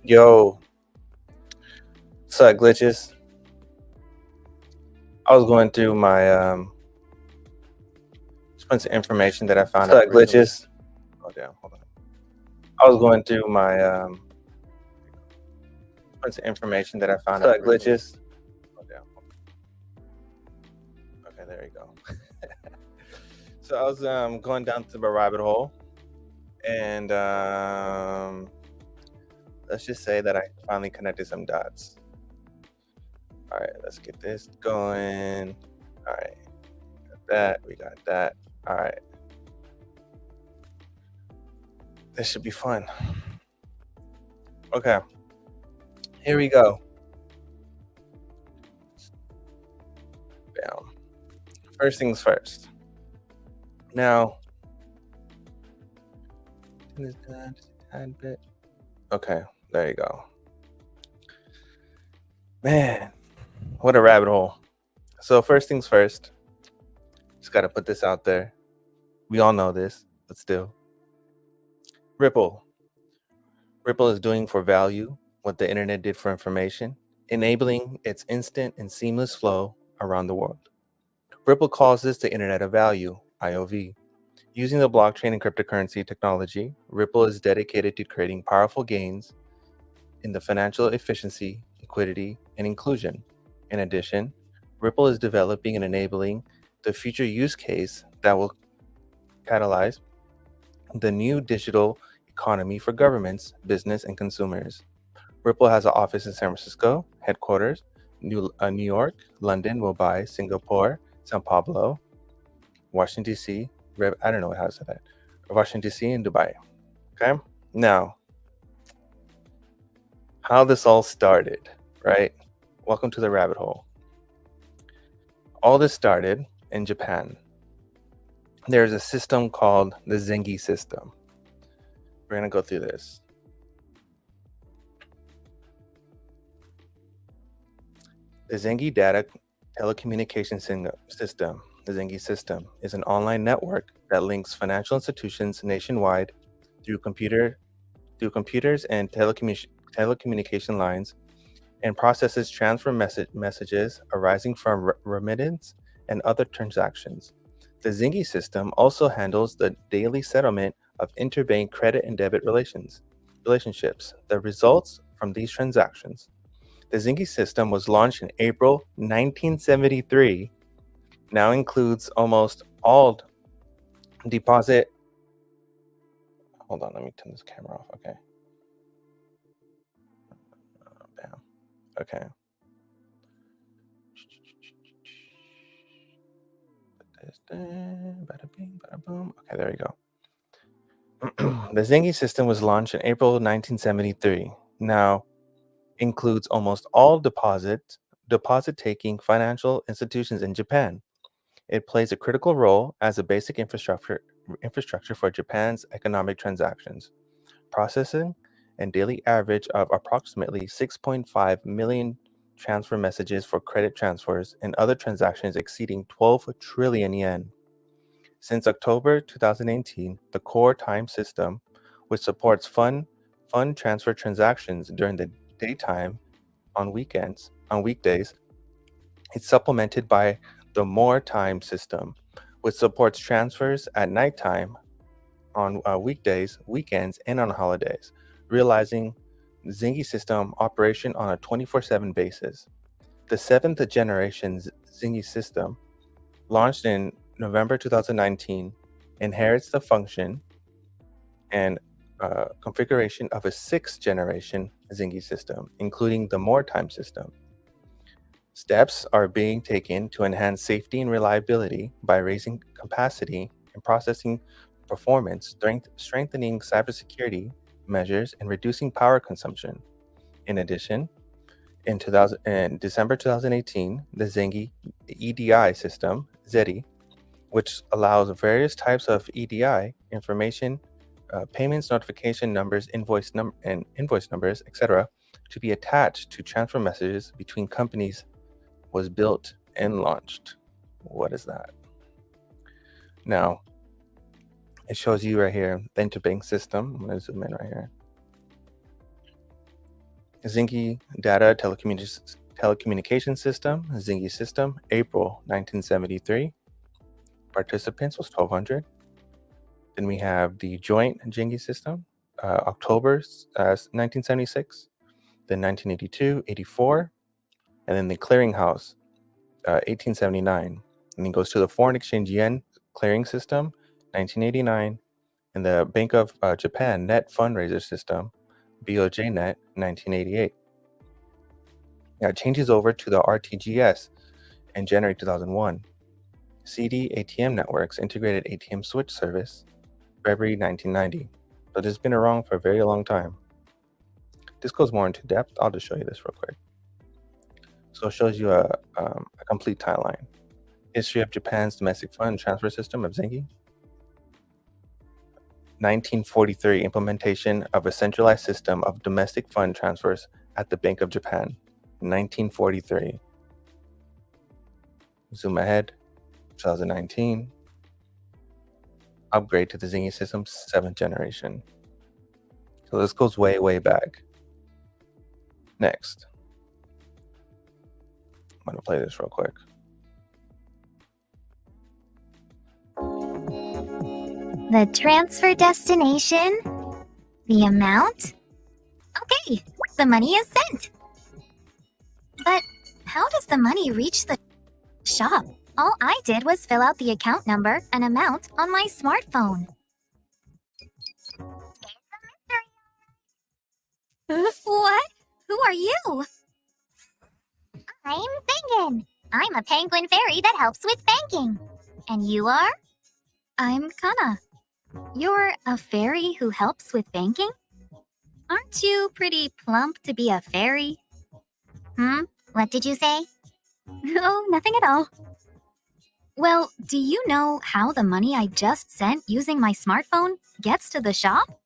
Yo, what's up, glitches? I was going through my just bunch of information that I found out. What's up, glitches? Oh damn, hold on. I was going through my bunch of information that I found out. What's up, glitches? Oh damn. Okay, there you go. So I was going down to the rabbit hole, and let's just say that I finally connected some dots. All right, let's get this going. All right, got that. We got that. All right. This should be fun. Okay, here we go. Bam. First things first. Now, okay, there you go. Man, what a rabbit hole. So first things first, just got to put this out there. We all know this, but still. Ripple is doing for value what the internet did for information, enabling its instant and seamless flow around the world. Ripple calls this the Internet of Value, IOV. Using the blockchain and cryptocurrency technology, Ripple is dedicated to creating powerful gains in the financial efficiency, liquidity, and inclusion. In addition, Ripple is developing and enabling the future use case that will catalyze the new digital economy for governments, business, and consumers. Ripple has an office in San Francisco, headquarters, New York, London, Mumbai, Singapore, Sao Paulo, Washington, D.C., I don't know how to say that, Washington, D.C., and Dubai. Okay? Now, how this all started, right? Welcome to the rabbit hole. All this started in Japan. There's a system called the Zengi system. We're going to go through this. The Zengi data telecommunication system, the Zengi system, is an online network that links financial institutions nationwide through computers and telecommunication lines, and processes transfer messages arising from remittance and other transactions. The Zengi system also handles the daily settlement of interbank credit and debit relationships, the results from these transactions. The Zengi system was launched in April 1973, now includes almost all deposit. Hold on, let me turn this camera off. Okay. Bam. Okay. Bada bing, bada boom. Okay, there we go. The Zengi system was launched in April 1973. Now includes almost all deposit-taking financial institutions in Japan. It plays a critical role as a basic infrastructure for Japan's economic transactions, processing and daily average of approximately 6.5 million transfer messages for credit transfers and other transactions exceeding 12 trillion yen. Since October 2018, the core time system, which supports fund transfer transactions during the daytime, on weekdays, it's supplemented by the more time system, which supports transfers at nighttime, on weekdays, weekends, and on holidays, realizing Zengi system operation on a 24/7 basis. The 7th generation Zengi system, launched in November 2019, inherits the function and configuration of a 6th generation Zengi system, including the more time system. Steps are being taken to enhance safety and reliability by raising capacity and processing performance, strengthening cybersecurity measures, and reducing power consumption. In addition, in December 2018, the Zengi EDI system, ZEDI, which allows various types of EDI information, payments, notification numbers, invoice numbers, etc., to be attached to transfer messages between companies, was built and launched. What is that? Now, it shows you right here the interbank system. I'm going to zoom in right here. Zingy Data Telecommunication System, Zingy System, April 1973. Participants was 1,200. Then we have the Joint Zingy System, October 1976. Then 1982, 84. And then the Clearinghouse, 1879. And then goes to the Foreign Exchange Yen Clearing System, 1989. And the Bank of Japan Net Fundraiser System, BOJ Net, 1988. Now it changes over to the RTGS in January 2001. CD ATM Networks Integrated ATM Switch Service, February 1990. So this has been around for a very long time. This goes more into depth. I'll just show you this real quick. So it shows you a complete timeline. History of Japan's domestic fund transfer system of Zengi. 1943, implementation of a centralized system of domestic fund transfers at the Bank of Japan. 1943. Zoom ahead, 2019. Upgrade to the Zingy system, 7th generation. So this goes way, way back. Next. I'm going to play this real quick. The transfer destination, the amount. Okay, the money is sent. But how does the money reach the shop? All I did was fill out the account number and amount on my smartphone. What? Who are you? I'm Penguin. I'm a penguin fairy that helps with banking. And you are? I'm Kana. You're a fairy who helps with banking? Aren't you pretty plump to be a fairy? What did you say? No, nothing at all. Well, do you know how the money I just sent using my smartphone gets to the shop?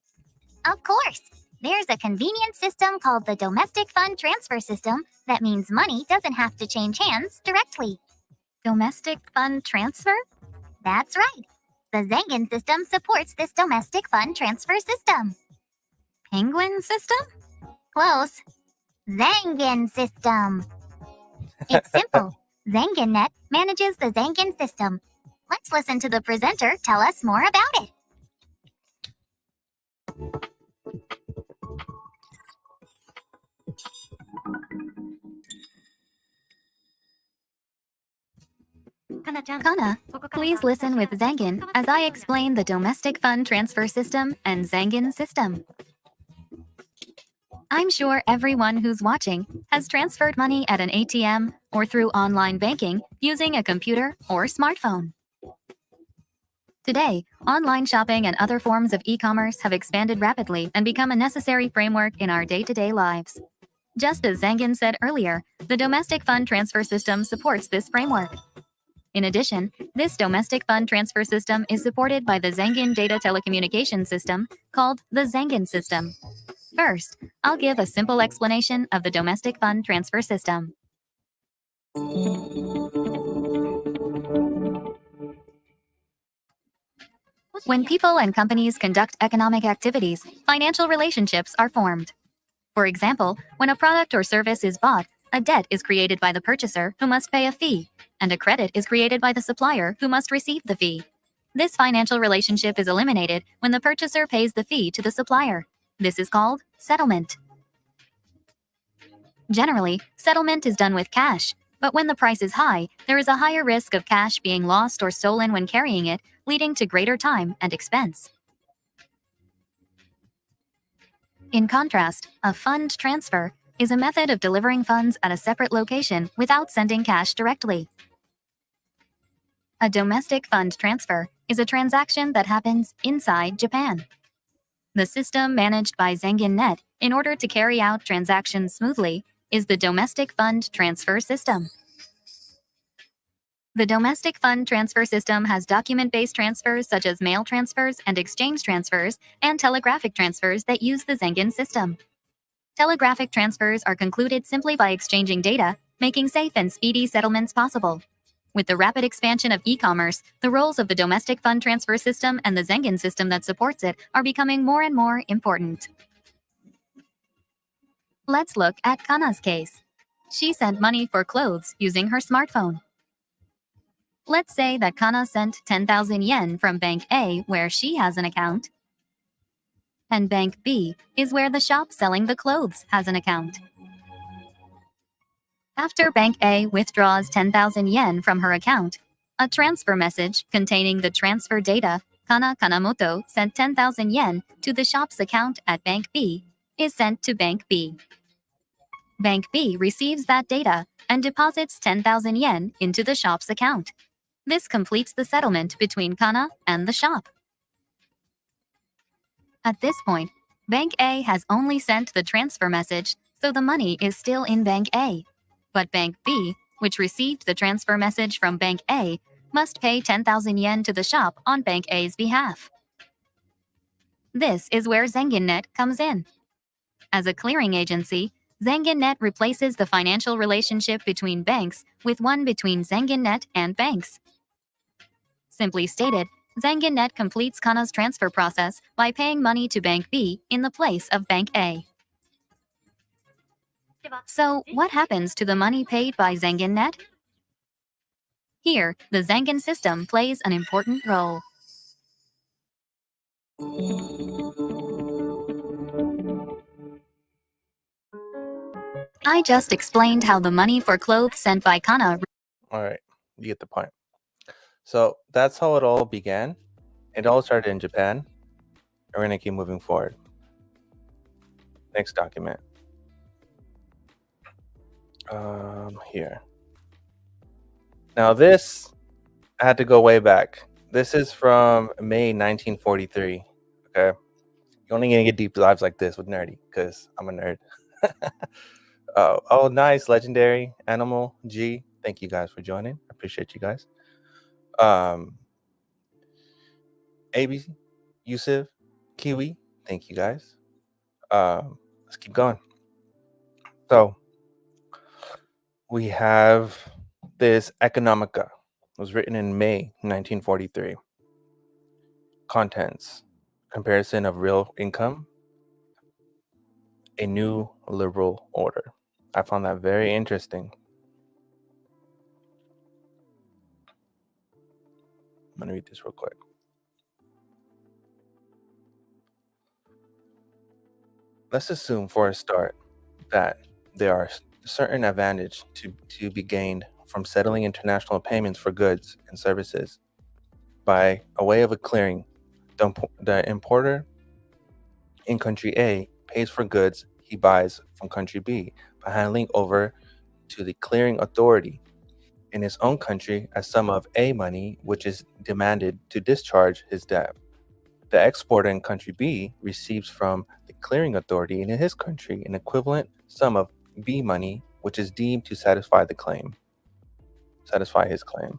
Of course. There's a convenient system called the Domestic Fund Transfer System that means money doesn't have to change hands directly. Domestic Fund Transfer? That's right. The Zengen system supports this domestic fund transfer system. Penguin system? Close. Zengen system. It's simple. ZengenNet manages the Zengen system. Let's listen to the presenter tell us more about it. Kana, please listen with Zengen as I explain the domestic fund transfer system and Zengen system. I'm sure everyone who's watching has transferred money at an ATM or through online banking using a computer or smartphone. Today, online shopping and other forms of e-commerce have expanded rapidly and become a necessary framework in our day-to-day lives. Just as Zengen said earlier, the domestic fund transfer system supports this framework. In addition, this domestic fund transfer system is supported by the Zengen data telecommunication system called the Zengen system. First, I'll give a simple explanation of the domestic fund transfer system. When people and companies conduct economic activities, financial relationships are formed. For example, when a product or service is bought, a debt is created by the purchaser who must pay a fee, and a credit is created by the supplier who must receive the fee. This financial relationship is eliminated when the purchaser pays the fee to the supplier. This is called settlement. Generally, settlement is done with cash, but when the price is high, there is a higher risk of cash being lost or stolen when carrying it, leading to greater time and expense. In contrast, a fund transfer is a method of delivering funds at a separate location without sending cash directly. A domestic fund transfer is a transaction that happens inside Japan. The system managed by ZengenNet in order to carry out transactions smoothly is the domestic fund transfer system. The domestic fund transfer system has document-based transfers such as mail transfers and exchange transfers and telegraphic transfers that use the Zengen system. Telegraphic transfers are concluded simply by exchanging data, making safe and speedy settlements possible. With the rapid expansion of e-commerce, the roles of the domestic fund transfer system and the Zengen system that supports it are becoming more and more important. Let's look at Kana's case. She sent money for clothes using her smartphone. Let's say that Kana sent 10,000 yen from Bank A, where she has an account, and Bank B is where the shop selling the clothes has an account. After Bank A withdraws 10,000 yen from her account, a transfer message containing the transfer data Kana Kanamoto sent 10,000 yen to the shop's account at Bank B is sent to Bank B. Bank B receives that data and deposits 10,000 yen into the shop's account. This completes the settlement between Kana and the shop. At this point, Bank A has only sent the transfer message, so the money is still in Bank A. But Bank B, which received the transfer message from Bank A, must pay 10,000 yen to the shop on Bank A's behalf. This is where ZenginNet comes in. As a clearing agency, ZenginNet replaces the financial relationship between banks with one between ZenginNet and banks. Simply stated, ZenginNet completes Kana's transfer process by paying money to Bank B in the place of Bank A. So, what happens to the money paid by ZenginNet? Here, the Zengin system plays an important role. I just explained how the money for clothes sent by Kana. All right, you get the point. So that's how it all began. It all started in Japan. We're going to keep moving forward. Next document. Here. Now this, I had to go way back. This is from May 1943. Okay. You're only going to get deep dives like this with Nerdy because I'm a nerd. Oh, nice. Legendary Animal G. Thank you guys for joining. I appreciate you guys. AB, Yusuf, Kiwi. Thank you guys. Let's keep going. So we have this Economica. It was written in May 1943. Contents: comparison of real income, a new liberal order. I found that very interesting. I'm going to read this real quick. Let's assume for a start that there are certain advantages to be gained from settling international payments for goods and services by a way of a clearing. The importer in country A pays for goods he buys from country B by handing over to the clearing authority in his own country a sum of A money, which is demanded to discharge his debt. The exporter in country B receives from the clearing authority in his country an equivalent sum of B money, which is deemed to satisfy his claim.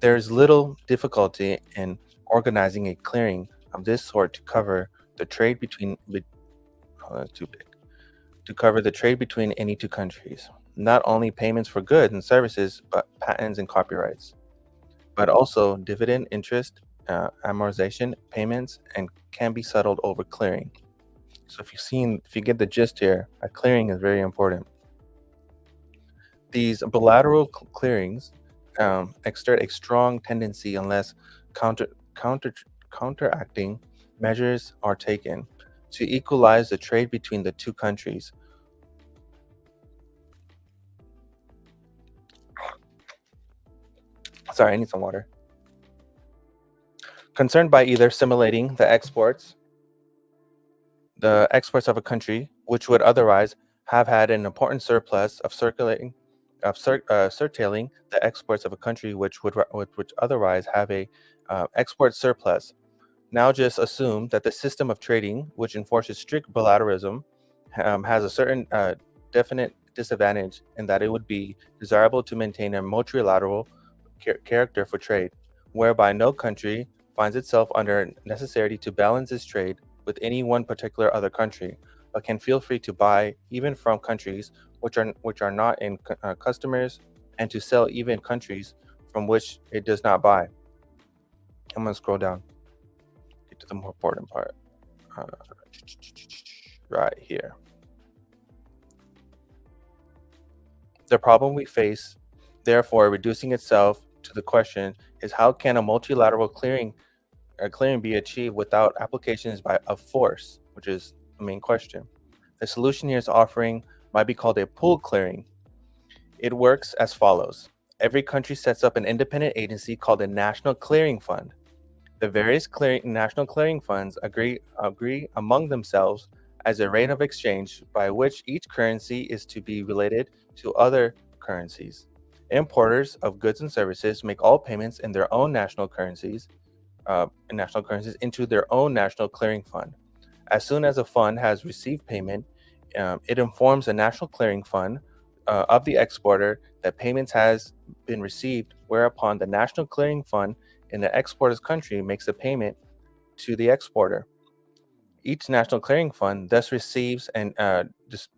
There is little difficulty in organizing a clearing of this sort to cover the trade between any two countries. Not only payments for goods and services, but patents and copyrights, but also dividend, interest, amortization payments, and can be settled over clearing. So if you get the gist here, a clearing is very important. These bilateral clearings exert a strong tendency unless counteracting measures are taken to equalize the trade between the two countries. Sorry, I need some water. Concerned by either simulating the exports of a country which would otherwise have had an important surplus of curtailing the exports of a country which otherwise have a export surplus. Now just assume that the system of trading, which enforces strict bilateralism, has a certain definite disadvantage in that it would be desirable to maintain a multilateral character for trade, whereby no country finds itself under necessity to balance its trade with any one particular other country, but can feel free to buy even from countries which are not in customers, and to sell even countries from which it does not buy. I'm gonna scroll down, get to the more important part. right here. The problem we face, therefore, reducing itself to the question is how can a multilateral clearing be achieved without applications of force, which is the main question. The solution here is offering might be called a pool clearing. It works as follows. Every country sets up an independent agency called a national clearing fund. The various national clearing funds agree among themselves as a rate of exchange by which each currency is to be related to other currencies. Importers of goods and services make all payments in their own national currencies into their own national clearing fund. As soon as a fund has received payment, it informs the national clearing fund of the exporter that payments has been received, whereupon the national clearing fund in the exporter's country makes a payment to the exporter. Each national clearing fund thus receives and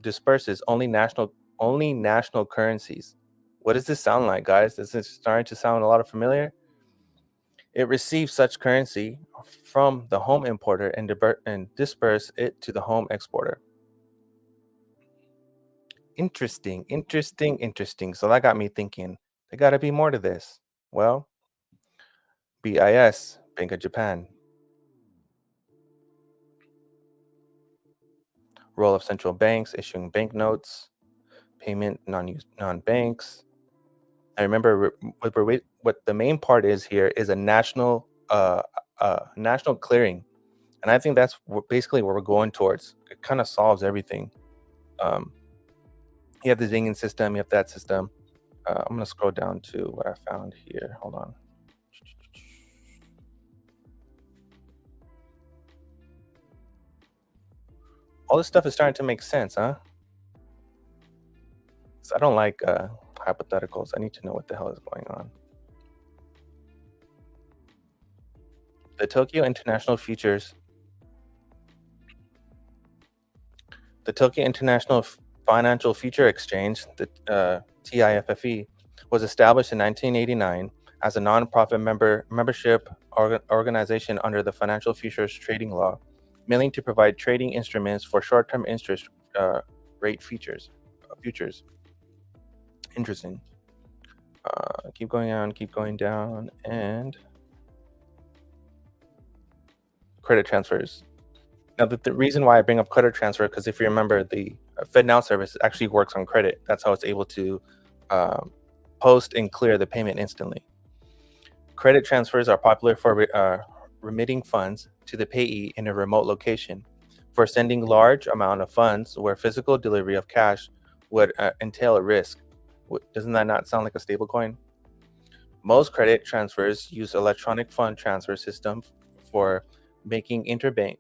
disperses only national currencies. What does this sound like, guys? Is this starting to sound a lot familiar? It receives such currency from the home importer and disperse it to the home exporter. Interesting. So that got me thinking, there got to be more to this. Well, BIS, Bank of Japan. Role of central banks, issuing banknotes, payment non-banks. I remember what the main part is here is a national clearing, and I think that's basically what we're going towards. It kind of solves everything. You have the Zingin system, you have that system. I'm gonna scroll down to what I found here. Hold on. All this stuff is starting to make sense, huh? So I don't like hypotheticals. I need to know what the hell is going on. The Tokyo International Financial Future Exchange, the TIFFE, was established in 1989 as a non-profit membership organization under the Financial Futures Trading Law, mainly to provide trading instruments for short-term interest rate futures. Interesting. Keep going down, and credit transfers. Now, the reason why I bring up credit transfer, because if you remember, the FedNow service actually works on credit. That's how it's able to post and clear the payment instantly. Credit transfers are popular for remitting funds to the payee in a remote location. For sending large amount of funds where physical delivery of cash would entail a risk. Doesn't that not sound like a stable coin? Most credit transfers use electronic fund transfer system for making intrabank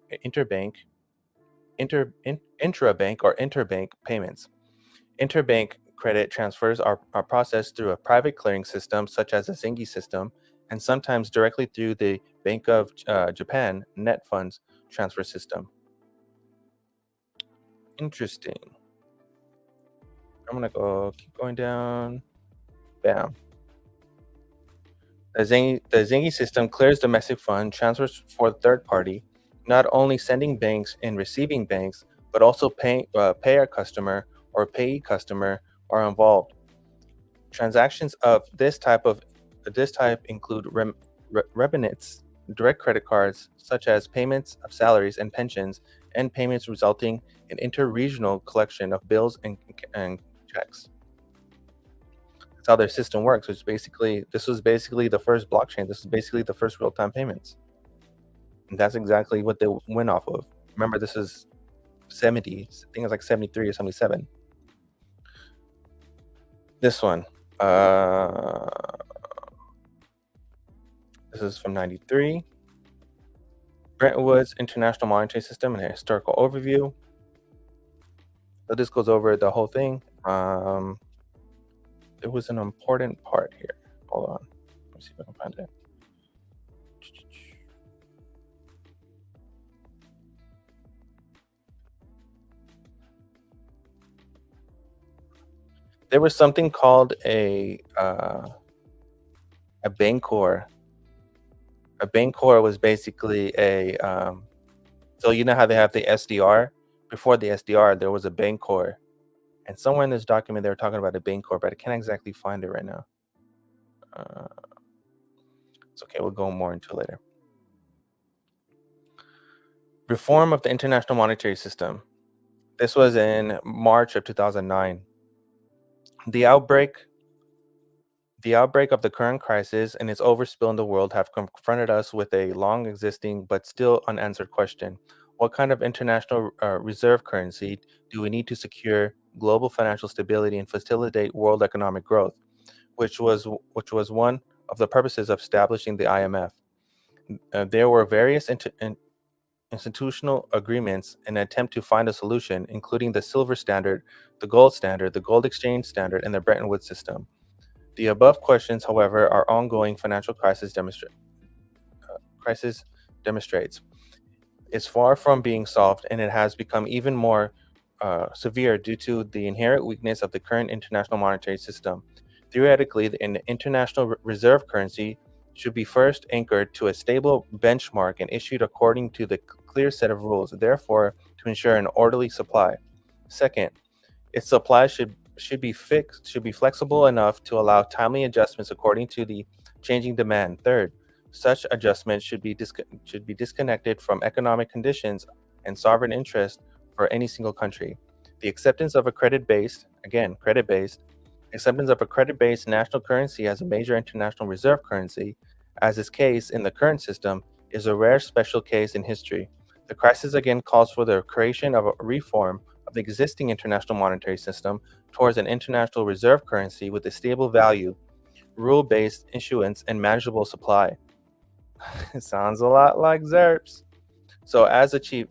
or interbank payments. Interbank credit transfers are processed through a private clearing system such as a Zingi system, and sometimes directly through the Bank of Japan net funds transfer system. Interesting. I'm gonna keep going down. Bam. The Zingi system clears domestic fund transfers for third party, not only sending banks and receiving banks, but also payer customer or payee customer are involved. Transactions of this type include remittances, direct credit cards, such as payments of salaries and pensions, and payments resulting in interregional collection of bills and checks. That's how their system works. This was basically the first blockchain. This is basically the first real-time payments. And that's exactly what they went off of. Remember, this is 70. I think it's like 73 or 77. This one. This is from 93. Brentwood's International Monetary System and a historical overview. So this goes over the whole thing. There was an important part here. Hold on. Let me see if I can find it. There was something called a Bancor. A Bancor was basically so you know how they have the SDR, before the SDR, there was a Bancor. And somewhere in this document, they were talking about a Bancor, but I can't exactly find it right now. It's okay, we'll go more into it later. Reform of the international monetary system. This was in March of 2009. The outbreak of the current crisis and its overspill in the world have confronted us with a long existing but still unanswered question. What kind of international reserve currency do we need to secure global financial stability and facilitate world economic growth, which was one of the purposes of establishing the IMF? There were various institutional agreements in an attempt to find a solution, including the silver standard, the gold exchange standard, and the Bretton Woods system. The above questions, however, our ongoing financial crisis demonstrates is far from being solved, and it has become even more severe due to the inherent weakness of the current international monetary system. Theoretically, an international reserve currency should be first anchored to a stable benchmark and issued according to the clear set of rules, therefore to ensure an orderly supply. Second, its supply should be flexible enough to allow timely adjustments according to the changing demand. Third, such adjustments should be disconnected from economic conditions and sovereign interest for any single country. The acceptance of a credit-based national currency as a major international reserve currency, as is case in the current system, is a rare special case in history. The crisis again calls for the creation of a reform of the existing international monetary system towards an international reserve currency with a stable value, rule-based issuance, and manageable supply. It sounds a lot like ZERPs. So as achieve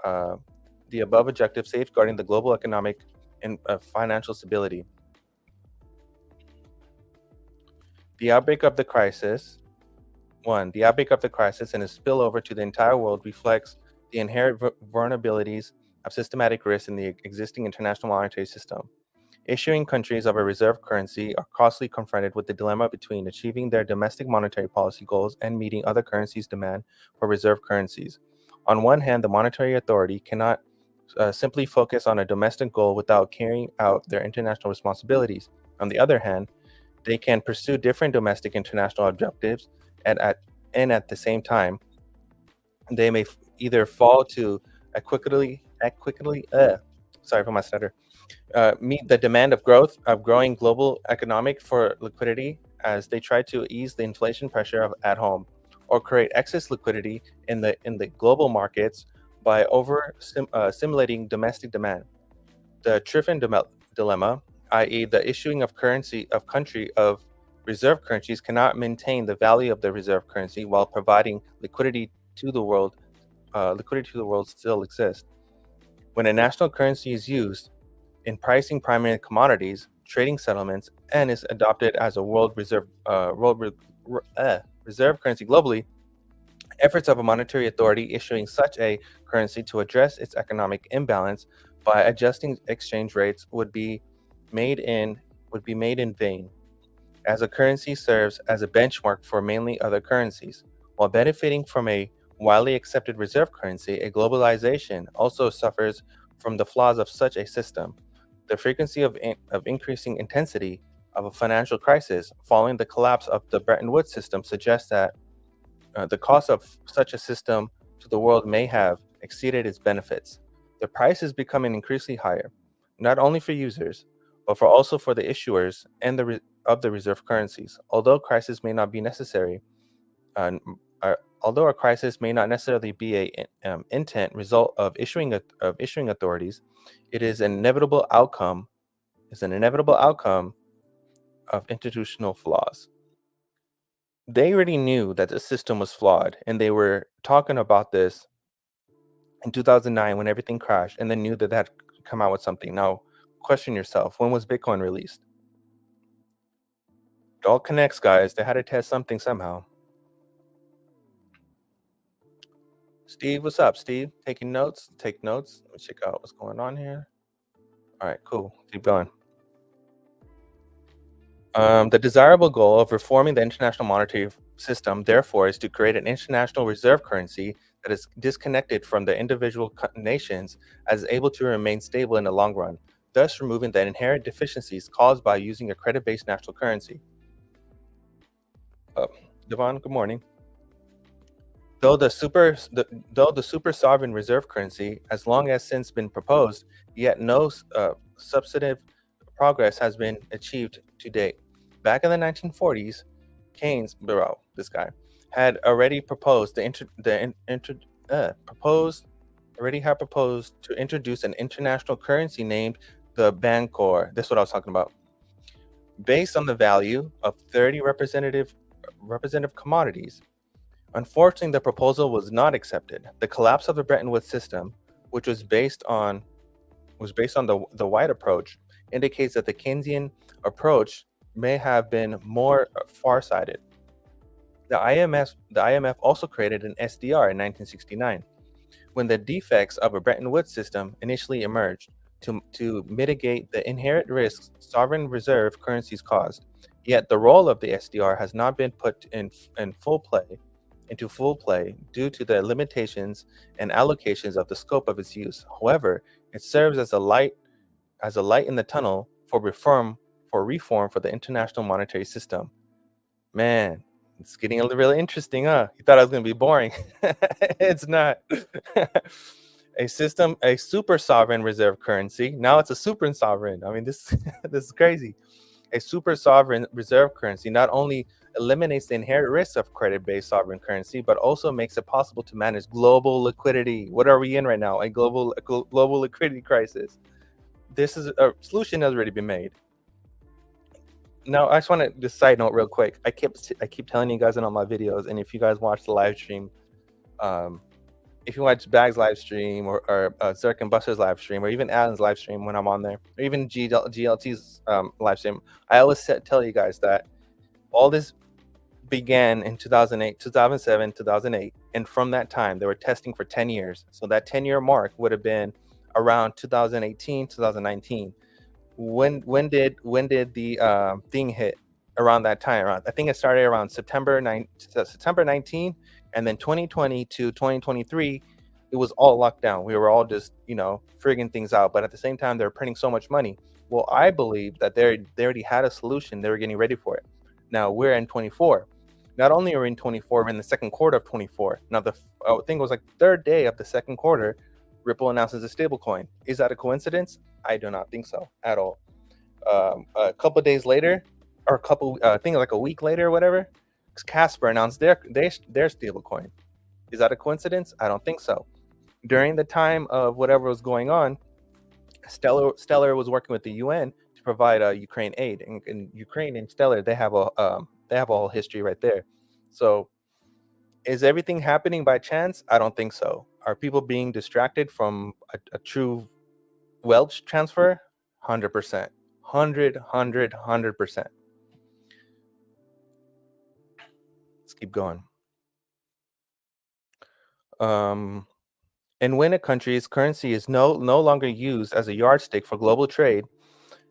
the above objective, safeguarding the global economic and financial stability. The outbreak of the crisis and its spillover to the entire world reflects the inherent vulnerabilities of systematic risk in the existing international monetary system. Issuing countries of a reserve currency are constantly confronted with the dilemma between achieving their domestic monetary policy goals and meeting other currencies' demand for reserve currencies. On one hand, the monetary authority cannot simply focus on a domestic goal without carrying out their international responsibilities. On the other hand, they can pursue different domestic international objectives, and at the same time, they may either fall to meet the demand of growing global economic for liquidity as they try to ease the inflation pressure at home, or create excess liquidity in the global markets by simulating domestic demand. The Triffin dilemma, i.e., the issuing of reserve currencies cannot maintain the value of the reserve currency while providing liquidity to the world. Still exists. When a national currency is used in pricing primary commodities, trading settlements, and is adopted as a world reserve currency globally, efforts of a monetary authority issuing such a currency to address its economic imbalance by adjusting exchange rates would be made in vain, as a currency serves as a benchmark for mainly other currencies. While benefiting from a widely accepted reserve currency, a globalization also suffers from the flaws of such a system. The frequency of increasing intensity of a financial crisis following the collapse of the Bretton Woods system suggests that the cost of such a system to the world may have exceeded its benefits. The price is becoming increasingly higher, not only for users, but also for the issuers and of the reserve currencies. Although a crisis may not necessarily be a intent result of issuing authorities, it is an inevitable outcome. Of institutional flaws. They already knew that the system was flawed, and they were talking about this in 2009 when everything crashed, and they knew that they had come out with something. Now, question yourself: when was Bitcoin released? It all connects, guys. They had to test something somehow. Steve, what's up, Steve? Taking notes? Take notes. Let me check out what's going on here. All right, cool. Keep going. The desirable goal of reforming the international monetary system, therefore, is to create an international reserve currency that is disconnected from the individual nations as able to remain stable in the long run, thus removing the inherent deficiencies caused by using a credit-based national currency. Devon, good morning. Though the super sovereign reserve currency has long as since been proposed, yet no substantive progress has been achieved to date. Back in the 1940s, Keynes, this guy, had already proposed to introduce an international currency named the Bancor. This is what I was talking about. Based on the value of 30 representative commodities. Unfortunately, the proposal was not accepted. The collapse of the Bretton Woods system, which was based on the White approach, indicates that the Keynesian approach may have been more far-sighted. The IMF also created an SDR in 1969, when the defects of a Bretton Woods system initially emerged to mitigate the inherent risks sovereign reserve currencies caused. Yet the role of the SDR has not been put into full play due to the limitations and allocations of the scope of its use. However, it serves as a light in the tunnel for reform for the international monetary system. Man, it's getting really interesting, huh? You thought I was going to be boring. It's not. A super sovereign reserve currency. Now it's a super sovereign. I mean, this is crazy. A super sovereign reserve currency not only eliminates the inherent risks of credit-based sovereign currency, but also makes it possible to manage global liquidity. What are we in right now? A global liquidity crisis. This is a solution has already been made. Now, I just want to just side note real quick. I keep telling you guys in all my videos, and if you guys watch the live stream, if you watch Bag's live stream or Zerk and Buster's live stream, or even Alan's live stream when I'm on there, or even GLT's live stream, I always tell you guys that all this began in 2008, 2007, 2008, and from that time they were testing for 10 years. So that 10-year mark would have been around 2018, 2019. When did the thing hit? Around that time, I think it started around September 19, and then 2020 to 2023, it was all locked down. We were all just frigging things out, but at the same time they were printing so much money. Well, I believe that they already had a solution. They were getting ready for it. Now we're in 24. Not only are we in 24, we're in the second quarter of 24. Now the thing was like third day of the second quarter, Ripple announces a stablecoin. Is that a coincidence? I do not think so at all. A couple of days later, or I think like a week later or whatever, Casper announced their stablecoin. Is that a coincidence? I don't think so. During the time of whatever was going on, Stellar was working with the UN to provide Ukraine aid, and Ukraine and Stellar they have a whole history right there. So, is everything happening by chance? I don't think so. Are people being distracted from a true wealth transfer? 100%. 100%. Let's keep going. And when a country's currency is no longer used as a yardstick for global trade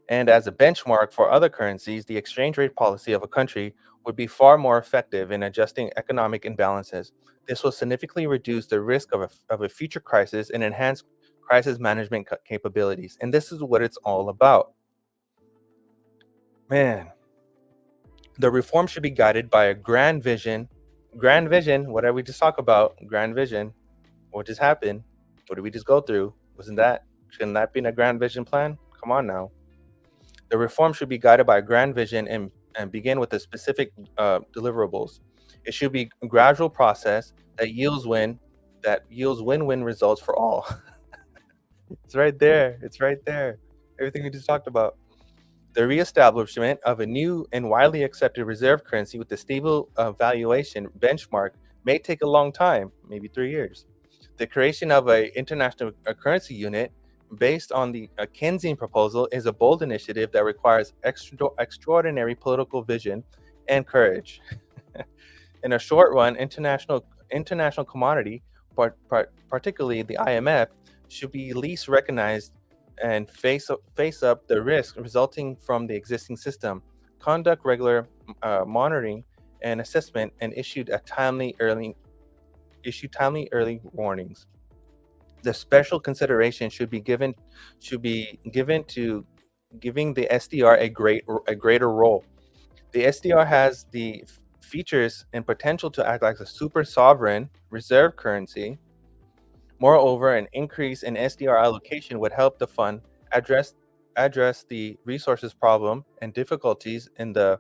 and as a benchmark for other currencies, the exchange rate policy of a country would be far more effective in adjusting economic imbalances. This will significantly reduce the risk of a future crisis and enhance crisis management capabilities. And this is what it's all about. Man, the reform should be guided by a grand vision. Grand vision, whatever we just talked about, grand vision. What just happened? What did we just go through? Shouldn't that be in a grand vision plan? Come on now. The reform should be guided by a grand vision and begin with the specific deliverables. It should be a gradual process that yields win-win results for all. It's right there. Everything we just talked about. The reestablishment of a new and widely accepted reserve currency with a stable valuation benchmark may take a long time, maybe 3 years. The creation of an international currency unit based on the Keynesian proposal is a bold initiative that requires extraordinary political vision and courage. In a short run, international commodity, particularly the IMF, should be least recognized and face up the risk resulting from the existing system, conduct regular monitoring and assessment, and issue a timely issue timely early warnings. The special consideration should be given to giving the SDR a greater role. The SDR has the features and potential to act like a super sovereign reserve currency. Moreover, an increase in SDR allocation would help the fund address the resources problem and difficulties in the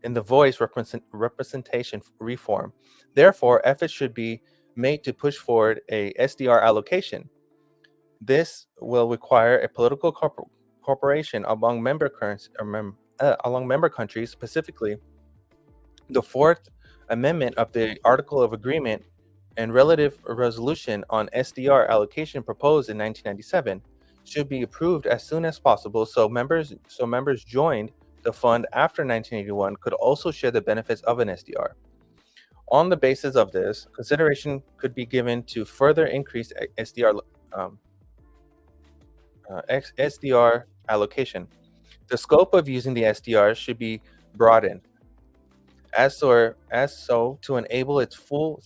voice representation reform. Therefore, efforts should be made to push forward a SDR allocation. This will require a political cooperation among member countries, specifically the Fourth Amendment of the Article of Agreement and relative resolution on SDR allocation proposed in 1997 should be approved as soon as possible so members joined the fund after 1981 could also share the benefits of an SDR. On the basis of this, consideration could be given to further increase SDR allocation. The scope of using the SDR should be broadened as so to enable its full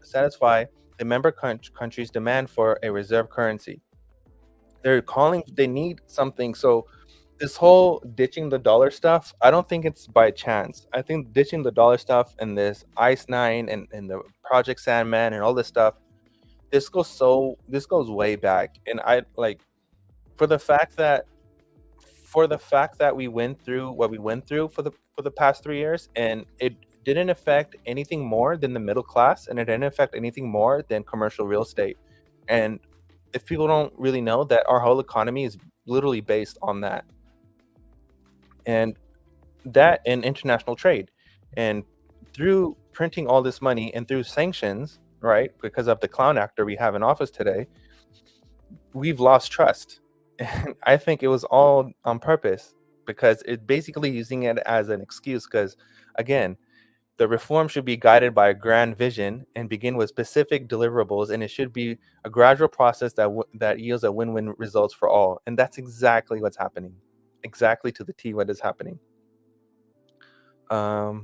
satisfy the member country's demand for a reserve currency. They need something. So this whole ditching the dollar stuff, I don't think it's by chance. I think ditching the dollar stuff and this Ice 9 and the Project Sandman and all this stuff, this goes way back. And I like for the fact that we went through what we went through for the past 3 years, and it didn't affect anything more than the middle class, and it didn't affect anything more than commercial real estate. And if people don't really know that our whole economy is literally based on that, and international trade, and through printing all this money and through sanctions, right, because of the clown actor we have in office today, we've lost trust. And I think it was all on purpose because it's basically using it as an excuse. Because again, the reform should be guided by a grand vision and begin with specific deliverables, and it should be a gradual process that yields a win-win results for all. And that's exactly what's happening. Exactly to the T what is happening. Where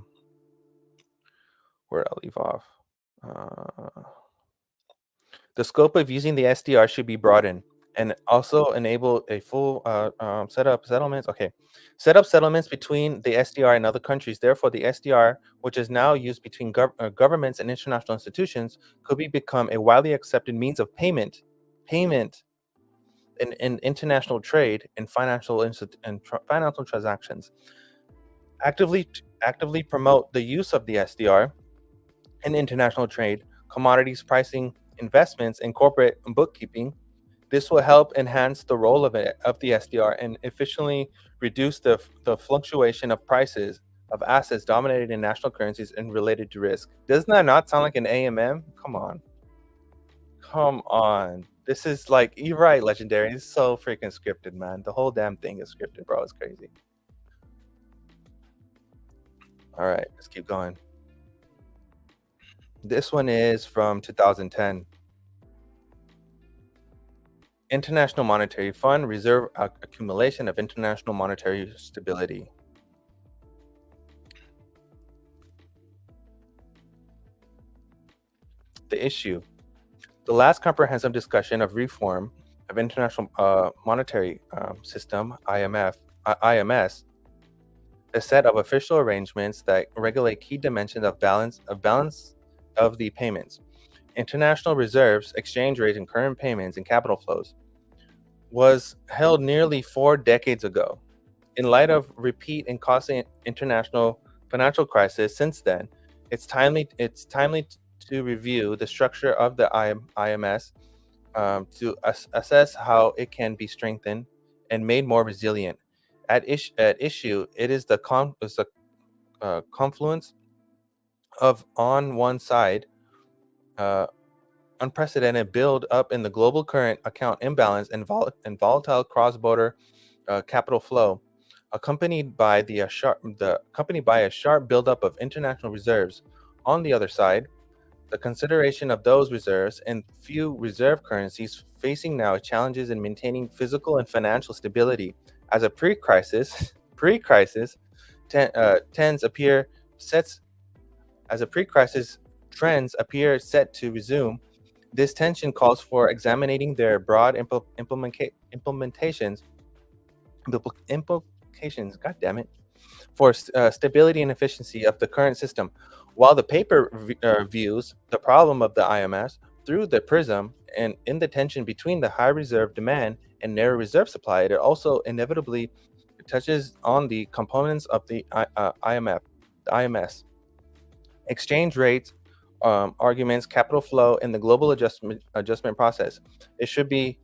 I'll leave off. The scope of using the SDR should be broadened and also enable a full set up settlements between the SDR and other countries. Therefore, the SDR, which is now used between governments and international institutions, could become a widely accepted means of payment in international trade and financial transactions. Actively promote the use of the SDR in international trade, commodities pricing, investments, and corporate bookkeeping. This will help enhance the role of the SDR and efficiently reduce the fluctuation of prices of assets dominated in national currencies and related to risk. Doesn't that not sound like an AMM? Come on. This is like, you're right, Legendary. It's so freaking scripted, man. The whole damn thing is scripted, bro. It's crazy. All right, let's keep going. This one is from 2010. International Monetary Fund, reserve accumulation of international monetary stability. The issue. The last comprehensive discussion of reform of international monetary system, IMS, a set of official arrangements that regulate key dimensions of balance of the payments, international reserves, exchange rates, and current payments and capital flows, was held nearly 4 decades ago. In light of repeat and costly international financial crisis since then, it's timely to review the structure of the IMS to assess how it can be strengthened and made more resilient. At issue, it is the confluence of, on one side, unprecedented build up in the global current account imbalance and volatile cross-border capital flow, accompanied by a sharp buildup of international reserves. On the other side, the consideration of those reserves and few reserve currencies facing now challenges in maintaining physical and financial stability. As a pre-crisis trends appear sets As the pre-crisis trends appear set to resume, this tension calls for examining their broad implications, God damn it, for stability and efficiency of the current system. While the paper views the problem of the IMS through the prism and in the tension between the high reserve demand and narrow reserve supply, it also inevitably touches on the components of the IMS, exchange rates, arguments, capital flow, and the global adjustment process. It should be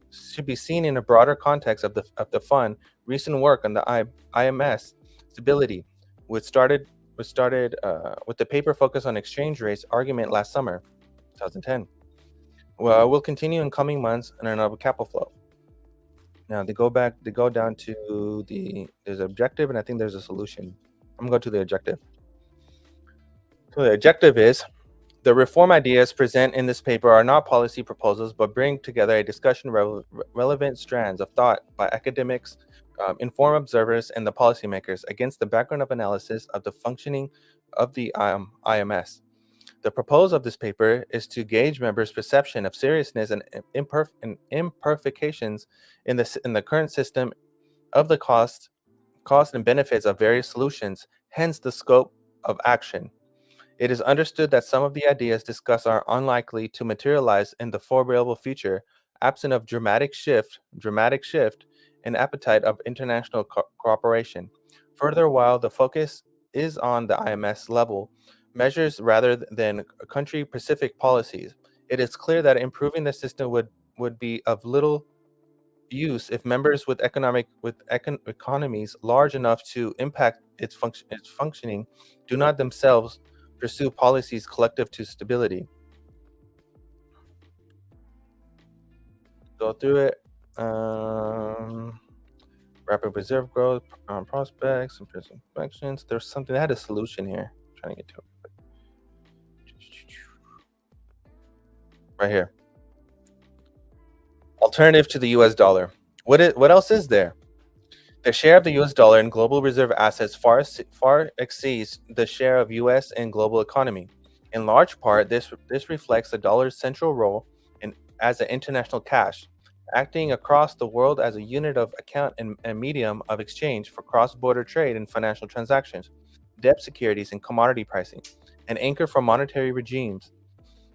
seen in a broader context of the fund. Recent work on the IMS stability, which started with the paper focus on exchange rates argument last summer, 2010. Well, will continue in coming months and another capital flow. Now they go down to there's an objective, and I think there's a solution. I'm going to go to the objective. So the objective is, the reform ideas present in this paper are not policy proposals, but bring together a discussion relevant strands of thought by academics, informed observers, and the policymakers against the background of analysis of the functioning of the IMS. The proposal of this paper is to gauge members' perception of seriousness and imperfections in the current system of the cost and benefits of various solutions, hence the scope of action. It is understood that some of the ideas discussed are unlikely to materialize in the foreseeable future, absent of dramatic shift in appetite of international cooperation. Further, while the focus is on the IMS level measures rather than country-specific policies, it is clear that improving the system would be of little use if members with economies large enough to impact its functioning do not themselves pursue policies collective to stability. Go through it. Rapid reserve growth, prospects, and inspections. There's something that had a solution here. I'm trying to get to it. Right here. Alternative to the US dollar. What else is there? The share of the US dollar in global reserve assets far exceeds the share of US and global economy. In large part, this reflects the dollar's central role as an international cash, acting across the world as a unit of account and medium of exchange for cross-border trade and financial transactions, debt securities and commodity pricing, an anchor for monetary regimes,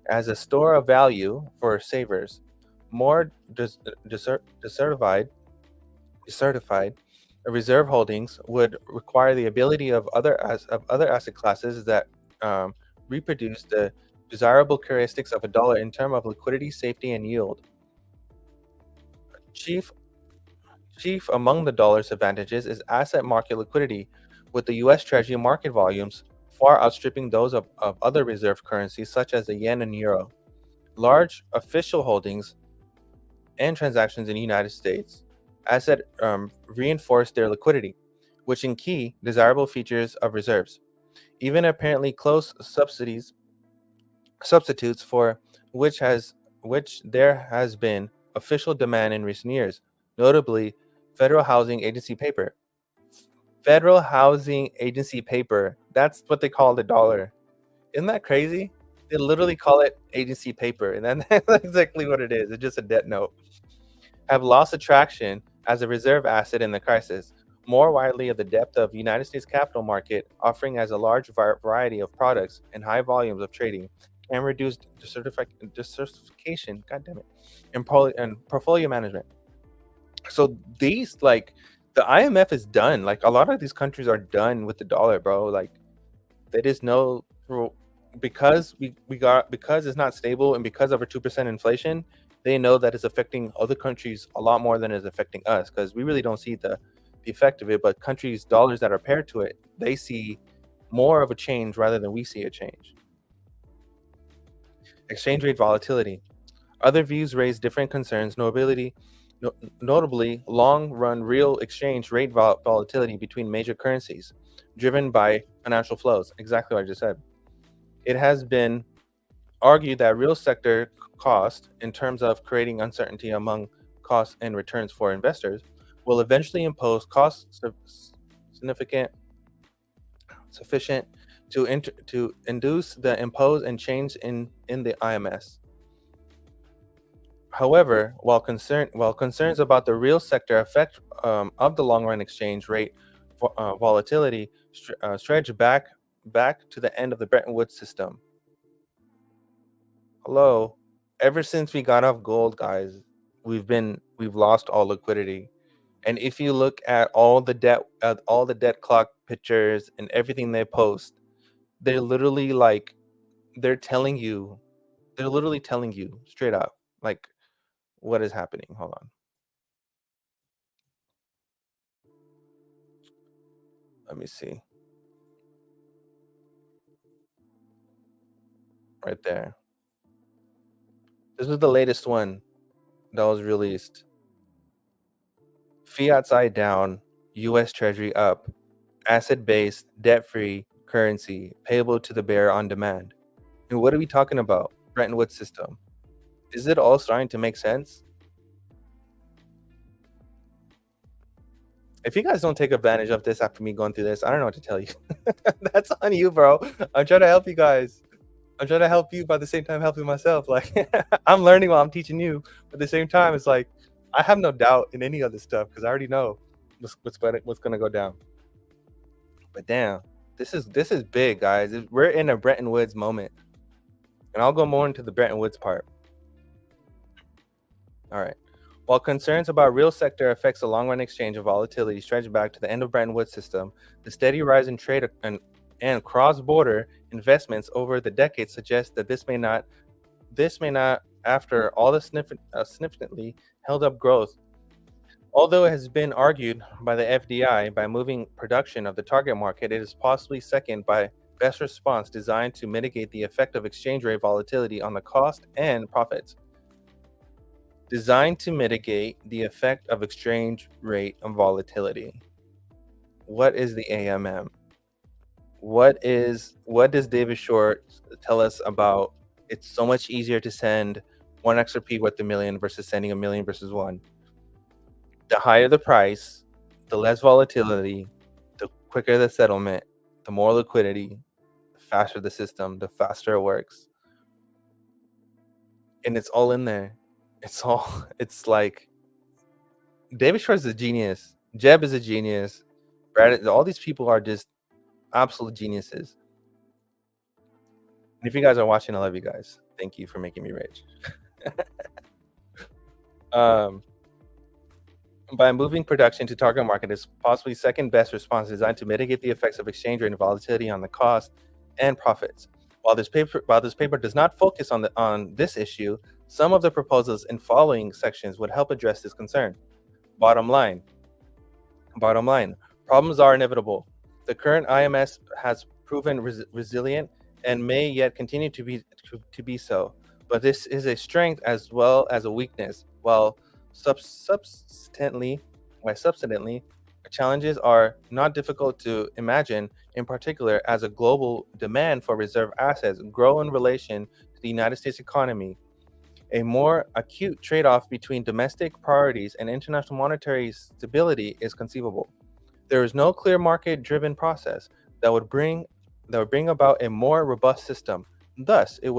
as a store of value for savers. More decertified reserve holdings would require the ability of other asset classes that reproduce the desirable characteristics of a dollar in terms of liquidity, safety, and yield. Chief among the dollar's advantages is asset market liquidity, with the U.S. Treasury market volumes far outstripping those of other reserve currencies such as the yen and euro. Large official holdings and transactions in the United States asset reinforce their liquidity, which in key desirable features of reserves. Even apparently close substitutes for which there has been official demand in recent years, notably Federal Housing Agency paper. Federal Housing Agency paper, that's what they call the dollar. Isn't that crazy? They literally call it agency paper, and that's exactly what it is. It's just a debt note. Have lost attraction as a reserve asset in the crisis, more widely of the depth of United States capital market, offering as a large variety of products and high volumes of trading, and reduce decertification, and portfolio management. So these, like, the IMF is done. Like, a lot of these countries are done with the dollar, bro. Like, there is no, because because it's not stable and because of our 2% inflation, they know that it's affecting other countries a lot more than it's affecting us, because we really don't see the effect of it. But countries' dollars that are paired to it, they see more of a change rather than we see a change. Exchange rate volatility. Other views raise different concerns, notably long-run real exchange rate volatility between major currencies, driven by financial flows. Exactly what I just said. It has been argued that real sector cost, in terms of creating uncertainty among costs and returns for investors, will eventually impose costs sufficient to induce the impose and change in the IMS. However, while concerns about the real sector effect of the long-run exchange rate volatility stretch back to the end of the Bretton Woods system. Hello, ever since we got off gold, guys, we've lost all liquidity. And if you look at all the debt clock pictures and everything they post, they're literally like they're literally telling you straight up like what is happening. Hold on. Let me see. Right there. This was the latest one that was released. Fiat side down, US Treasury up, asset-based, debt-free currency payable to the bearer on demand. And what are we talking about? Bretton Woods system. Is it all starting to make sense? If you guys don't take advantage of this after me going through this, I don't know what to tell you. That's on you, bro. I'm trying to help you guys. I'm trying to help you, but at the same time helping myself. Like I'm learning while I'm teaching you. But at the same time, it's like I have no doubt in any of this stuff because I already know what's gonna go down. But damn, this is big, guys. We're in a Bretton Woods moment, and I'll go more into the Bretton Woods part. All right. While concerns about real sector effects the long-run exchange and volatility stretch back to the end of Bretton Woods system, the steady rise in trade and cross-border investments over the decades suggests that this may not, after all, the significantly held up growth. Although it has been argued by the FDI by moving production of the target market, it is possibly second by best response designed to mitigate the effect of exchange rate volatility on the cost and profits. Designed to mitigate the effect of exchange rate volatility. What is the AMM? What does David Short tell us about? It's so much easier to send one XRP worth $1 million versus sending $1 million versus one. The higher the price, the less volatility, the quicker the settlement, the more liquidity, the faster the system, the faster it works. And it's all in there. It's like David Short is a genius. Jeb is a genius. Brad, all these people are just absolute geniuses. And if you guys are watching, I love you guys. Thank you for making me rich. By moving production to target market is possibly second best response designed to mitigate the effects of exchange rate and volatility on the cost and profits. While this paper does not focus on this issue, some of the proposals in following sections would help address this concern. Bottom line, problems are inevitable. The current IMS has proven resilient and may yet continue to be so. But this is a strength as well as a weakness. While substantially, challenges are not difficult to imagine, in particular as a global demand for reserve assets grow in relation to the United States economy. A more acute trade-off between domestic priorities and international monetary stability is conceivable. There is no clear market-driven process that would bring about a more robust system. Thus, it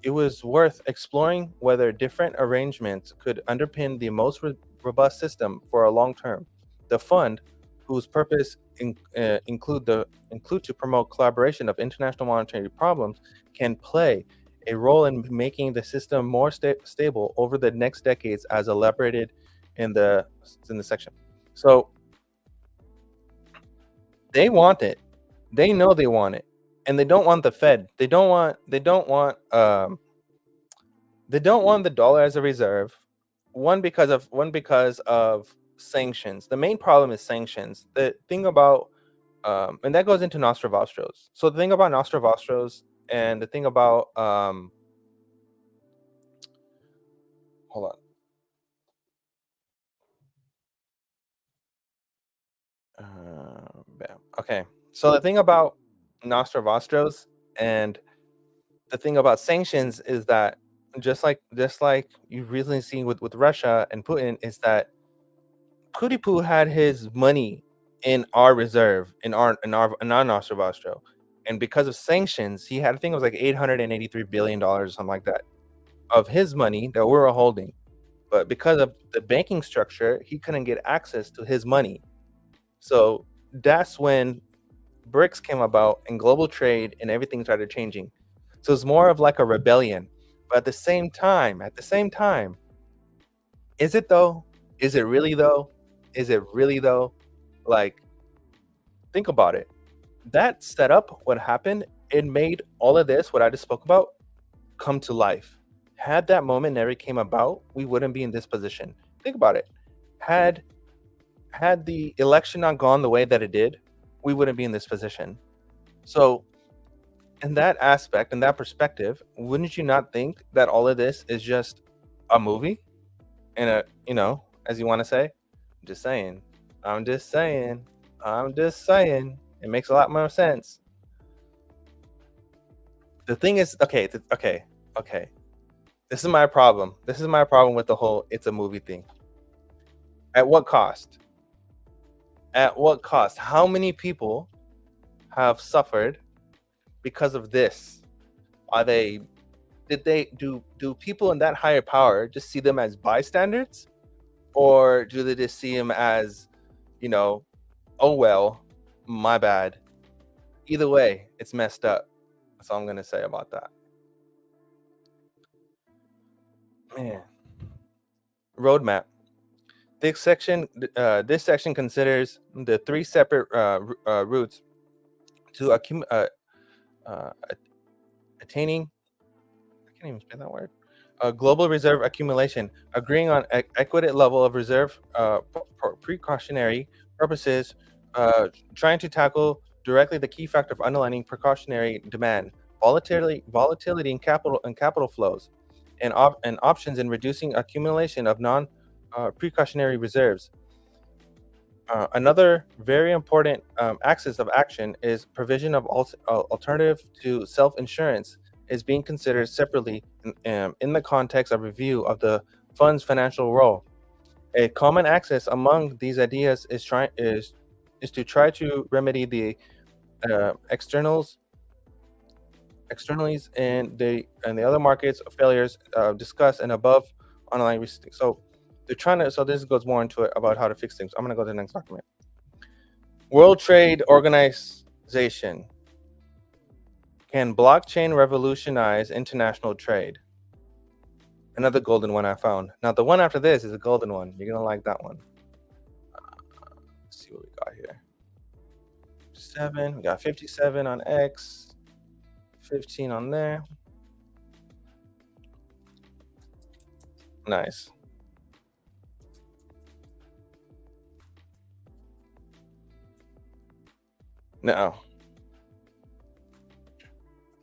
was worth exploring whether different arrangements could underpin the most robust system for a long term. The fund, whose purpose include to promote collaboration of international monetary problems, can play a role in making the system more stable over the next decades, as elaborated in the section. So they want it. They know they want it, and they don't want the Fed. They don't want the dollar as a reserve. One because of sanctions. The main problem is sanctions. The thing about and that goes into Nostrovostros. So the thing about Nostrovostros and the thing about hold on. Bam. Okay. So the thing about Nostrovostros and the thing about sanctions is that just like you've recently seen with Russia and Putin, is that Putin had his money in our reserve, in our Nostrovostro, And because of sanctions, he had, I think it was like $883 billion or something like that of his money that we were holding. But because of the banking structure, he couldn't get access to his money. So that's when BRICS came about and global trade and everything started changing. So it's more of like a rebellion. But at the same time, is it though? Is it really though? Is it really though? Like, think about it. That setup, what happened, it made all of this, what I just spoke about, come to life. Had that moment never came about, we wouldn't be in this position. Think about it. Had the election not gone the way that it did, we wouldn't be in this position. So in that aspect, in that perspective, wouldn't you not think that all of this is just a movie? And as you want to say, I'm just saying. It makes a lot more sense. The thing is, okay. This is my problem. This is my problem with the whole it's a movie thing. At what cost? At what cost? How many people have suffered because of this? Do people in that higher power just see them as bystanders? Or do they just see them as, oh well, my bad? Either way, it's messed up. That's all I'm gonna say about that. Man. Roadmap. This section considers the three separate routes to attaining. I can't even spell that word. Global reserve accumulation, agreeing on equity level of reserve for precautionary purposes, trying to tackle directly the key factor of underlining precautionary demand, volatility in capital flows, and options in reducing accumulation of non precautionary reserves. Another very important axis of action is provision of alternative to self-insurance is being considered separately in the context of review of the fund's financial role. A common axis among these ideas is to try to remedy the externalities and the other markets failures discussed and above underlying risk. So they're trying to. So this goes more into it about how to fix things. I'm gonna go to the next document. World Trade Organization. Can blockchain revolutionize international trade? Another golden one I found. Now the one after this is a golden one. You're gonna like that one. Let's see what we got here. 7. We got 57 on X. 15 on there. Nice. No.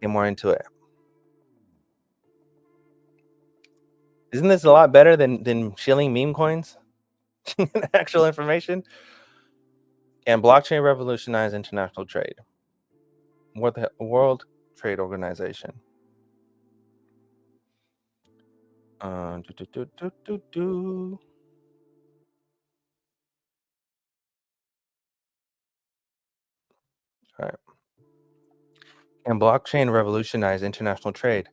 Get more into it. Isn't this a lot better than shilling meme coins? Actual information. Can blockchain revolutionize international trade? World Trade Organization. All right. Can blockchain revolutionize international trade?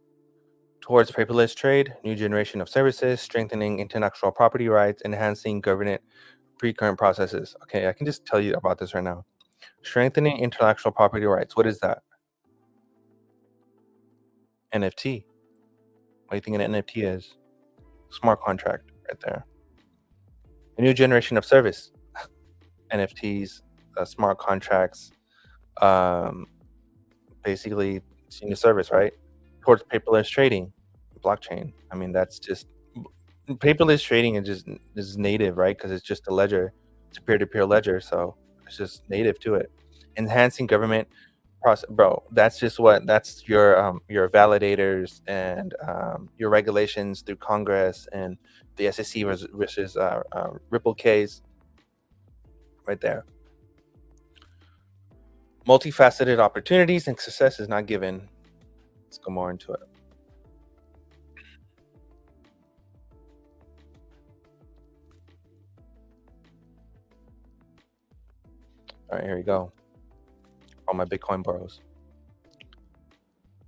Towards paperless trade, new generation of services, strengthening intellectual property rights, enhancing governance pre-current processes. Okay, I can just tell you about this right now. Strengthening intellectual property rights. What is that? NFT. What do you think an NFT is? Smart contract right there. A new generation of service. NFTs, smart contracts, basically senior service, right? Towards paperless trading, blockchain. I mean, that's just paperless trading is native, right? Because it's just a ledger, it's a peer-to-peer ledger, so it's just native to it. Enhancing government process, bro. That's your validators and your regulations through Congress and the SEC versus Ripple case, right there. Multifaceted opportunities and success is not given. Let's go more into it. All right, here we go. All my Bitcoin borrows.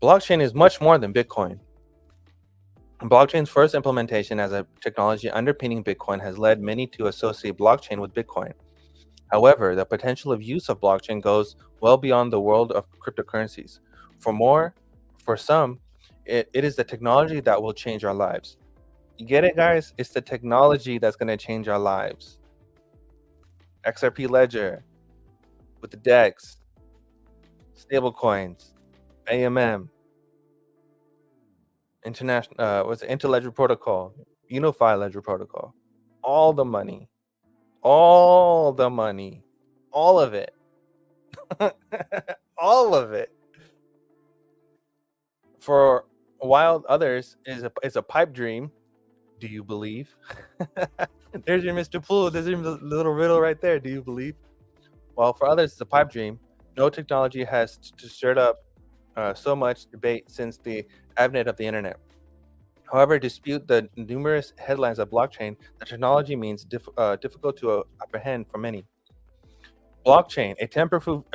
Blockchain is much more than Bitcoin. Blockchain's first implementation as a technology underpinning Bitcoin has led many to associate blockchain with Bitcoin. However, the potential of use of blockchain goes well beyond the world of cryptocurrencies. For some, it is the technology that will change our lives. You get it, guys? It's the technology that's going to change our lives. XRP Ledger with the DEX, stablecoins, AMM, international, what's it, Interledger Protocol, Unified Ledger Protocol. All the money, all of it, all of it. For while others is a pipe dream. Do you believe? There's your Mr. Poole. There's your little riddle right there. Do you believe? Well, for others, it's a pipe dream. No technology has stirred up so much debate since the advent of the internet. However, dispute the numerous headlines of blockchain, the technology means difficult to apprehend for many. Blockchain, a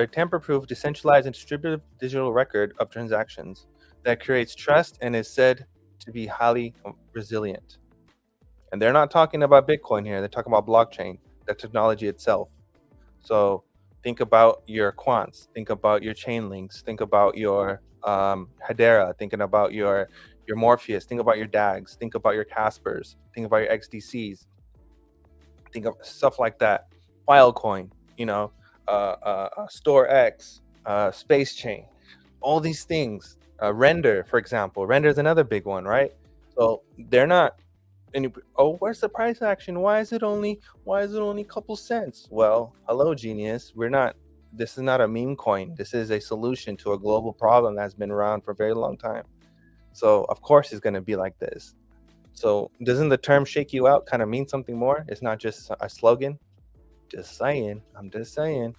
tamper-proof, decentralized, and distributed digital record of transactions that creates trust and is said to be highly resilient. And they're not talking about Bitcoin here. They're talking about blockchain, the technology itself. So think about your quants, think about your chain links, think about your Hedera, thinking about your Morpheus, think about your DAGs, think about your Caspers, think about your XDCs, think of stuff like that. Filecoin, StoreX, Space Chain, all these things. Render, for example. Render is another big one, right? So they're not. Where's the price action? Why is it only a couple cents? Well, hello, genius. This is not a meme coin. This is a solution to a global problem that's been around for a very long time. So of course it's going to be like this. So doesn't the term shake you out kind of mean something more? It's not just a slogan. Just saying. I'm just saying.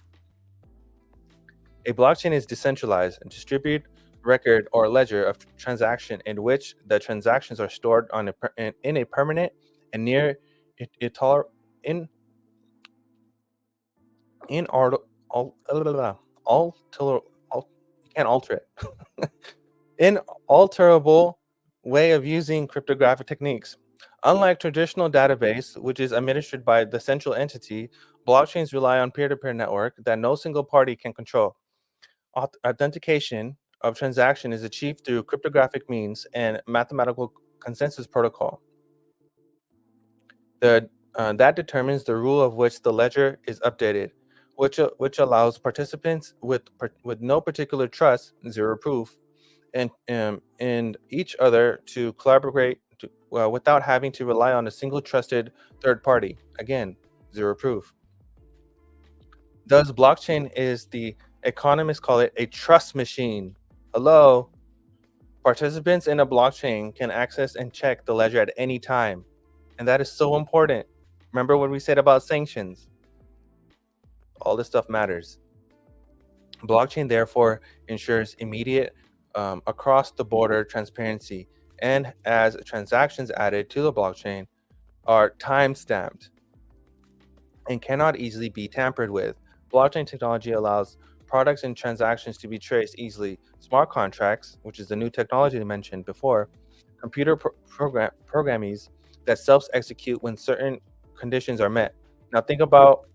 A blockchain is decentralized and distributed record or ledger of transaction in which the transactions are stored in a permanent and near in you can't alter it inalterable way of using cryptographic techniques. Unlike traditional database, which is administered by the central entity, blockchains rely on peer-to-peer network that no single party can control. Authentication of transaction is achieved through cryptographic means and mathematical consensus protocol. That determines the rule of which the ledger is updated, which allows participants with no particular trust, zero proof, and each other to collaborate without having to rely on a single trusted third party. Again, zero proof. Thus, blockchain is the economists call it a trust machine. Hello. Participants in a blockchain can access and check the ledger at any time. And that is so important. Remember what we said about sanctions? All this stuff matters. Blockchain, therefore, ensures immediate across the border transparency. And as transactions added to the blockchain are time stamped and cannot easily be tampered with, blockchain technology allows products and transactions to be traced easily. Smart contracts, which is the new technology I mentioned before, computer programmies that self-execute when certain conditions are met. Now think about,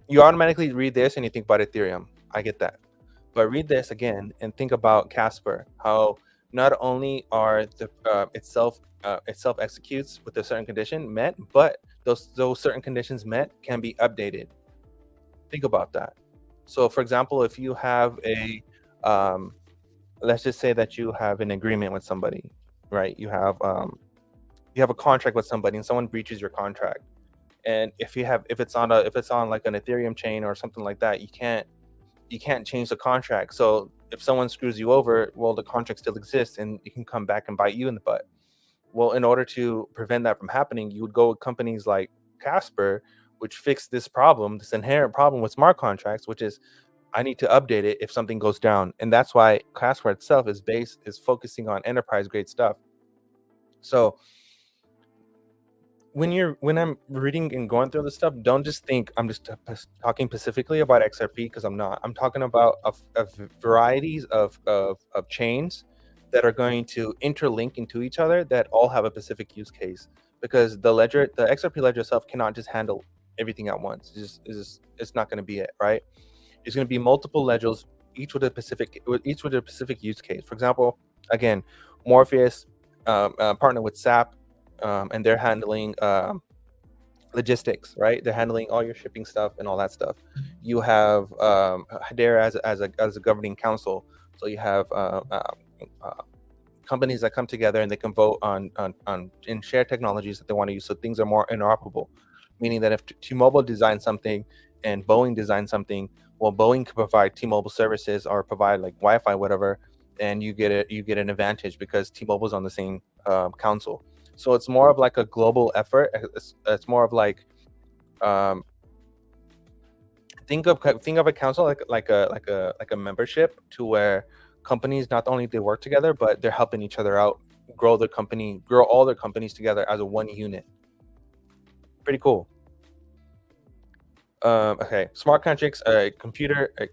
you automatically read this and you think about Ethereum. I get that. But read this again and think about Casper, how not only are it self executes with a certain condition met, but those certain conditions met can be updated. Think about that. So for example, if you have a let's just say that you have an agreement with somebody, right? You have a contract with somebody and someone breaches your contract. And if it's on like an Ethereum chain or something like that, you can't change the contract. So if someone screws you over, well, the contract still exists and it can come back and bite you in the butt. Well, in order to prevent that from happening, you would go with companies like Casper, which fix this problem, this inherent problem with smart contracts, which is I need to update it if something goes down. And that's why Casper itself is focusing on enterprise grade stuff. So when I'm reading and going through this stuff, don't just think I'm just talking specifically about XRP, because I'm not. I'm talking about a varieties of chains that are going to interlink into each other that all have a specific use case, because the XRP ledger itself cannot just handle everything at once. It's not going to be it, right? It's going to be multiple ledgers, each with a specific use case. For example, again, Morpheus partner with SAP, and they're handling logistics, right? They're handling all your shipping stuff and all that stuff. You have Hedera as a governing council, so you have companies that come together and they can vote on and share technologies that they want to use, so things are more interoperable. Meaning that if T-Mobile designs something and Boeing designs something, well, Boeing can provide T-Mobile services or provide like Wi-Fi, whatever, and you get an advantage because T-Mobile's on the same council. So it's more of like a global effort. It's more of like think of a council like a membership, to where companies not only they work together, but they're helping each other out, grow all their companies together as a one unit. Pretty cool. Okay, smart contracts.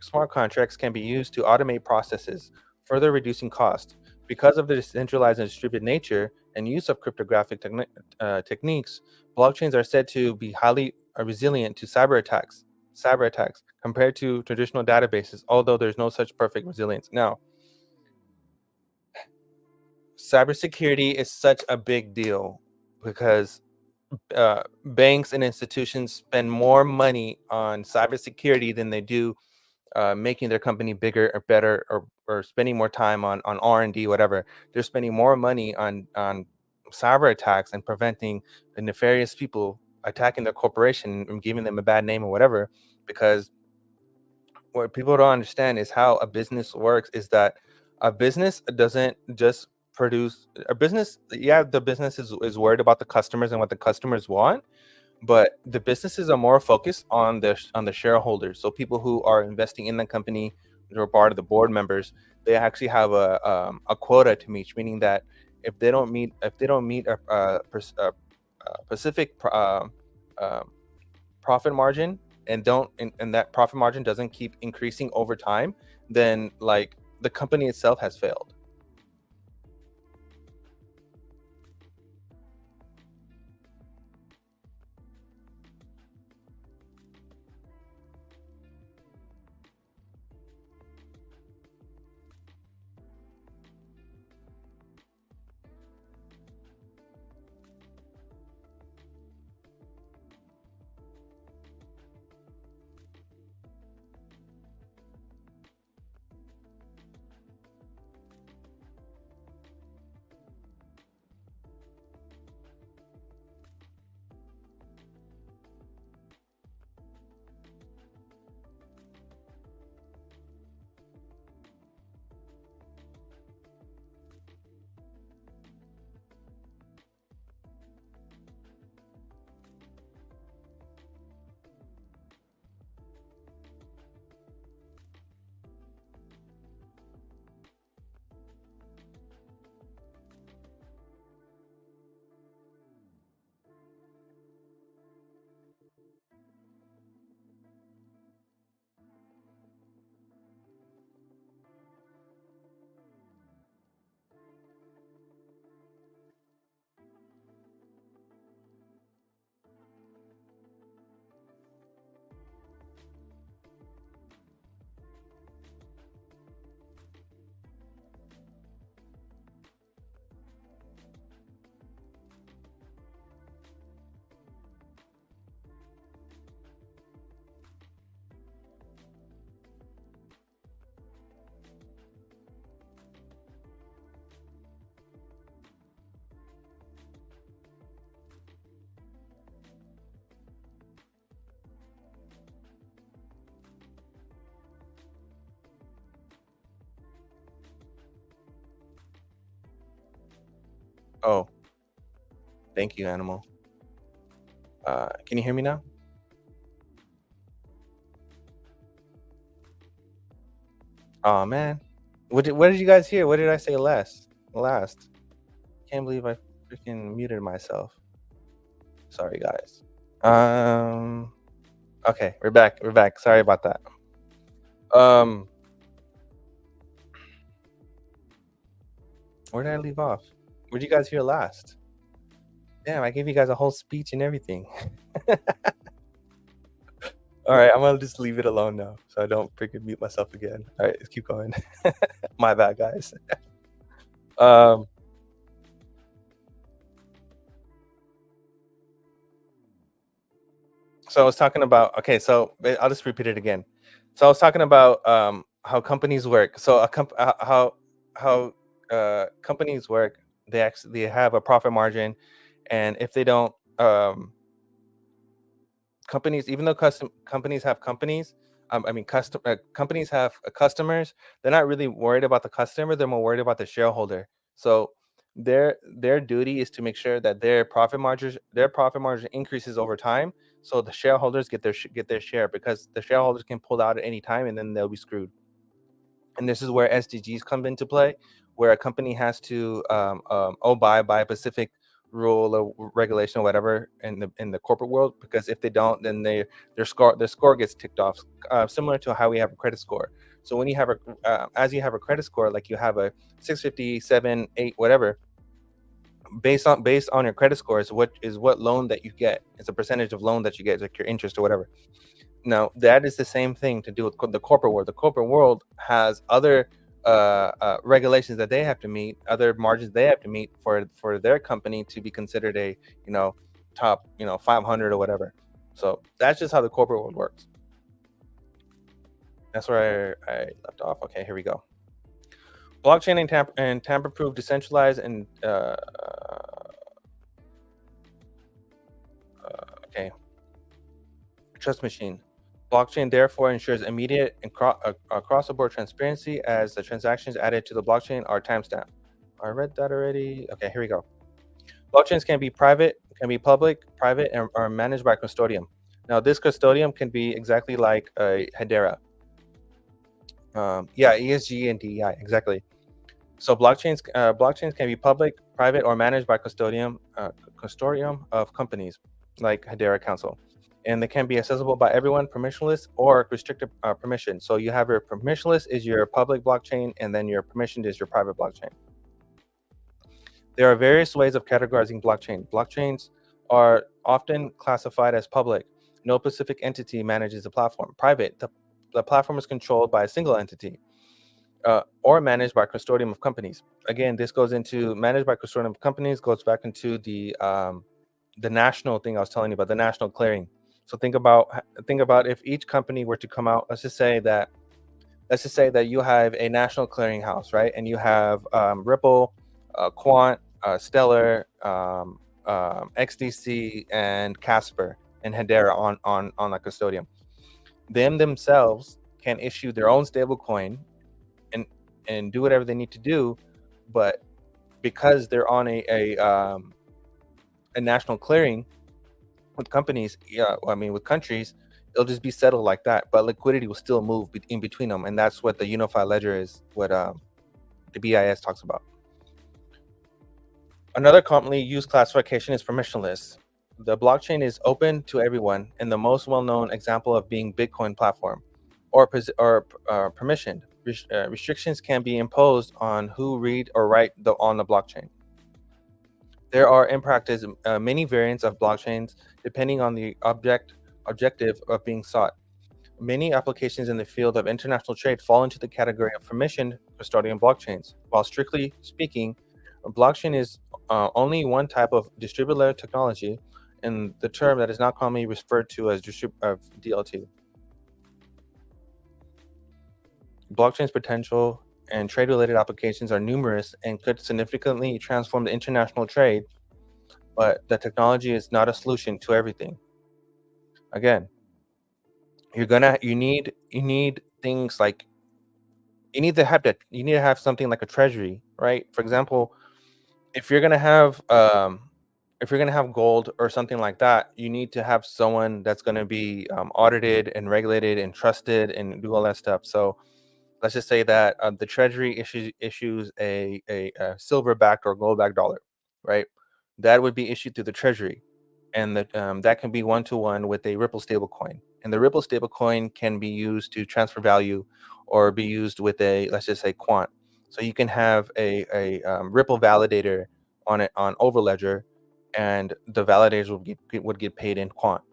Smart contracts can be used to automate processes, further reducing cost. Because of the decentralized and distributed nature and use of cryptographic techniques, blockchains are said to be highly resilient to cyber attacks compared to traditional databases, although there's no such perfect resilience. Now, cybersecurity is such a big deal because banks and institutions spend more money on cybersecurity than they do making their company bigger or better, or spending more time on R&D, whatever. They're spending more money on cyber attacks and preventing the nefarious people attacking their corporation and giving them a bad name or whatever. Because what people don't understand is how a business works, is that a business doesn't just produce a business. Yeah, the business is worried about the customers and what the customers want, but the businesses are more focused on the shareholders. So people who are investing in the company, or part of the board members, they actually have a quota to meet, meaning that if they don't meet a specific profit margin, and that profit margin doesn't keep increasing over time, then like the company itself has failed. Oh, thank you, Animal. Can you hear me now? Oh man, what did you guys hear? What did I say last? Can't believe I freaking muted myself. Sorry, guys. Okay, we're back. We're back. Sorry about that. Where did I leave off? What did you guys hear last? Damn, I gave you guys a whole speech and everything. All right, I'm gonna just leave it alone now, so I don't freaking mute myself again. All right, let's keep going. My bad, guys. So I was talking about. Okay, so I'll just repeat it again. So I was talking about how companies work. So how companies work. They have a profit margin, and if they don't, companies, even though companies have companies, I mean companies have customers, they're not really worried about the customer, they're more worried about the shareholder. So their duty is to make sure that their profit margin increases over time, so the shareholders get their share, because the shareholders can pull out at any time and then they'll be screwed. And this is where SDGs come into play, where a company has to abide by a specific rule or regulation or whatever in the corporate world, because if they don't, then their score gets ticked off, similar to how we have a credit score. So when you have as you have a credit score, like you have a 650, 7, 8, whatever, based on your credit score is what loan that you get. It's a percentage of loan that you get, like your interest or whatever. Now, that is the same thing to do with the corporate world. The corporate world has other regulations that they have to meet, other margins they have to meet for their company to be considered a top 500 or whatever. So that's just how the corporate world works. That's where I left off. Okay, here we go. Blockchain and tamper-proof, decentralized, and okay, trust machine. Blockchain therefore ensures immediate and across-the-board transparency, as the transactions added to the blockchain are timestamped. I read that already. Okay, here we go. Blockchains can be private, can be public, private, and are managed by custodian. Now, this custodian can be exactly like a Hedera. Yeah, ESG and DEI, exactly. So blockchains can be public, private, or managed by consortium of companies like Hedera Council, and they can be accessible by everyone, permissionless or restricted permission. So you have your permissionless is your public blockchain, and then your permissioned is your private blockchain. There are various ways of categorizing blockchain. Blockchains are often classified as public. No specific entity manages the platform. Private, the platform is controlled by a single entity. Or managed by consortium of companies. Again, this goes into managed by consortium of companies, goes back into the national thing I was telling you about, the national clearing. So think about if each company were to come out. Let's just say that you have a national clearinghouse, right? And you have Ripple, Quant, Stellar, XDC, and Casper and Hedera on a custodian. Them themselves can issue their own stable coin and do whatever they need to do, but because they're on a national clearing with companies, with countries, it'll just be settled like that. But liquidity will still move in between them, and that's what the unified ledger is. What the BIS talks about. Another commonly used classification is permissionless. The blockchain is open to everyone, and the most well-known example of being Bitcoin platform, or permissioned. Restrictions can be imposed on who read or write on the blockchain. There are in practice many variants of blockchains depending on the objective of being sought. Many applications in the field of international trade fall into the category of permissioned custodian blockchains. While strictly speaking, a blockchain is only one type of distributed ledger technology, and the term that is not commonly referred to as DLT. Blockchain's potential and trade-related applications are numerous and could significantly transform the international trade, but the technology is not a solution to everything. Again, you need things like you need to have something like a treasury, right? For example, if you're gonna have gold or something like that, you need to have someone that's going to be audited and regulated and trusted and do all that stuff. So let's just say that the treasury issues a silver backed or gold backed dollar, right? That would be issued through the treasury. and that can be one-to-one with a Ripple stablecoin. And the Ripple stablecoin can be used to transfer value or be used with a, let's just say, quant. So you can have a Ripple validator on it on Overledger, and the validators would get paid in quant,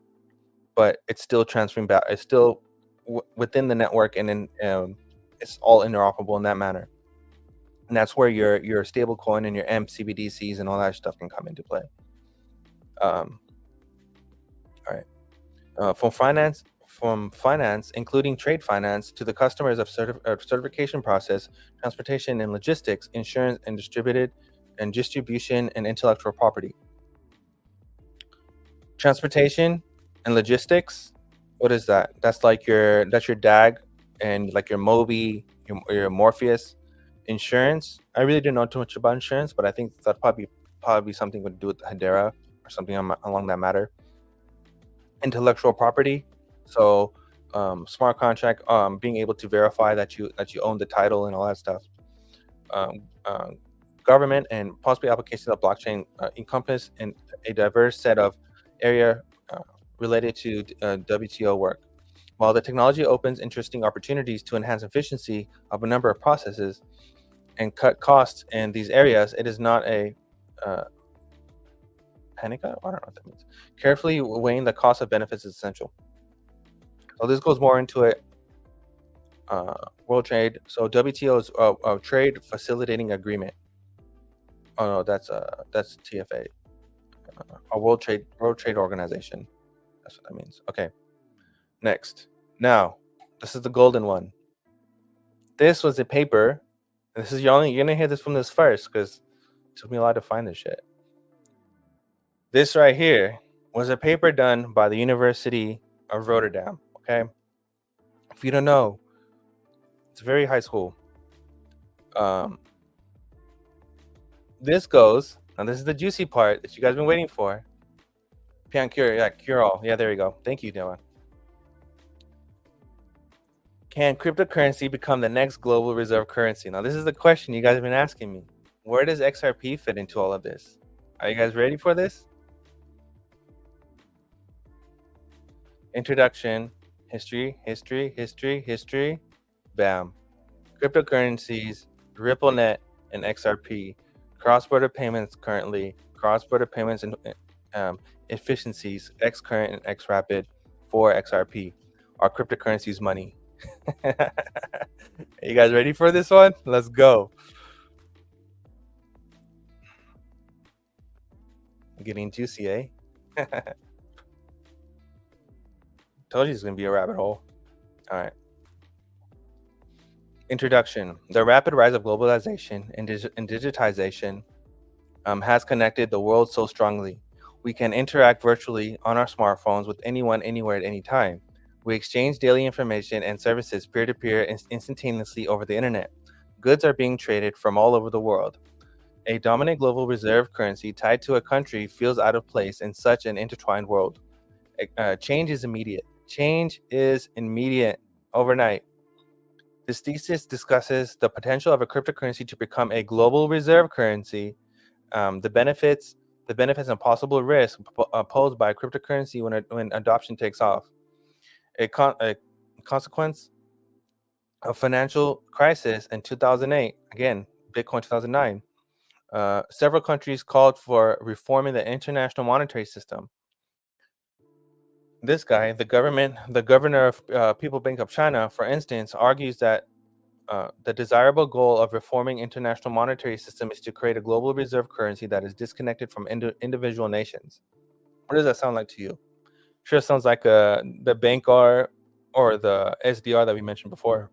but it's still transferring back. It's still within the network, and then it's all interoperable in that manner. And that's where your stablecoin and your MCBDCs and all that stuff can come into play. All right. From finance, including trade finance, to the customers of certification process, transportation and logistics, insurance and distribution and intellectual property. Transportation and logistics, what is that? That's your DAG and like your Mobi, your Morpheus. Insurance, I really didn't know too much about insurance, but I think that probably something would do with Hedera or something along that matter. Intellectual property, so smart contract, being able to verify that you own the title and all that stuff. Government and possibly applications of blockchain encompass in a diverse set of area related to WTO work. While the technology opens interesting opportunities to enhance efficiency of a number of processes and cut costs in these areas, it is not a panic. I don't know what that means. Carefully weighing the cost of benefits is essential. So this goes more into it. World trade. So WTO is a trade facilitating agreement. Oh no, that's TFA, a World Trade Organization. That's what that means. Okay. Next. Now, this is the golden one. This was a paper. This is you're gonna hear this from this first, because it took me a lot to find this shit. This right here was a paper done by the University of Rotterdam. Okay. If you don't know, it's a very high school. This goes, and this is the juicy part that you guys have been waiting for. Cure all. Yeah, there you go. Thank you, Dylan. Can cryptocurrency become the next global reserve currency? Now, this is the question you guys have been asking me. Where does XRP fit into all of this? Are you guys ready for this? Introduction, history. Bam. Cryptocurrencies, RippleNet, and XRP. Cross-border payments currently. Cross-border payments and efficiencies, XCurrent and XRapid for XRP are cryptocurrencies money. Are you guys ready for this one? Let's go. Getting juicy, eh? Told you it's going to be a rabbit hole. All right. Introduction. The rapid rise of globalization and digitization has connected the world so strongly. We can interact virtually on our smartphones with anyone, anywhere, at any time. We exchange daily information and services peer-to-peer instantaneously over the internet. Goods are being traded from all over the world. A dominant global reserve currency tied to a country feels out of place in such an intertwined world. Change is immediate. Overnight. This thesis discusses the potential of a cryptocurrency to become a global reserve currency, the benefits and possible risks posed by cryptocurrency when adoption takes off. A consequence of financial crisis in 2008, again, Bitcoin 2009, several countries called for reforming the international monetary system. This guy, the governor of People Bank of China, for instance, argues that the desirable goal of reforming international monetary system is to create a global reserve currency that is disconnected from individual nations. What does that sound like to you? Sure sounds like the Bankr or the SDR that we mentioned before.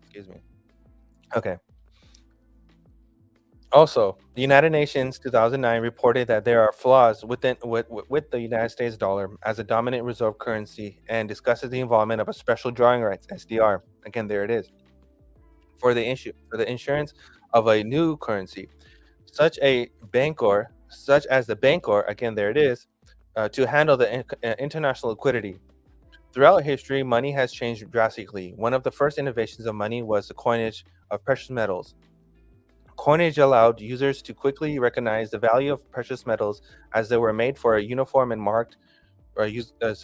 Excuse me. Okay. Also, the United Nations 2009 reported that there are flaws with the United States dollar as a dominant reserve currency and discusses the involvement of a special drawing rights (SDR). Again, there it is. For the insurance of a new currency, such as the Bankr, again, there it is, to handle the international liquidity. Throughout history, money has changed drastically. One of the first innovations of money was the coinage of precious metals. Coinage allowed users to quickly recognize the value of precious metals as they were made for a uniform and marked, removing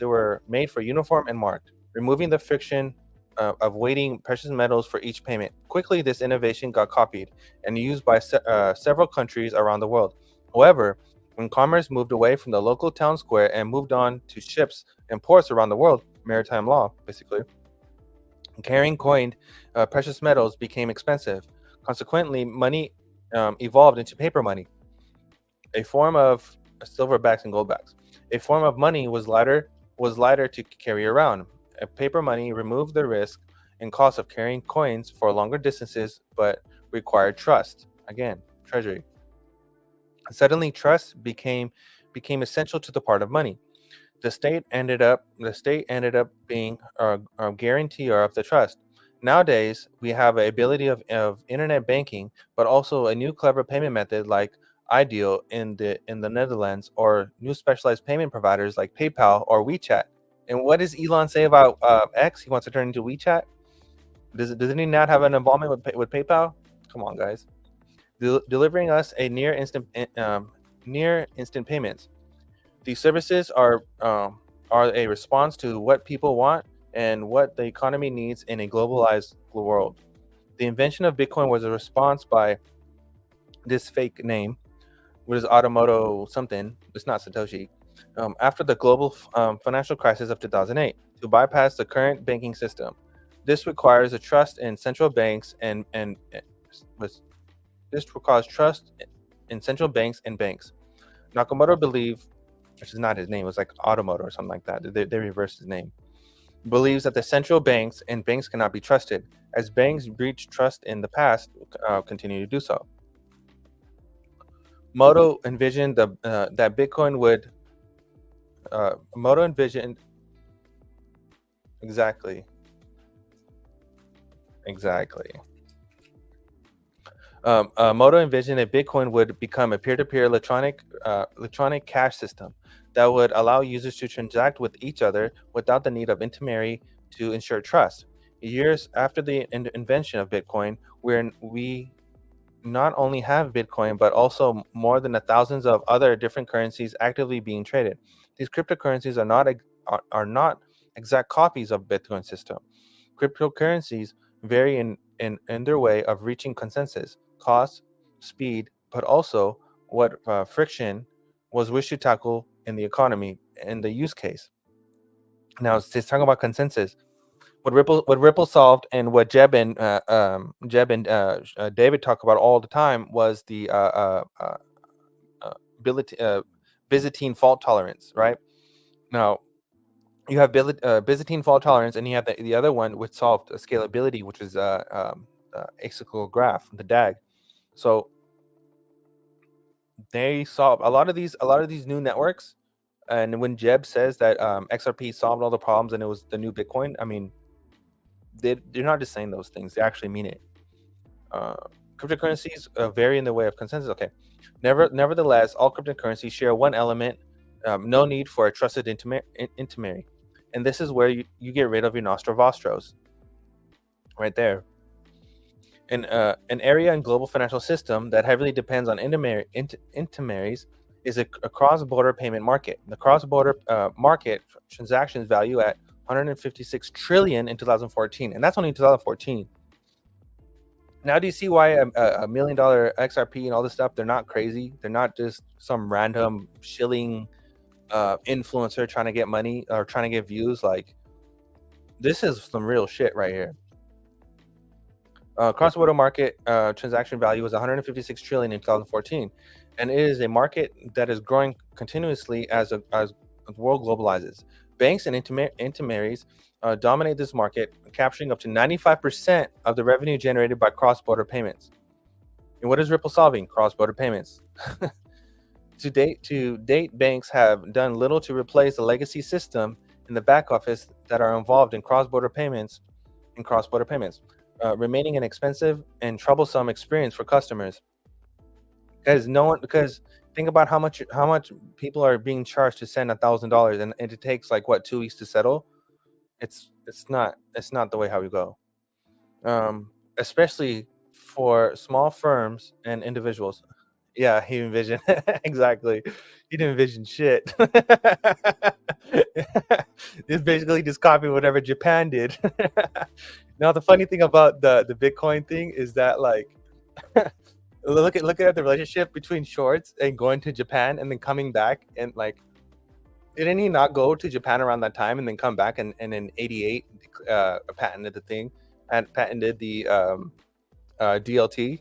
the friction of weighting precious metals for each payment. Quickly, this innovation got copied and used by several countries around the world. However, when commerce moved away from the local town square and moved on to ships and ports around the world, maritime law, basically, carrying coined precious metals became expensive. Consequently, money evolved into paper money, a form of silverbacks and goldbacks. A form of money was lighter to carry around. Paper money removed the risk and cost of carrying coins for longer distances, but required trust. Again, treasury. Suddenly, trust became essential to the part of money. The state ended up being a guarantor of the trust. Nowadays, we have an ability of internet banking, but also a new clever payment method like Ideal in the Netherlands, or new specialized payment providers like PayPal or WeChat. And what does Elon say about X? He wants to turn into WeChat. Doesn't he not have an involvement with PayPal? Come on, guys. Delivering us a near instant payments. These services are a response to what people want and what the economy needs in a globalized world. The invention of Bitcoin was a response by this fake name, which is Automoto something. It's not Satoshi. After the global financial crisis of 2008, to bypass the current banking system. This requires a trust in central banks this requires trust in central banks and banks. Nakamoto believed, which is not his name, it was like Automoto or something like that. They reversed his name. Believes that the central banks and banks cannot be trusted, as banks breached trust in the past, continue to do so. Moto envisioned that Bitcoin would. Moto envisioned exactly. Moto envisioned that Bitcoin would become a peer-to-peer electronic cash system that would allow users to transact with each other without the need of intermediary to ensure trust. Years after the invention of Bitcoin, we not only have Bitcoin, but also more than thousands of other different currencies actively being traded. These cryptocurrencies are not exact copies of Bitcoin system. Cryptocurrencies vary in their way of reaching consensus, cost, speed, but also what friction was wished to tackle in the economy and the use case. Now, it's talking about consensus. What Ripple solved, and what Jeb and David talk about all the time, was the Byzantine fault tolerance. Right now, you have Byzantine fault tolerance, and you have the other one which solved scalability, which is acyclical graph, the DAG. So they solve a lot of these new networks. And when Jeb says that XRP solved all the problems and it was the new Bitcoin, I mean, they're not just saying those things; they actually mean it. Cryptocurrencies vary in the way of consensus. Okay, nevertheless, all cryptocurrencies share one element: no need for a trusted intermediary. And this is where you get rid of your Nostrovostros, right there. An area in global financial system that heavily depends on intermediaries is a cross-border payment market. The cross-border market transactions value at 156 trillion in 2014, and that's only 2014. Now, do you see why a $1 million XRP and all this stuff, they're not crazy? They're not just some random shilling influencer trying to get money or trying to get views. Like, this is some real shit right here. Cross-border market transaction value was 156 trillion in 2014, and it is a market that is growing continuously as the world globalizes. Banks and intermediaries dominate this market, capturing up to 95% of the revenue generated by cross-border payments. And what is Ripple solving? Cross-border payments. To date, banks have done little to replace the legacy system in the back office that are involved in cross-border payments. Remaining an expensive and troublesome experience for customers. Because think about how much people are being charged to send $1,000, and it takes like 2 weeks to settle. It's not the way how we go. Especially for small firms and individuals. Yeah, he envisioned exactly. He didn't envision shit. It's basically just copying whatever Japan did. Now, the funny thing about the Bitcoin thing is that, like, look at the relationship between shorts and going to Japan and then coming back, and like, didn't he not go to Japan around that time and then come back and in '88 patented the thing and patented the DLT,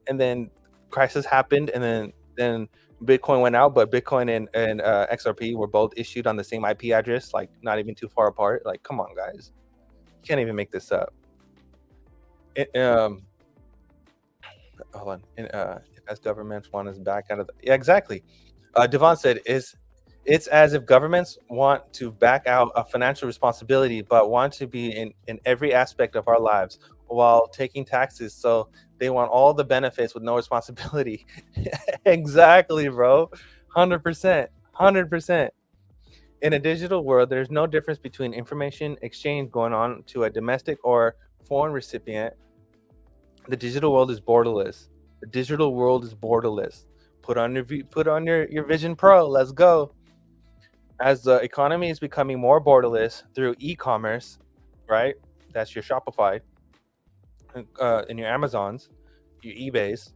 and then crisis happened, and then Bitcoin went out, but Bitcoin and XRP were both issued on the same IP address, like not even too far apart. Like, come on, guys, you can't even make this up. Hold on. As governments want us back out of the, yeah, exactly. Devon said, it's as if governments want to back out of financial responsibility, but want to be in every aspect of our lives while taking taxes. So they want all the benefits with no responsibility. Exactly, bro. 100%. 100%. In a digital world, there's no difference between information exchange going on to a domestic or foreign recipient. The digital world is borderless. The digital world is borderless. Put on your Vision Pro. Let's go. As the economy is becoming more borderless through e-commerce, right? That's your Shopify, and your Amazons, your eBays,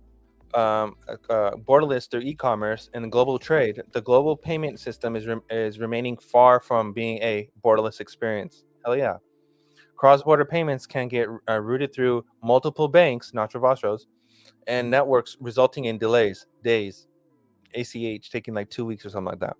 borderless through e-commerce and global trade. The global payment system is remaining far from being a borderless experience. Hell yeah. Cross-border payments can get routed through multiple banks, Nacho Vastros, and networks, resulting in days, ACH taking like 2 weeks or something like that.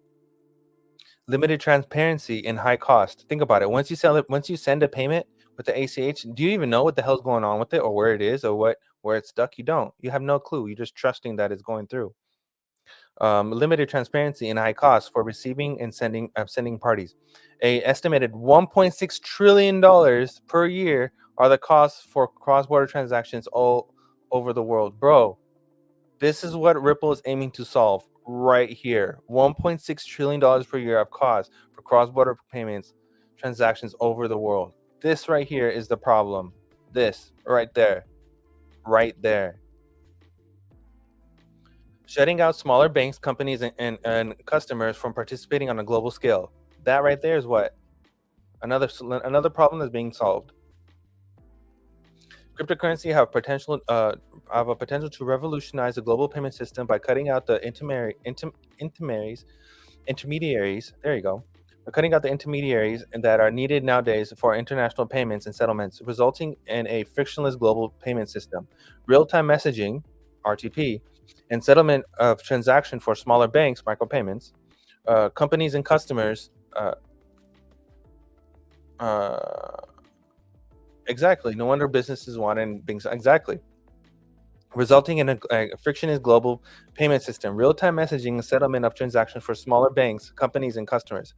Limited transparency and high cost. Think about it. Once you send a payment with the ACH, do you even know what the hell's going on with it, or where it is, or where it's stuck? You don't. You have no clue. You're just trusting that it's going through. Limited transparency and high cost for receiving and sending parties. A estimated $1.6 trillion per year are the costs for cross-border transactions all over the world. Bro, this is what Ripple is aiming to solve right here. $1.6 trillion per year of cost for cross-border payments transactions over the world. This right here is the problem. This right there. Right there. Shutting out smaller banks, companies, and customers from participating on a global scale. That right there is what? Another problem that's being solved. Cryptocurrency have a potential to revolutionize the global payment system by cutting out the intermediaries. There you go. By cutting out the intermediaries that are needed nowadays for international payments and settlements, resulting in a frictionless global payment system. Real-time messaging, RTP, and settlement of transaction for smaller banks, micropayments, companies and customers. Exactly. No wonder businesses want and things. Exactly. Resulting in a frictionless global payment system, real-time messaging and settlement of transactions for smaller banks, companies, and customers.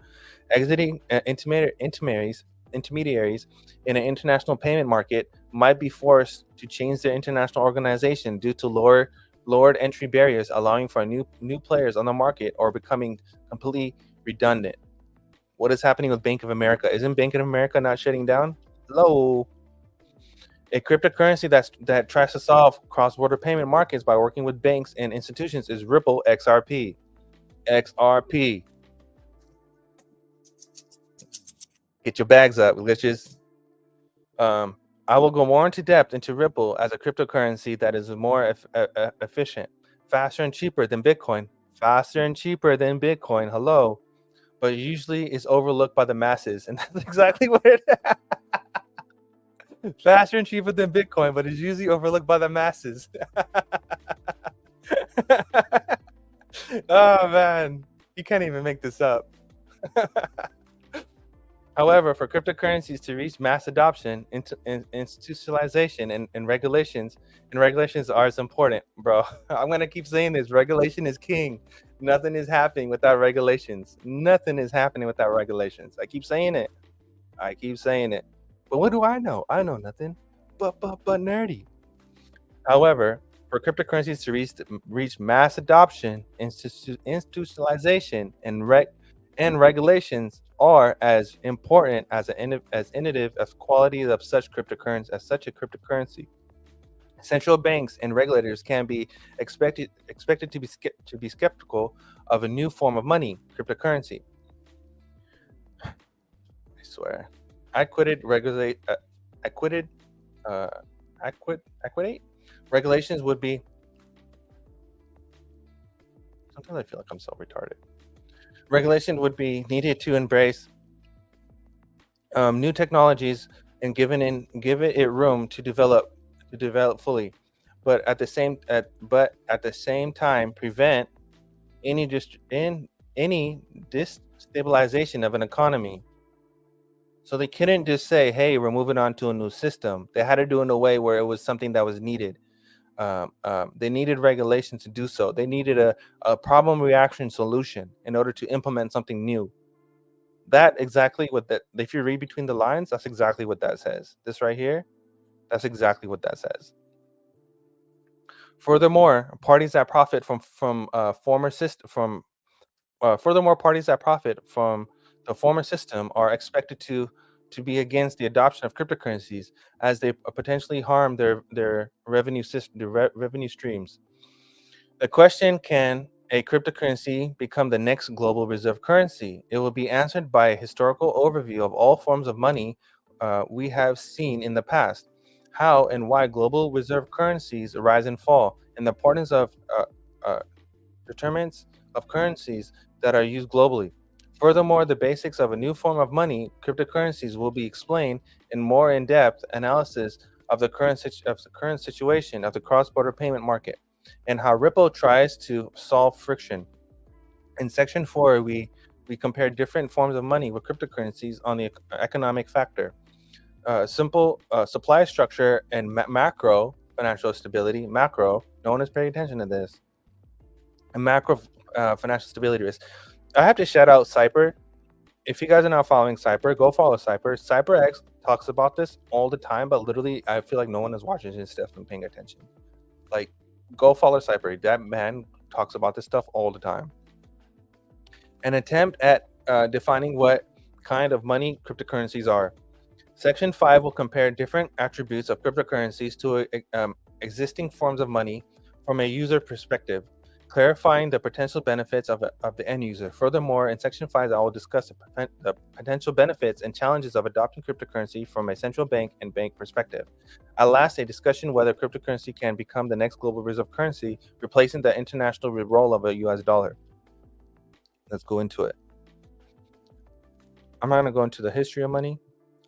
Exiting intermediaries in an international payment market might be forced to change their international organization due to lowered entry barriers, allowing for new players on the market or becoming completely redundant. What is happening with Bank of America? Isn't Bank of America not shutting down? Hello. A cryptocurrency that tries to solve cross-border payment markets by working with banks and institutions is Ripple XRP. XRP. Get your bags up, glitches. I will go more into depth into Ripple as a cryptocurrency that is more efficient, faster and cheaper than Bitcoin. Faster and cheaper than Bitcoin. Hello. But usually is overlooked by the masses, and that's exactly what it is. Faster and cheaper than Bitcoin, but it's usually overlooked by the masses. Oh man, you can't even make this up. However, for cryptocurrencies to reach mass adoption, institutionalization, and regulations are as important, bro. I'm gonna keep saying this. Regulation is king. Nothing is happening without regulations. Nothing is happening without regulations. I keep saying it. But what do I know? I know nothing. But nerdy. However, for cryptocurrencies to reach mass adoption, institutionalization, and regulations are as important as innovative as quality of such a cryptocurrency. Central banks and regulators can be expected to be skeptical of a new form of money, cryptocurrency. I swear, acquitted regulate acquitted acquittate regulations would be. Sometimes I feel like I'm so retarded. Regulation would be needed to embrace new technologies and give it room to develop fully, but at the same time prevent any destabilization of an economy. So they couldn't just say, "Hey, we're moving on to a new system." They had to do it in a way where it was something that was needed. They needed regulation to do so. They needed a problem reaction solution in order to implement something new. That exactly what that. If you read between the lines, that's exactly what that says. This right here, that's exactly what that says. Furthermore, parties that profit from former system from furthermore, parties that profit from the former system are expected to be against the adoption of cryptocurrencies, as they potentially harm their revenue system, revenue streams. The question: can a cryptocurrency become the next global reserve currency? It will be answered by a historical overview of all forms of money we have seen in the past, how and why global reserve currencies rise and fall, and the importance of uh, determinants of currencies that are used globally. Furthermore, the basics of a new form of money, cryptocurrencies, will be explained in more in-depth analysis of the current situation of the cross-border payment market and how Ripple tries to solve friction. In section 4, we compare different forms of money with cryptocurrencies on the economic factor. Simple supply structure and macro financial stability. Macro, no one is paying attention to this. And macro financial stability risk. I have to shout out Cyper. If you guys are not following Cyper, go follow Cyper. CyberX talks about this all the time, but literally, I feel like no one is watching his stuff and paying attention. Like, go follow Cyper. That man talks about this stuff all the time. An attempt at defining what kind of money cryptocurrencies are. Section 5 will compare different attributes of cryptocurrencies to existing forms of money from a user perspective, clarifying the potential benefits of the end user. Furthermore, in Section 5, I will discuss the potential benefits and challenges of adopting cryptocurrency from a central bank and bank perspective. At last, a discussion whether cryptocurrency can become the next global reserve currency, replacing the international role of a US dollar. Let's go into it. I'm not going to go into the history of money.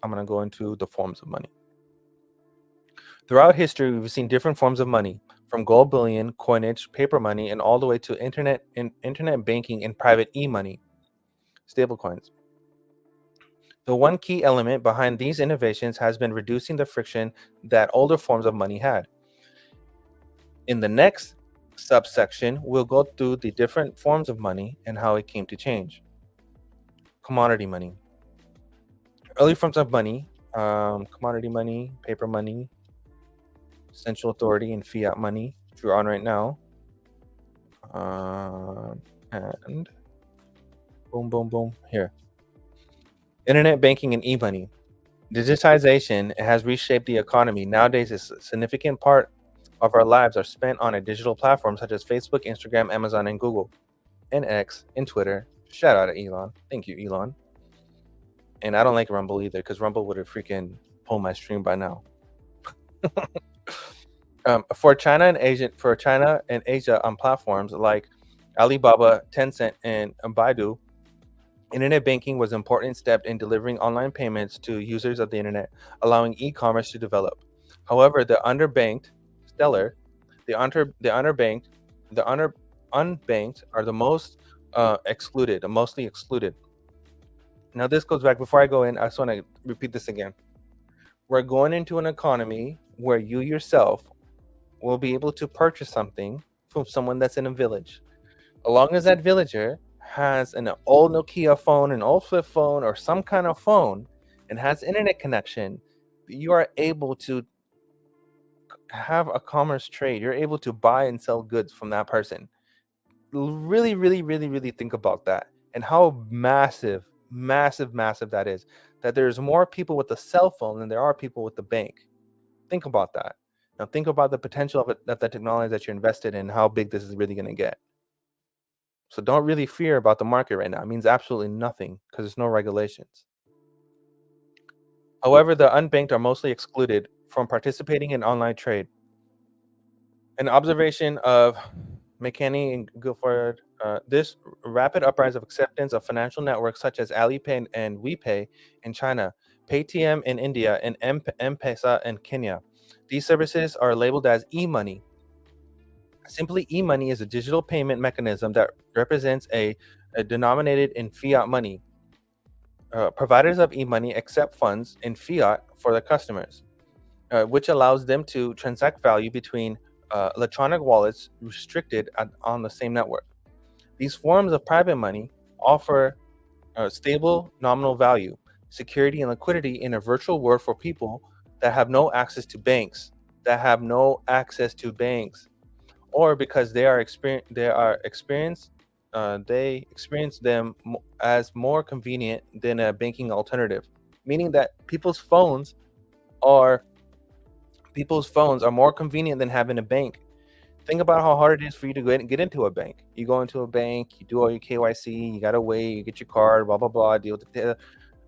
I'm going to go into the forms of money. Throughout history, we've seen different forms of money, from gold bullion, coinage, paper money, and all the way to internet banking and private e-money, stablecoins. The one key element behind these innovations has been reducing the friction that older forms of money had. In the next subsection, we'll go through the different forms of money and how it came to change. Commodity money. Early forms of money, commodity money, paper money, central authority, and fiat money, which we're on right now. And boom, boom, boom, here. Internet banking and e-money. Digitization has reshaped the economy. Nowadays, a significant part of our lives are spent on a digital platform such as Facebook, Instagram, Amazon, and Google, and X, and Twitter. Shout out to Elon. Thank you, Elon. And I don't like Rumble either, because Rumble would have freaking pulled my stream by now. For China and Asia on platforms like Alibaba, Tencent, and Baidu, internet banking was an important step in delivering online payments to users of the internet, allowing e-commerce to develop. However, the unbanked are the most excluded, mostly excluded. Now, this goes back. Before I go in, I just want to repeat this again. We're going into an economy where you yourself will be able to purchase something from someone that's in a village. As long as that villager has an old Nokia phone, an old flip phone, or some kind of phone, and has internet connection, you are able to have a commerce trade. You're able to buy and sell goods from that person. Really, really, really, really think about that and how massive that is. That there's more people with a cell phone than there are people with the bank. Think about that. Now think about the potential of it, that the technology that you're invested in, how big this is really going to get. So don't really fear about the market right now. It means absolutely nothing because there's no regulations. However, the unbanked are mostly excluded from participating in online trade. An observation of McKinney and Guilford, this rapid uprise of acceptance of financial networks such as Alipay and WePay in China, Paytm in India, and M-Pesa in Kenya. These services are labeled as e-money. Simply, e-money is a digital payment mechanism that represents a denominated in fiat money. Providers of e-money accept funds in fiat for their customers, which allows them to transact value between electronic wallets restricted on the same network. These forms of private money offer stable nominal value, security, and liquidity in a virtual world for people that have no access to banks, or because they experience them as more convenient than a banking alternative, meaning that people's phones are more convenient than having a bank. Think about how hard it is for you to get into a bank. You go into a bank, you do all your KYC, you gotta wait, you get your card, blah blah blah, deal with the.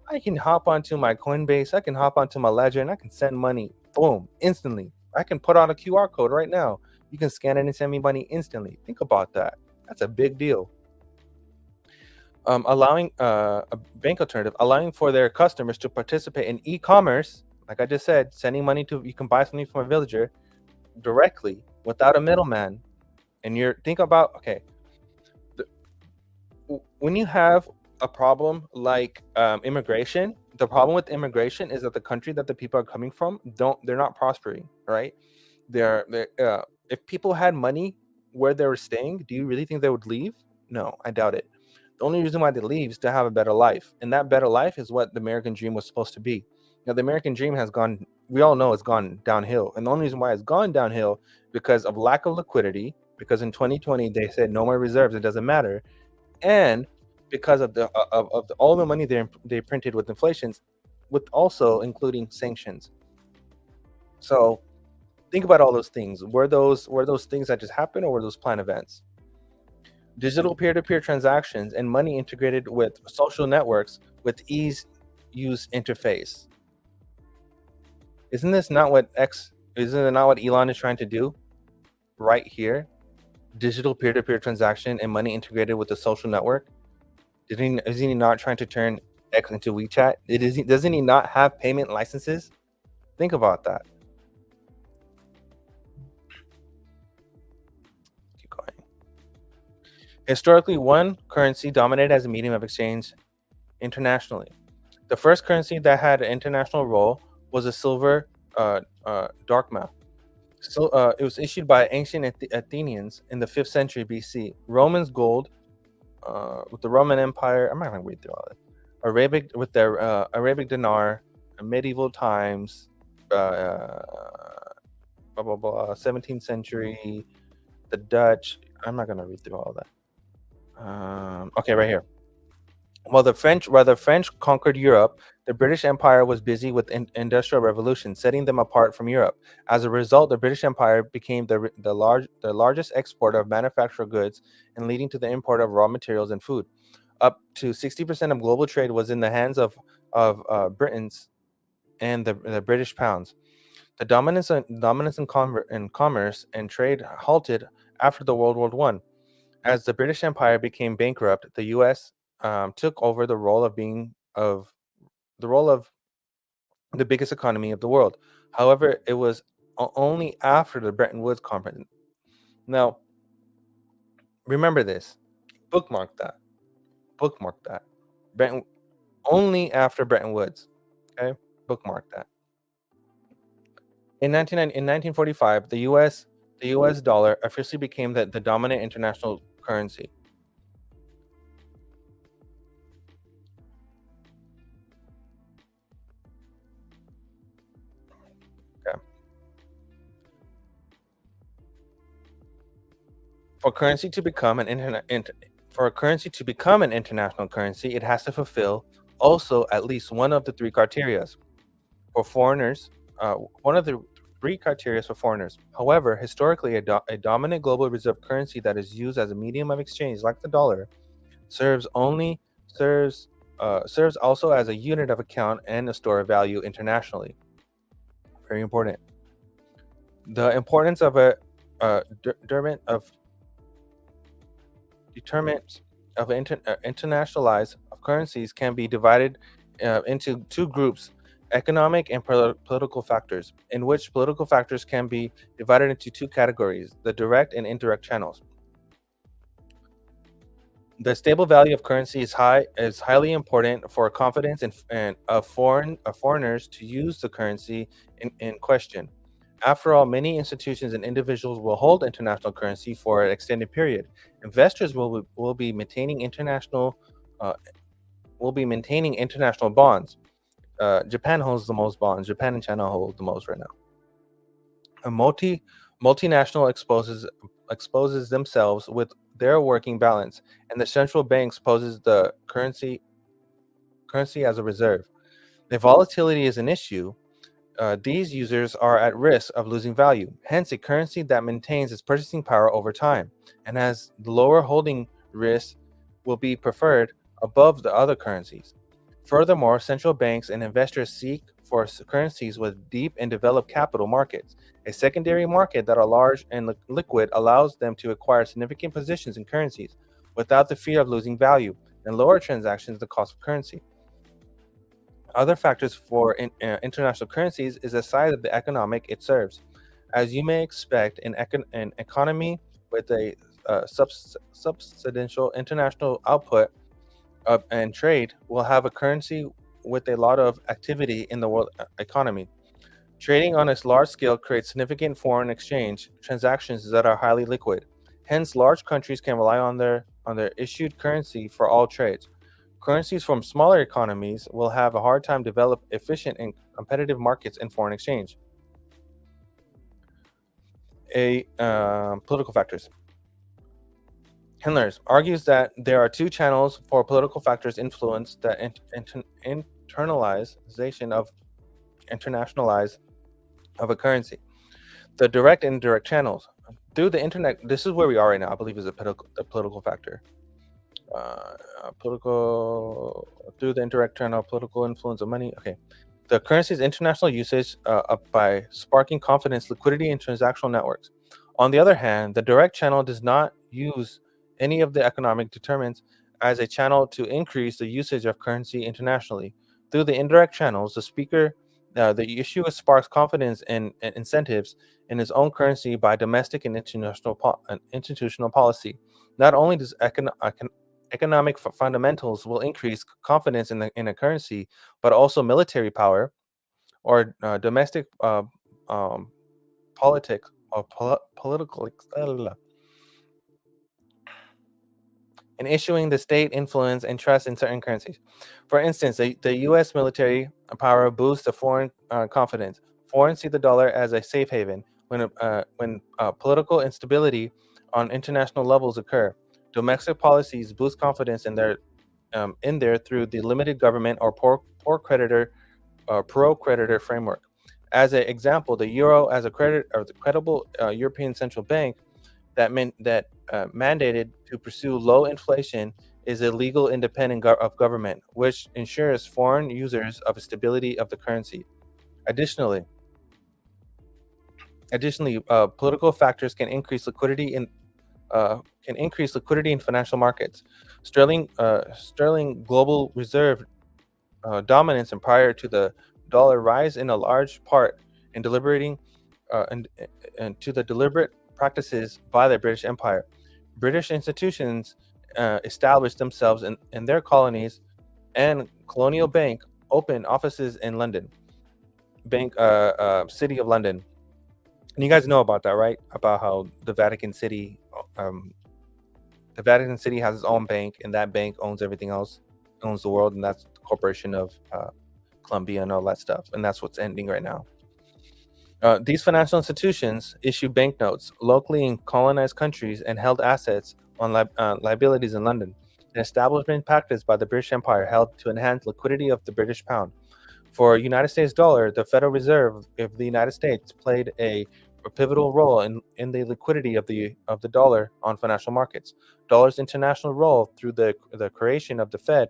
I can hop onto my Coinbase, I can hop onto my Ledger, and I can send money, boom, instantly. I can put on a QR code right now. You can scan it and send me money instantly. Think about that. That's a big deal. Allowing a bank alternative, allowing for their customers to participate in e-commerce, like I just said, sending money to, you can buy something from a villager directly without a middleman. And think about, okay, when you have a problem like immigration, the problem with immigration is that the country that the people are coming from they're not prospering, right? If people had money where they were staying, do you really think they would leave? No, I doubt it. The only reason why they leave is to have a better life, and that better life is what the American dream was supposed to be. Now, the American dream has gone, we all know it's gone downhill, and the only reason why it's gone downhill because of lack of liquidity, because in 2020 they said no more reserves, it doesn't matter, and because of all the money they printed with inflations, with also including sanctions. So think about all those things. Were those things that just happened, or were those planned events? Digital peer-to-peer transactions and money integrated with social networks with ease use interface. Isn't it not what Elon is trying to do right here? Digital peer-to-peer transaction and money integrated with the social network. Isn't he not trying to turn X into WeChat? Doesn't he not have payment licenses? Think about that. Keep going. Historically, one currency dominated as a medium of exchange internationally. The first currency that had an international role was a silver drachma. So it was issued by ancient Athenians in the 5th century BC. Romans gold with the Roman Empire. I'm not going to read through all that. Arabic with their Arabic dinar, medieval times, blah blah blah. 17th century, the Dutch. I'm not going to read through all that. Okay, right here. While the French conquered Europe, the British Empire was busy with industrial revolution, setting them apart from Europe. As a result, the British Empire became the largest exporter of manufactured goods and leading to the import of raw materials and food. Up to 60% of global trade was in the hands of Britons and the British pounds. The dominance in commerce and trade halted after the World War I. As the British Empire became bankrupt, the U.S. Took over the role of the biggest economy of the world. However, it was only after the Bretton Woods Conference. Now, remember this. Bookmark that. Only after Bretton Woods. Okay? Bookmark that. In 1945, the U.S. dollar officially became the dominant international currency. For a currency to become an international currency, it has to fulfill also at least one of the three criteria. For foreigners, one of the three criteria for foreigners. However, historically, a dominant global reserve currency that is used as a medium of exchange, like the dollar, serves also as a unit of account and a store of value internationally. Very important. The importance of a internationalized currencies can be divided into two groups: economic and political factors, in which political factors can be divided into two categories: the direct and indirect channels. The stable value of currency is highly important for confidence of foreigners to use the currency in question. After all, many institutions and individuals will hold international currency for an extended period. Investors will be maintaining international bonds. Japan holds the most bonds. Japan and China hold the most right now. A multinational exposes themselves with their working balance, and the central banks poses the currency as a reserve. If volatility is an issue, these users are at risk of losing value. Hence, a currency that maintains its purchasing power over time and has lower holding risk will be preferred above the other currencies. Furthermore, central banks and investors seek for currencies with deep and developed capital markets. A secondary market that are large and liquid allows them to acquire significant positions in currencies without the fear of losing value and lower transactions the cost of currency. Other factors for international currencies is the size of the economic it serves. As you may expect, an economy with a substantial international output and trade will have a currency with a lot of activity in the world economy. Trading on a large scale creates significant foreign exchange transactions that are highly liquid. Hence, large countries can rely on their issued currency for all trades. Currencies from smaller economies will have a hard time develop efficient and competitive markets in foreign exchange. Political factors. Hindlers argues that there are two channels for political factors influence the internationalize of a currency. The direct and indirect channels. Through the internet, this is where we are right now, I believe, is the political factor. Through the indirect channel, political influence of money. Okay. The currency's international usage by sparking confidence, liquidity, and transactional networks. On the other hand, the direct channel does not use any of the economic determinants as a channel to increase the usage of currency internationally. Through the indirect channels, the issuer sparks confidence and incentives in his own currency by domestic and institutional policy. Not only does economic fundamentals will increase confidence in a currency, but also military power or domestic politics or political in issuing the state influence and trust in certain currencies. For instance, the U.S. military power boosts the foreign confidence. Foreigners see the dollar as a safe haven when political instability on international levels occur. Domestic policies boost confidence in there through the limited government or pro-creditor framework. As an example, the euro as a credible European Central Bank that mandated to pursue low inflation is a legal independent of government, which ensures foreign users of stability of the currency. Additionally, political factors can increase liquidity in financial markets. Sterling global reserve dominance and prior to the dollar rise in a large part in deliberating and to the deliberate practices by the British Empire. British institutions established themselves in their colonies, and Colonial Bank opened offices in London, City of London. And you guys know about that, right? About how the Vatican City has its own bank, and that bank owns everything else, owns the world, and that's the corporation of Columbia and all that stuff. And that's what's ending right now. These financial institutions issue banknotes locally in colonized countries and held assets on liabilities in London, an establishment practiced by the British Empire held to enhance liquidity of the British pound. For United States dollar, the Federal Reserve of the United States played a pivotal role in the liquidity of the dollar on financial markets. Dollar's international role through the creation of the Fed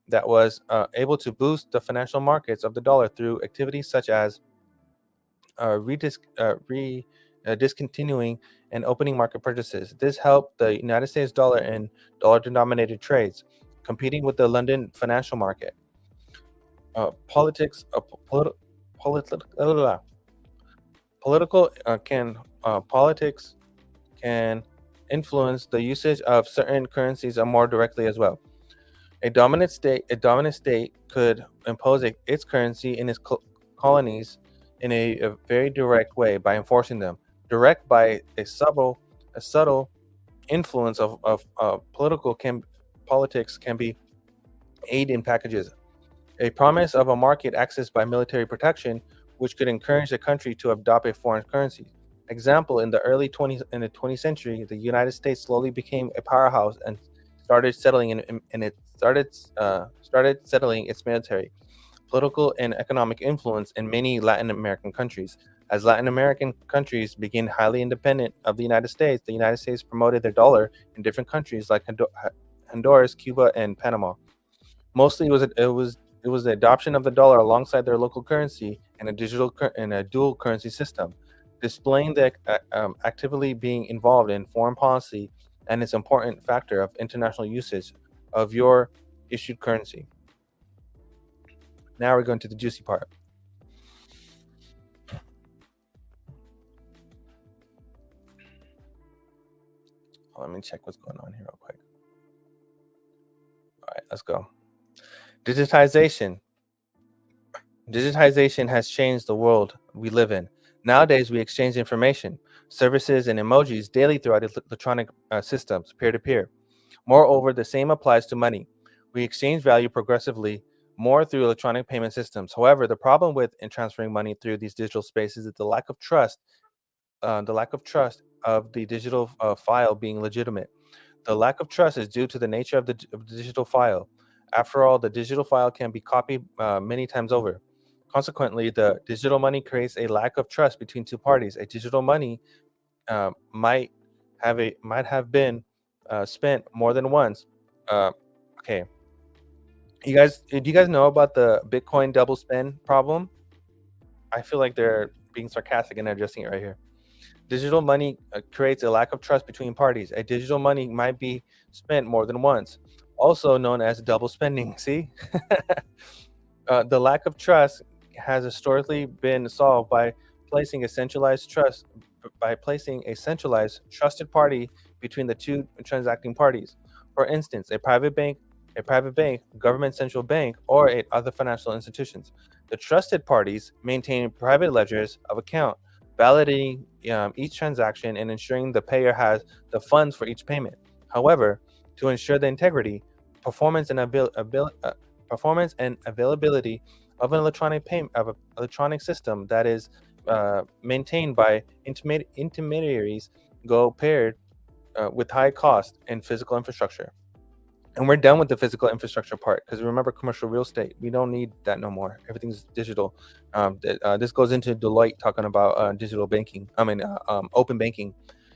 that was able to boost the financial markets of the dollar through activities such as discontinuing and opening market purchases. This helped the United States dollar in dollar-denominated trades, competing with the London financial market. Politics, politics can influence the usage of certain currencies more directly as well. A dominant state could impose its currency in its colonies in a very direct way by enforcing them. Direct by a subtle influence of politics can be aid in packages. A promise of a market access by military protection, which could encourage the country to adopt a foreign currency. Example: in the 20th century, the United States slowly became a powerhouse and started settling started settling its military, political, and economic influence in many Latin American countries. As Latin American countries became highly independent of the United States promoted their dollar in different countries like Honduras, Cuba, and Panama. Mostly, it was the adoption of the dollar alongside their local currency and a dual currency system, displaying the actively being involved in foreign policy and its important factor of international usage of your issued currency. Now we're going to the juicy part. Let me check what's going on here real quick. All right, let's go. Digitization. Digitization has changed the world we live in. Nowadays, we exchange information, services, and emojis daily throughout electronic systems, peer-to-peer. Moreover, the same applies to money. We exchange value progressively more through electronic payment systems. However, the problem with transferring money through these digital spaces is the lack of trust of the digital file being legitimate. The lack of trust is due to the nature of the digital file. After all, the digital file can be copied many times over. Consequently, the digital money creates a lack of trust between two parties. A digital money might have been spent more than once. Okay, do you guys know about the Bitcoin double spend problem? I feel like they're being sarcastic and addressing it right here. Digital money creates a lack of trust between parties. A digital money might be spent more than once, also known as double spending. See, the lack of trust has historically been solved by placing a centralized trusted party between the two transacting parties. For instance, a private bank, government central bank, or other financial institutions. The trusted parties maintain private ledgers of account, validating each transaction and ensuring the payer has the funds for each payment. However, to ensure the integrity, performance, and availability of an electronic system that is maintained by intermediaries go paired with high cost and physical infrastructure. And we're done with the physical infrastructure part because remember, commercial real estate, we don't need that no more. Everything's digital. This goes into Deloitte talking about digital banking. Open banking.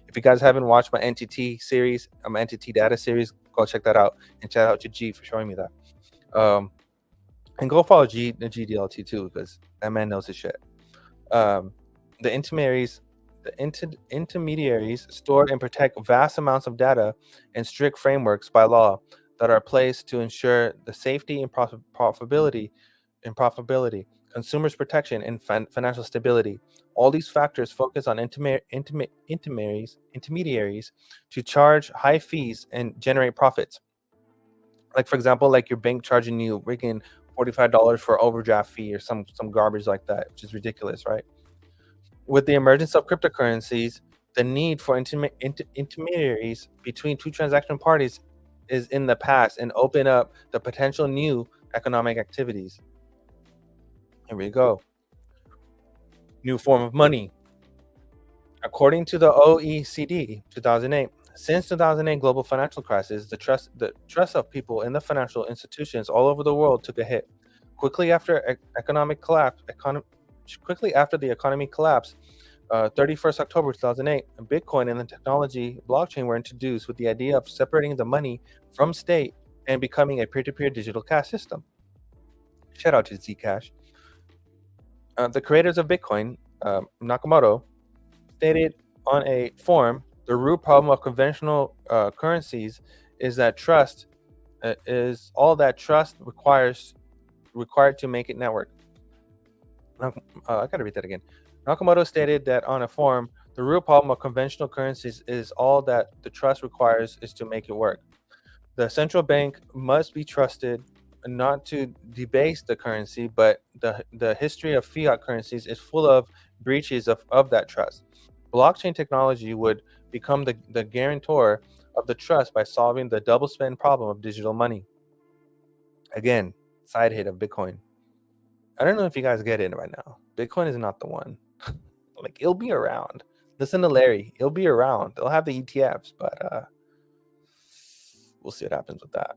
If you guys haven't watched my NTT series, my NTT data series, go check that out. And shout out to G for showing me that. And go follow the GDLT too, because that man knows his shit. The intermediaries store and protect vast amounts of data and strict frameworks by law that are placed to ensure the safety and profitability, consumers' protection, and financial stability. All these factors focus on intermediaries to charge high fees and generate profits. Like, for example, like your bank charging you freaking $45 for overdraft fee or some garbage like that, which is ridiculous, right? With the emergence of cryptocurrencies, the need for intermediaries between two transaction parties is in the past and open up the potential new economic activities. Here we go. New form of money. According to the OECD 2008, since 2008 global financial crisis, the trust of people in the financial institutions all over the world took a hit. quickly after the economy collapsed, 31st October 2008, Bitcoin and the technology blockchain were introduced with the idea of separating the money from state and becoming a peer-to-peer digital cash system. Shout out to Zcash. The creators of Bitcoin, Nakamoto, stated on a forum, the root problem of conventional currencies is that trust is all that trust required to make it network. I gotta read that again. Nakamoto stated that on a forum, the real problem of conventional currencies is all that the trust requires is to make it work. The central bank must be trusted not to debase the currency, but the history of fiat currencies is full of breaches of that trust. Blockchain technology would become the guarantor of the trust by solving the double spend problem of digital money. Again, side hit of Bitcoin. I don't know if you guys get it right now. Bitcoin is not the one. Like, it'll be around. Listen to Larry. It'll be around. They'll have the ETFs, but we'll see what happens with that.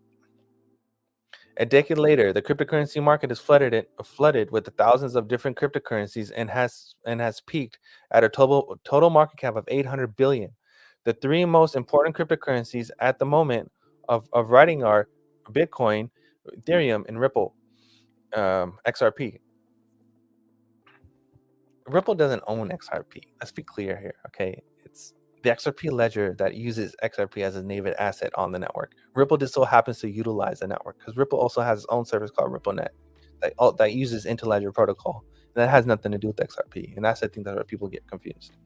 A decade later, the cryptocurrency market is flooded with the thousands of different cryptocurrencies and has peaked at a total market cap of 800 billion. The three most important cryptocurrencies at the moment of writing are Bitcoin, Ethereum, and Ripple, XRP. Ripple doesn't own XRP. Let's be clear here, okay? It's the XRP ledger that uses XRP as a native asset on the network. Ripple just so happens to utilize the network because Ripple also has its own service called RippleNet that uses interledger protocol. And that has nothing to do with XRP. And that's, I think, that's where people get confused.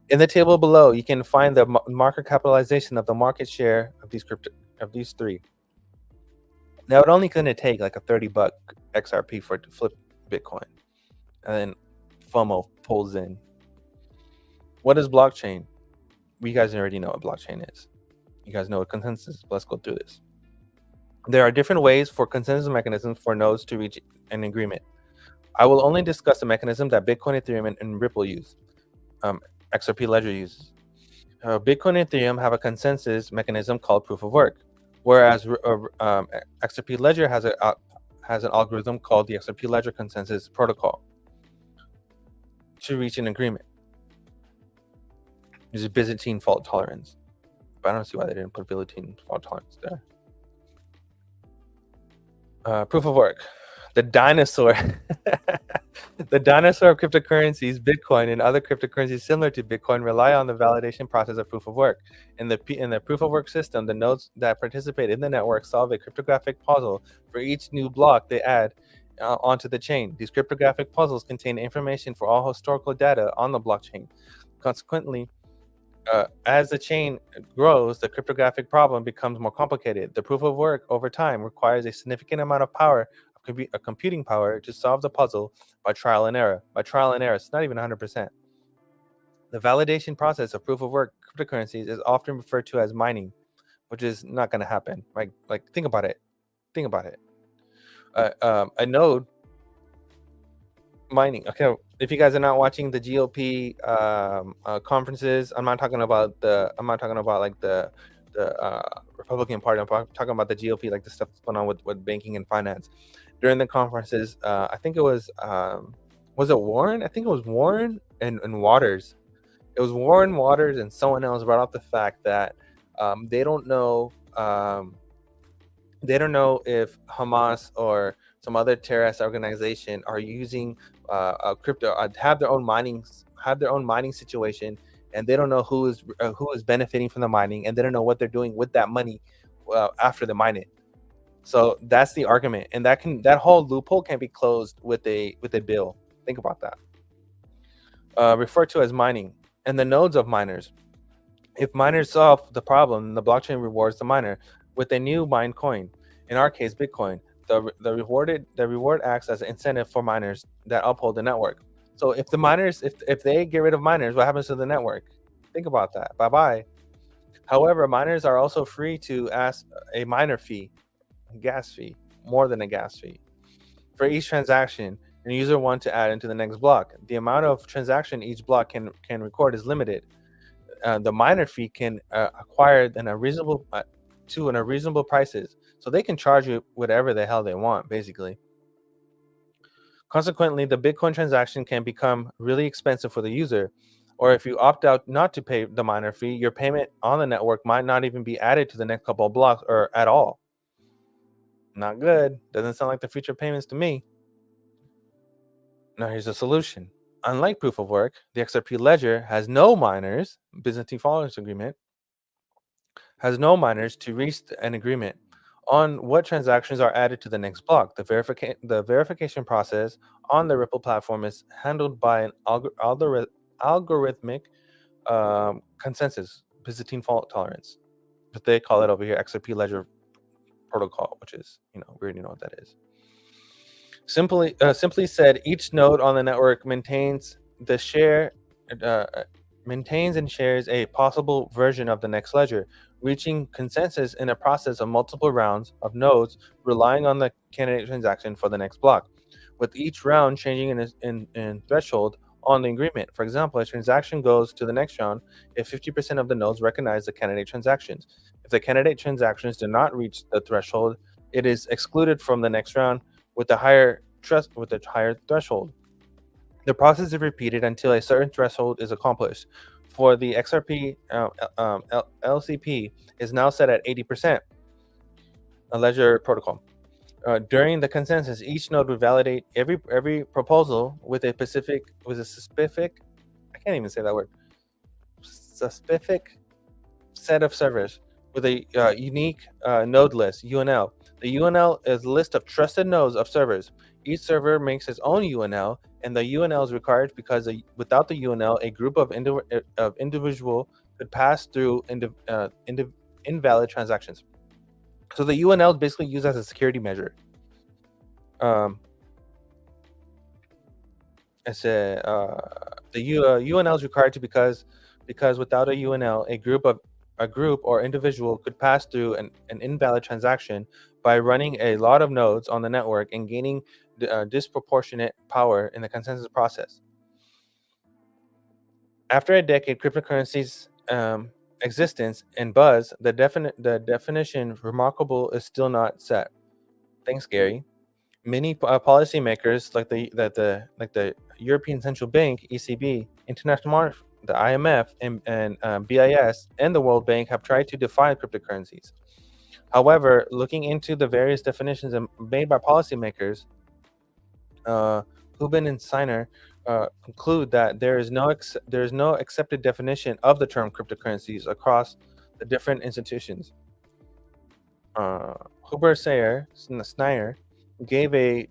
In the table below, you can find the market capitalization of the market share of these three. Now, it only going to take like a $30 XRP for it to flip Bitcoin. And then FOMO pulls in. What is blockchain? You guys already know what blockchain is. You guys know what consensus is. Let's go through this. There are different ways for consensus mechanisms for nodes to reach an agreement. I will only discuss the mechanism that Bitcoin, Ethereum, and Ripple use. XRP Ledger uses. Bitcoin and Ethereum have a consensus mechanism called proof of work, whereas XRP Ledger has an algorithm called the XRP Ledger Consensus Protocol to reach an agreement. There's a Byzantine fault tolerance, but I don't see why they didn't put Byzantine fault tolerance there. Proof of work. The dinosaur, the dinosaur of cryptocurrencies, Bitcoin, and other cryptocurrencies similar to Bitcoin rely on the validation process of proof of work. In the proof of work system, the nodes that participate in the network solve a cryptographic puzzle for each new block they add onto the chain. These cryptographic puzzles contain information for all historical data on the blockchain. Consequently, as the chain grows, the cryptographic problem becomes more complicated. The proof of work over time requires a significant amount of power, computing power, to solve the puzzle by trial and error. By trial and error, it's not even 100%. The validation process of proof of work cryptocurrencies is often referred to as mining, which is not going to happen. Right? Like, think about it. Think about it. A node mining. Okay, if you guys are not watching the GOP conferences, I'm not talking about like the Republican Party. I'm talking about the GOP, like the stuff that's going on with banking and finance. During the conferences, I think it was it Warren? I think it was Warren and Waters. It was Warren, Waters, and someone else brought up the fact that they don't know if Hamas or some other terrorist organization are using crypto, have their own mining situation, and they don't know who is benefiting from the mining, and they don't know what they're doing with that money after they mine it. So that's the argument, and that whole loophole can be closed with a bill. Think about that. Referred to as mining and the nodes of miners. If miners solve the problem, the blockchain rewards the miner with a new mined coin. In our case, Bitcoin. The reward acts as an incentive for miners that uphold the network. So if the miners, if they get rid of miners, what happens to the network? Think about that. Bye bye. However, miners are also free to ask a miner fee, gas fee, more than a gas fee, for each transaction a user wants to add into the next block. The amount of transaction each block can record is limited. The miner fee can acquire at a reasonable prices, so they can charge you whatever the hell they want, basically. Consequently, the Bitcoin transaction can become really expensive for the user. Or if you opt out not to pay the miner fee, your payment on the network might not even be added to the next couple of blocks or at all. Not good. Doesn't sound like the future payments to me. Now here's a solution. Unlike proof of work, the XRP ledger has no miners, Byzantine Followers Agreement, has no miners to reach an agreement on what transactions are added to the next block. The verification process on the Ripple platform is handled by an algorithmic consensus, Byzantine fault tolerance. But they call it over here XRP ledger protocol, which is, we already know what that is. Simply said, each node on the network maintains and shares a possible version of the next ledger, reaching consensus in a process of multiple rounds of nodes relying on the candidate transaction for the next block, with each round changing in threshold on the agreement. For example, a transaction goes to the next round if 50% of the nodes recognize the candidate transactions. If the candidate transactions do not reach the threshold, it is excluded from the next round with a higher threshold. The process is repeated until a certain threshold is accomplished. For the XRP LCP is now set at 80%, a ledger protocol. During the consensus, each node would validate every proposal with a specific I can't even say that word, specific set of servers with a unique node list, UNL. The UNL is a list of trusted nodes of servers. Each server makes its own UNL, and the UNL is required because without the UNL, a group of individual could pass through invalid transactions. So the UNL is basically used as a security measure. The UNL is required because without a UNL, a group or individual could pass through an invalid transaction by running a lot of nodes on the network and gaining disproportionate power in the consensus process. After a decade, cryptocurrencies' existence and buzz, the definition remarkable is still not set. Thanks, Gary. Many policymakers, like the European Central Bank (ECB), International Monetary, the IMF, and BIS, and the World Bank have tried to define cryptocurrencies. However, looking into the various definitions made by policymakers, Hubin and Steiner conclude that there is no accepted definition of the term cryptocurrencies across the different institutions. Snyder gave a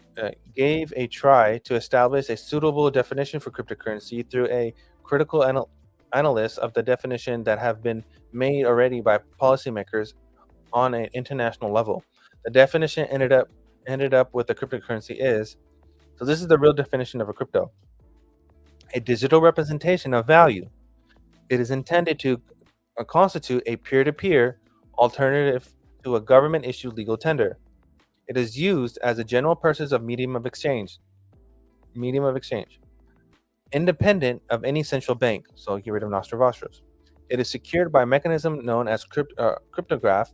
try to establish a suitable definition for cryptocurrency through a critical analysis of the definition that have been made already by policymakers on an international level. The definition ended up with the cryptocurrency is, so this is the real definition of a crypto: a digital representation of value. It is intended to constitute a peer-to-peer alternative to a government-issued legal tender. It is used as a general purpose of medium of exchange, independent of any central bank. So get rid of Nostrovostros. It is secured by a mechanism known as cryptography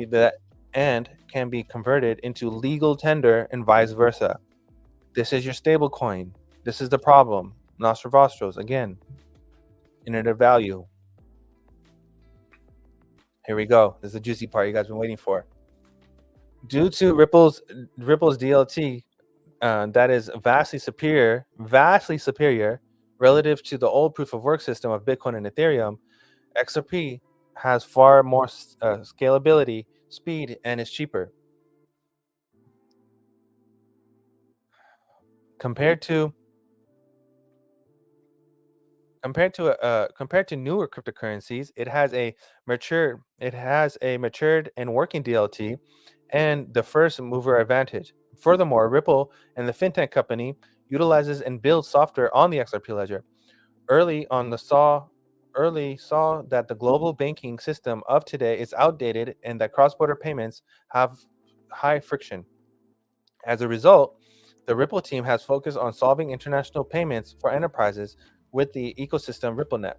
that and can be converted into legal tender and vice versa. This is your stable coin. This is the problem. Nostrovostros again. Internet value. Here we go. This is the juicy part you guys been waiting for. Due to Ripple's DLT, that is vastly superior relative to the old proof of work system of Bitcoin and Ethereum, XRP has far more scalability, speed, and is cheaper compared to newer cryptocurrencies. It has a matured and working DLT and the first mover advantage. Furthermore, Ripple and the fintech company utilizes and builds software on the XRP ledger. Early saw that the global banking system of today is outdated and that cross-border payments have high friction. As a result, the Ripple team has focused on solving international payments for enterprises with the ecosystem RippleNet.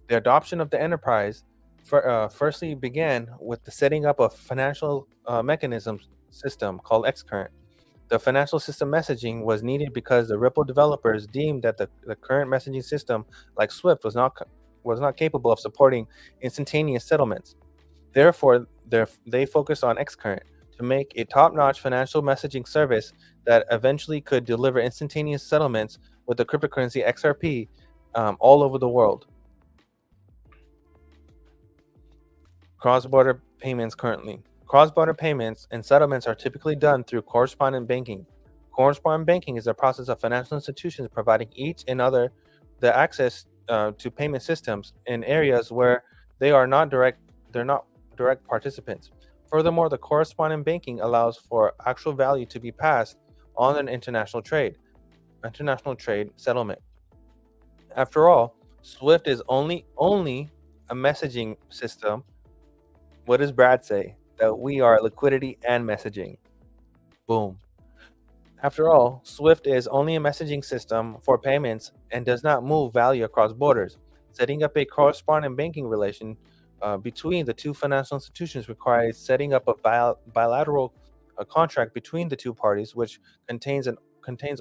The adoption of the enterprise firstly began with the setting up of financial mechanisms system called Xcurrent. The financial system messaging was needed because the Ripple developers deemed that the current messaging system, like Swift, was not capable of supporting instantaneous settlements. Therefore, they focused on Xcurrent to make a top-notch financial messaging service that eventually could deliver instantaneous settlements with the cryptocurrency XRP all over the world. Cross-border payments currently. Cross-border payments and settlements are typically done through correspondent banking. Correspondent banking is a process of financial institutions providing each and other the access to payment systems in areas where they're not direct participants. Furthermore, the correspondent banking allows for actual value to be passed on an international trade settlement. After all, Swift is only a messaging system. What does Brad say? That we are liquidity and messaging. Boom. After all, Swift is only a messaging system for payments and does not move value across borders. Setting up a correspondent banking relation between the two financial institutions requires setting up a bilateral contract between the two parties, which contains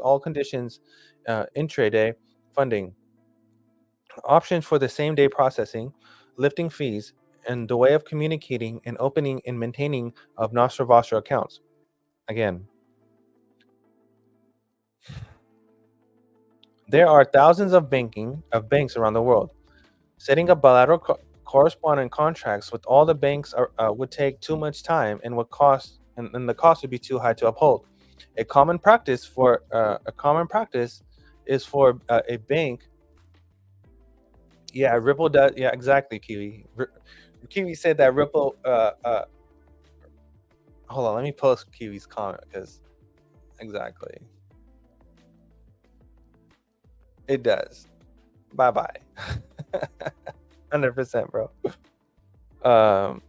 all conditions, intraday funding, options for the same day processing, lifting fees, and the way of communicating and opening and maintaining of Nostra Vostra accounts. Again, there are thousands of banks around the world. Setting up bilateral correspondent contracts with all the banks would take too much time and the cost would be too high to uphold. A common practice is for a bank. Yeah, Ripple does. Yeah, exactly, Kiwi. Kiwi said that Ripple. Hold on, let me post Kiwi's comment because exactly it does. Bye bye. 100%, bro. Um.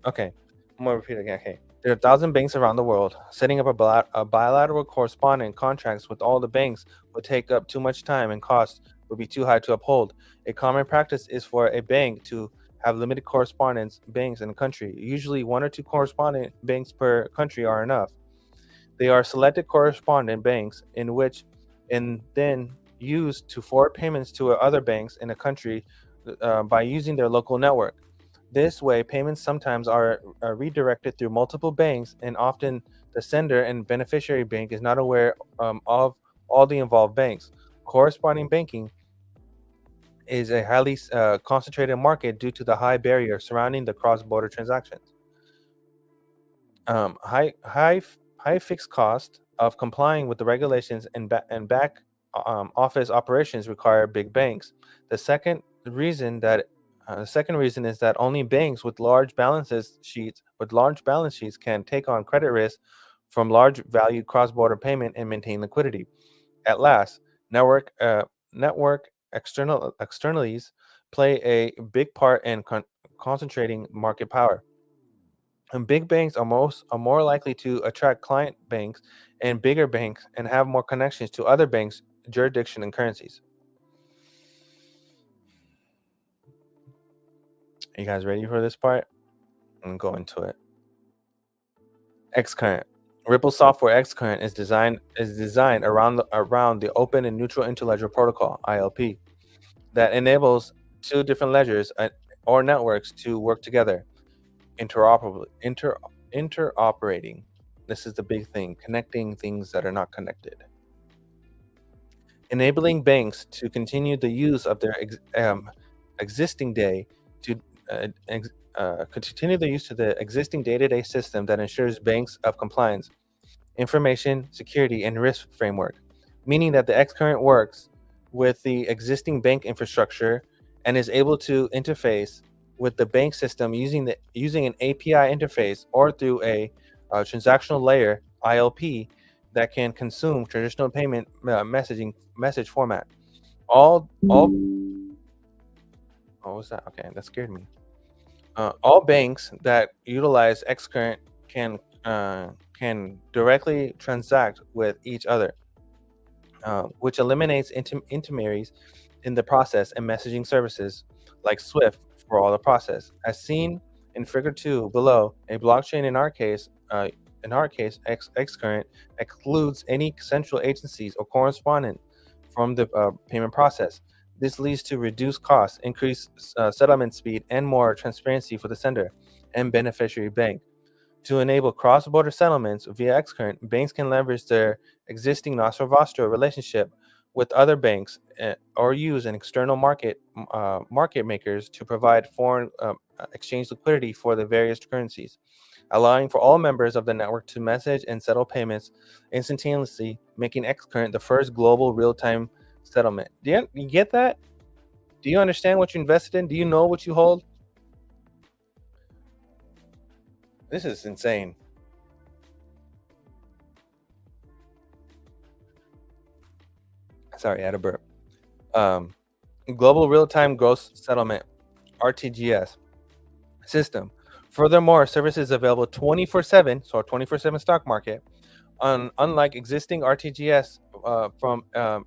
Okay. I'm gonna repeat again. Okay. There are 1,000 banks around the world. Setting up a bilateral correspondent contracts with all the banks would take up too much time and cost would be too high to uphold. A common practice is for a bank to have limited correspondence banks in a country. Usually, one or two correspondent banks per country are enough. They are selected correspondent banks in which, and then used to forward payments to other banks in a country by using their local network. This way, payments sometimes are redirected through multiple banks, and often the sender and beneficiary bank is not aware of all the involved banks. Corresponding banking is a highly concentrated market due to the high barrier surrounding the cross-border transactions. High fixed cost of complying with the regulations and back office operations require big banks. The second reason is that only banks with large balance sheets can take on credit risk from large value cross-border payment and maintain liquidity. At last, network externalities play a big part in concentrating market power. And big banks are more likely to attract client banks and bigger banks and have more connections to other banks, jurisdiction, and currencies. Are you guys ready for this part? I'm going to go into it. Xcurrent. Ripple Software Xcurrent is designed around the Open and Neutral Interledger Protocol (ILP) that enables two different ledgers or networks to work together, interoperating. This is the big thing: connecting things that are not connected, enabling banks to continue the use of their existing day to continue the use of the existing day-to-day system that ensures banks of compliance, information security, and risk framework, meaning that the Xcurrent works with the existing bank infrastructure and is able to interface with the bank system using an API interface or through a transactional layer ILP that can consume traditional payment message format. All what was that? Okay, that scared me. All banks that utilize Xcurrent can directly transact with each other, which eliminates intermediaries in the process and messaging services like Swift for all the process. As seen In Figure 2 below, a blockchain in our case, Xcurrent excludes any central agencies or correspondent from the payment process. This leads to reduced costs, increased settlement speed, and more transparency for the sender and beneficiary bank. To enable cross-border settlements via Xcurrent, banks can leverage their existing Nostro relationship with other banks or use an external market makers to provide foreign exchange liquidity for the various currencies, allowing for all members of the network to message and settle payments instantaneously, making Xcurrent the first global real-time settlement. You get that? Do you understand what you invested in? Do you know what you hold? This is insane. Sorry, I had a burp. Global real-time gross settlement, RTGS system. Furthermore, services available 24/7, so a 24/7 stock market, unlike existing RTGS from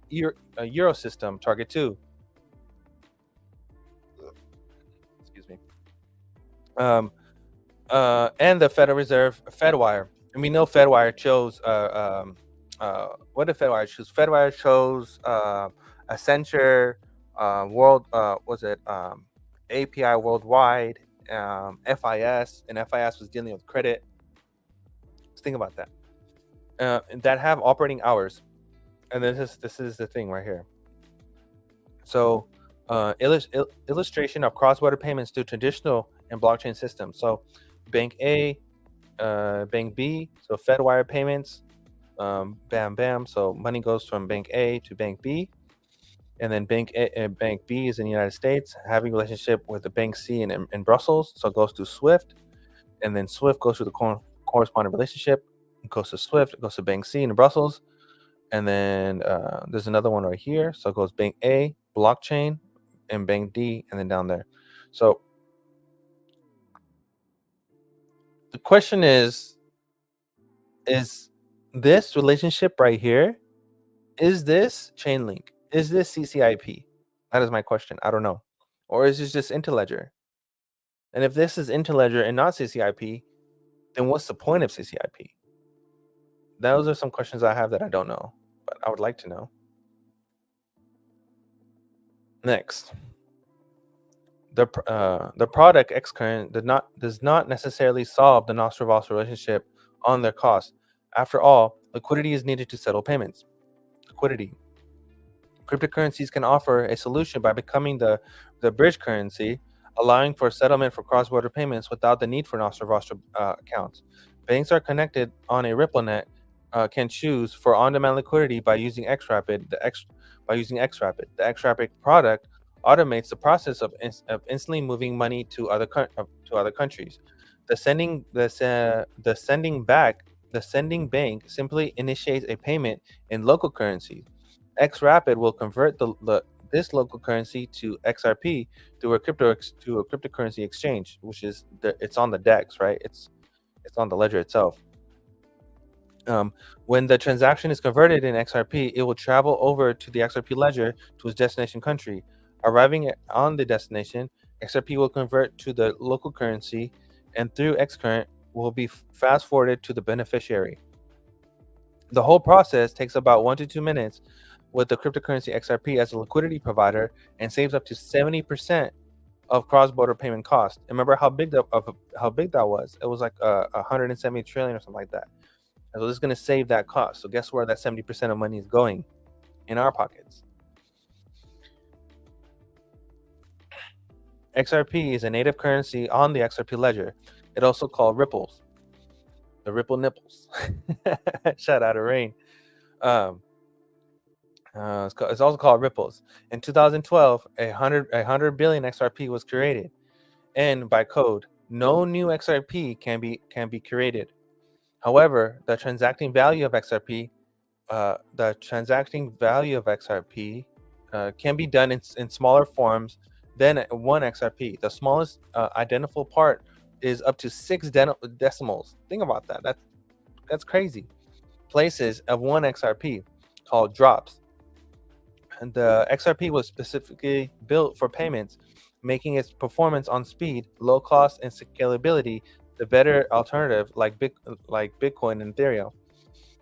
Euro system Target 2. Excuse me. And the Federal Reserve FedWire. And we know FedWire chose what did FedWire choose? FedWire chose Accenture, World was it API Worldwide, FIS, and FIS was dealing with credit. Let's think about that. That have operating hours, and this is the thing right here. So, illustration of cross-border payments through traditional and blockchain systems. So, Bank A, Bank B, so FedWire payments, bam, bam. So money goes from Bank A to Bank B, and then Bank B is in the United States, having a relationship with the Bank C in Brussels. So it goes to SWIFT, and then SWIFT goes to the corresponding relationship. It goes to SWIFT, it goes to Bank C in Brussels, and then there's another one right here. So it goes Bank A, blockchain, and Bank D, and then down there. So the question is this relationship right here, is this Chainlink? Is this CCIP? That is my question. I don't know. Or is this just Interledger? And if this is Interledger and not CCIP, then what's the point of CCIP? Those are some questions I have that I don't know, but I would like to know. Next. The product Xcurrent does not necessarily solve the Nostro relationship on their cost. After all, liquidity is needed to settle payments. Liquidity. Cryptocurrencies can offer a solution by becoming the bridge currency, allowing for settlement for cross-border payments without the need for Nostro accounts. Banks are connected on a Ripple net can choose for on-demand liquidity by using XRapid. The XRapid product automates the process of instantly moving money to other countries. The sending bank simply initiates a payment in local currency. XRapid will convert this local currency to XRP through a cryptocurrency exchange, which is it's on the DEX, right? It's on the ledger itself. When the transaction is converted in XRP, it will travel over to the XRP ledger to its destination country. Arriving on the destination, XRP will convert to the local currency, and through Xcurrent will be fast forwarded to the beneficiary. The whole process takes about 1 to 2 minutes with the cryptocurrency XRP as a liquidity provider, and saves up to 70% of cross-border payment cost. Remember how big that was? It was like 170 trillion or something like that. And so this is going to save that cost. So guess where that 70% of money is going? In our pockets. XRP is a native currency on the XRP ledger. It also called ripples. The Ripple nipples. Shout out to Rain. It's also called ripples. In 2012, 100 billion XRP was created, and by code, no new XRP can be created. However, the transacting value of XRP can be done in smaller forms than 1 XRP. The smallest identifiable part is up to 6 decimals. Think about that. That's crazy. Places of 1 XRP called drops. And the XRP was specifically built for payments making its performance on speed, low cost, and scalability the better alternative, like Bitcoin and Ethereum.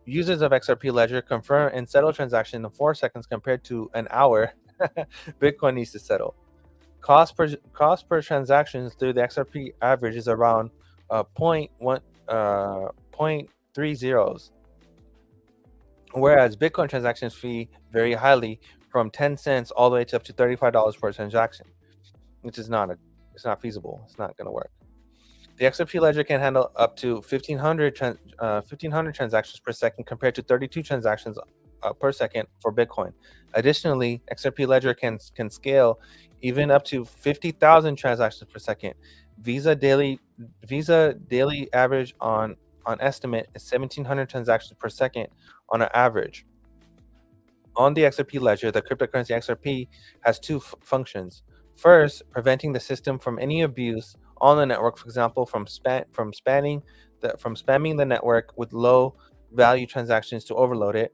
Users of XRP Ledger confirm and settle transactions in 4 seconds compared to an hour Bitcoin needs to settle. Cost per transactions through the XRP average is around 0.30, whereas Bitcoin transactions fee vary highly from 10 cents all the way to up to $35 per transaction, which is it's not feasible. It's not going to work. The XRP ledger can handle up to 1,500 transactions per second compared to 32 transactions per second for Bitcoin. Additionally, XRP ledger can scale even up to 50,000 transactions per second. Visa daily average on estimate is 1,700 transactions per second on an average. On the XRP ledger, the cryptocurrency XRP has two functions. First, preventing the system from any abuse on the network, for example, from spamming the network with low value transactions to overload it.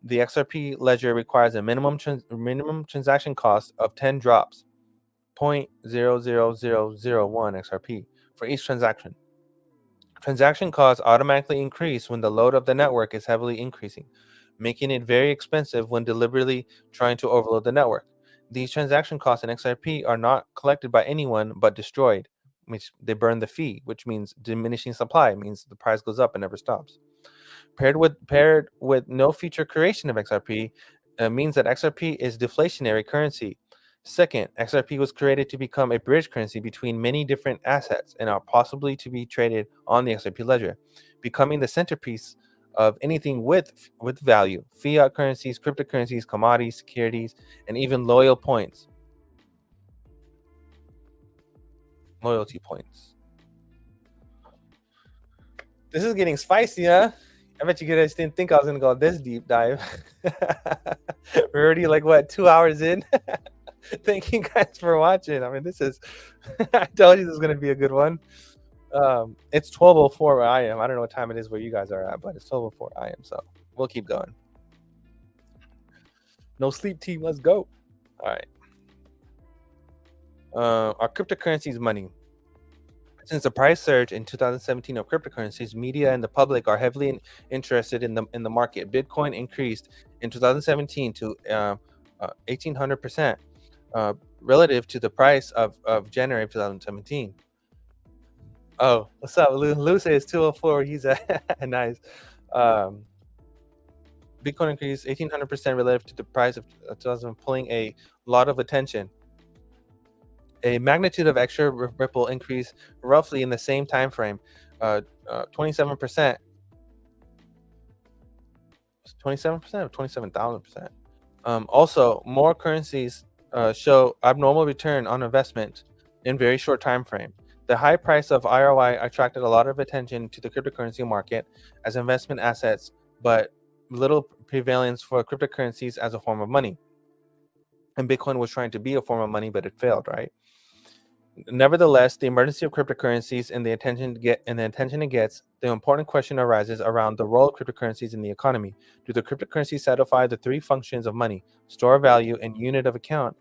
The XRP ledger requires a minimum transaction cost of 10 drops, 0.00001 XRP for each transaction. Transaction costs automatically increase when the load of the network is heavily increasing, making it very expensive when deliberately trying to overload the network. These transaction costs in XRP are not collected by anyone but destroyed, which they burn the fee, which means diminishing supply, means the price goes up and never stops. Paired with no future creation of XRP means that XRP is deflationary currency. Second, XRP was created to become a bridge currency between many different assets and are possibly to be traded on the XRP ledger, becoming the centerpiece of anything with value: fiat currencies, cryptocurrencies, commodities, securities, and even loyalty points. This is getting spicy, huh? I bet you guys didn't think I was gonna go this deep dive. We're already like 2 hours in. Thank you guys for watching. I mean, this is I told you this is gonna be a good one. It's 12:04 where I am. I don't know what time it is where you guys are at, but it's 12:04 I am, so we'll keep going. No sleep, team. Let's go. All right. Our cryptocurrency is money. Since the price surge in 2017 of cryptocurrencies, media and the public are heavily interested in the market. Bitcoin increased in 2017 to 1,800% relative to the price of January of 2017. Oh, what's up? Lou says 204. He's nice. Bitcoin increased 1,800% relative to the price of 2000, pulling a lot of attention. A magnitude of extra ripple increase roughly in the same time frame, 27%. 27% or 27,000%. Also, more currencies show abnormal return on investment in very short time frame. The high price of ROI attracted a lot of attention to the cryptocurrency market as investment assets, but little prevalence for cryptocurrencies as a form of money. And Bitcoin was trying to be a form of money, but it failed, right? Nevertheless, the emergence of cryptocurrencies and the attention it gets, the important question arises around the role of cryptocurrencies in the economy. Do the cryptocurrencies satisfy the three functions of money: store of value, and unit of account,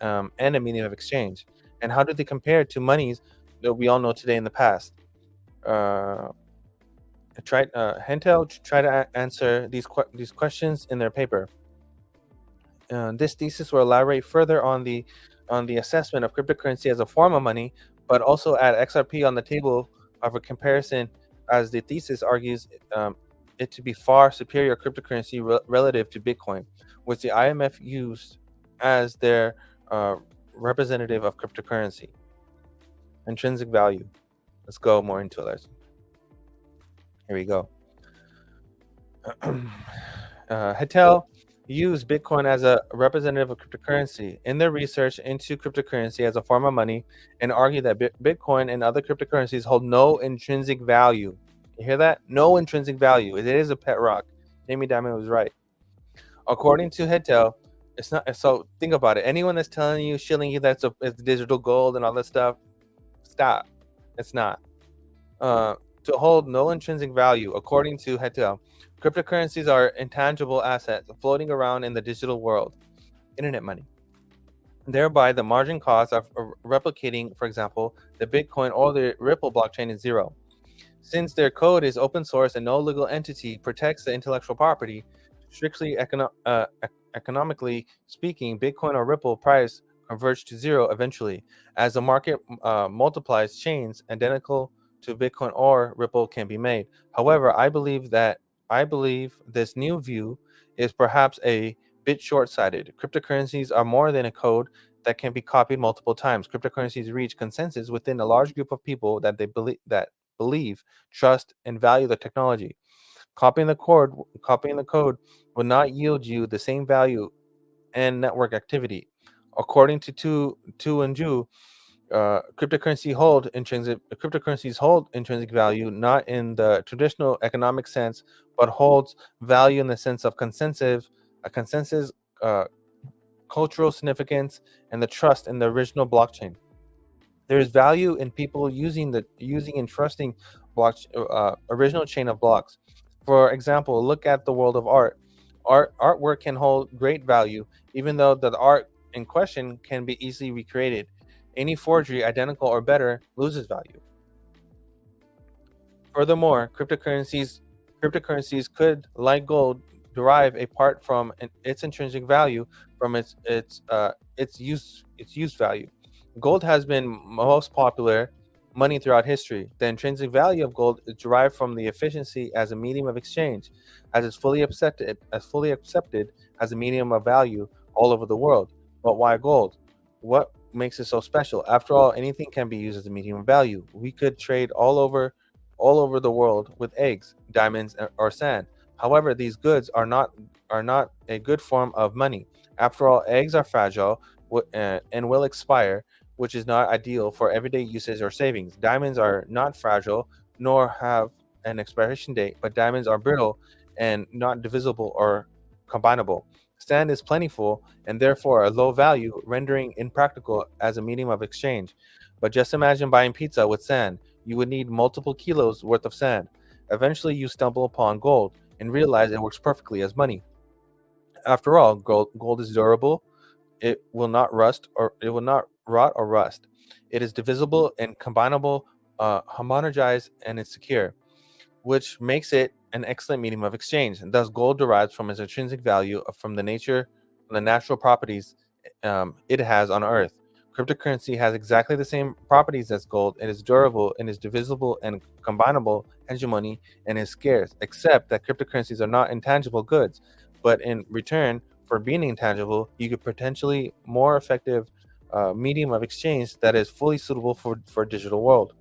and a medium of exchange? And how do they compare to monies that we all know today in the past? Hentel tried to answer these questions in their paper. This thesis will elaborate further on the assessment of cryptocurrency as a form of money, but also add XRP on the table of a comparison, as the thesis argues it to be far superior cryptocurrency relative to Bitcoin, which the IMF used as their representative of cryptocurrency. Intrinsic value. Let's go more into it. Here we go. Hentel used Bitcoin as a representative of cryptocurrency in their research into cryptocurrency as a form of money, and argue that Bitcoin and other cryptocurrencies hold no intrinsic value. You hear that? No intrinsic value. It is a pet rock. Jamie Dimon was right. According to Hentel, it's not. So think about it. Anyone that's telling you, shilling you that it's digital gold and all that stuff, stop. It's not. To hold no intrinsic value, according to Hentel, cryptocurrencies are intangible assets floating around in the digital world. Internet money. Thereby, the margin cost of replicating, for example, the Bitcoin or the Ripple blockchain is zero. Since their code is open source and no legal entity protects the intellectual property, strictly economically speaking, Bitcoin or Ripple price converge to zero eventually. As the market multiplies, chains identical to Bitcoin or Ripple can be made. However, I believe this new view is perhaps a bit short-sighted. Cryptocurrencies are more than a code that can be copied multiple times. Cryptocurrencies reach consensus within a large group of people that they believe, trust, and value the technology. Copying the code will not yield you the same value and network activity. According to Tu and Ju, cryptocurrencies hold intrinsic value not in the traditional economic sense, but holds value in the sense of a consensus, uh, cultural significance, and the trust in the original blockchain. There is value in people using and trusting original chain of blocks. For example, look at the world of art. Artwork can hold great value, even though the art in question can be easily recreated. Any forgery, identical or better, loses value. Furthermore, cryptocurrencies could, like gold, derive a part from its intrinsic value from its use value. Gold has been most popular money throughout history. The intrinsic value of gold is derived from the efficiency as a medium of exchange, as it's fully accepted as a medium of value all over the world. But why gold? What makes it so special? After all, anything can be used as a medium of value. We could trade all over the world with eggs, diamonds, or sand. However, these goods are not a good form of money. After all, eggs are fragile and will expire, which is not ideal for everyday uses or savings. Diamonds are not fragile nor have an expiration date, but diamonds are brittle and not divisible or combinable. Sand is plentiful and therefore a low value, rendering impractical as a medium of exchange. But just imagine buying pizza with sand. You would need multiple kilos worth of sand. Eventually, you stumble upon gold and realize it works perfectly as money. After all, gold is durable. It will not rot or rust. It is divisible and combinable, homogenized, and it's secure, which makes it an excellent medium of exchange. And thus, gold derives from its intrinsic value from the natural properties it has on Earth. Cryptocurrency has exactly the same properties as gold. It is durable and is divisible and combinable, hegemony, and is scarce, except that cryptocurrencies are not intangible goods. But in return for being intangible, you could potentially more effective medium of exchange that is fully suitable for a digital world.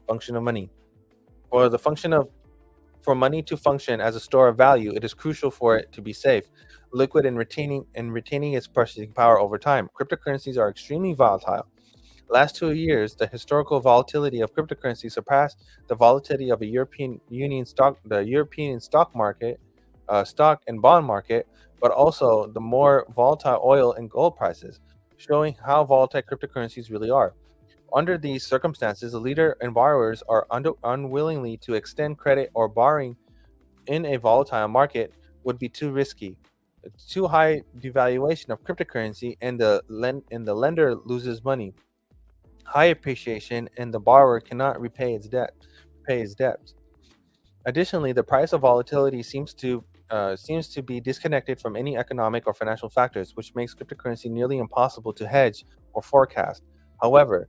Function of money. Or the function of For money to function as a store of value, it is crucial for it to be safe, liquid, and retaining its purchasing power over time. Cryptocurrencies are extremely volatile. Last 2 years, the historical volatility of cryptocurrency surpassed the volatility of the European stock market, stock and bond market, but also the more volatile oil and gold prices, showing how volatile cryptocurrencies really are. Under these circumstances, the leader and borrowers are unwillingly to extend credit, or borrowing in a volatile market would be too risky. Too high devaluation of cryptocurrency and the lender loses money. High appreciation and the borrower cannot pay its debts. Additionally, the price of volatility seems to be disconnected from any economic or financial factors, which makes cryptocurrency nearly impossible to hedge or forecast. However,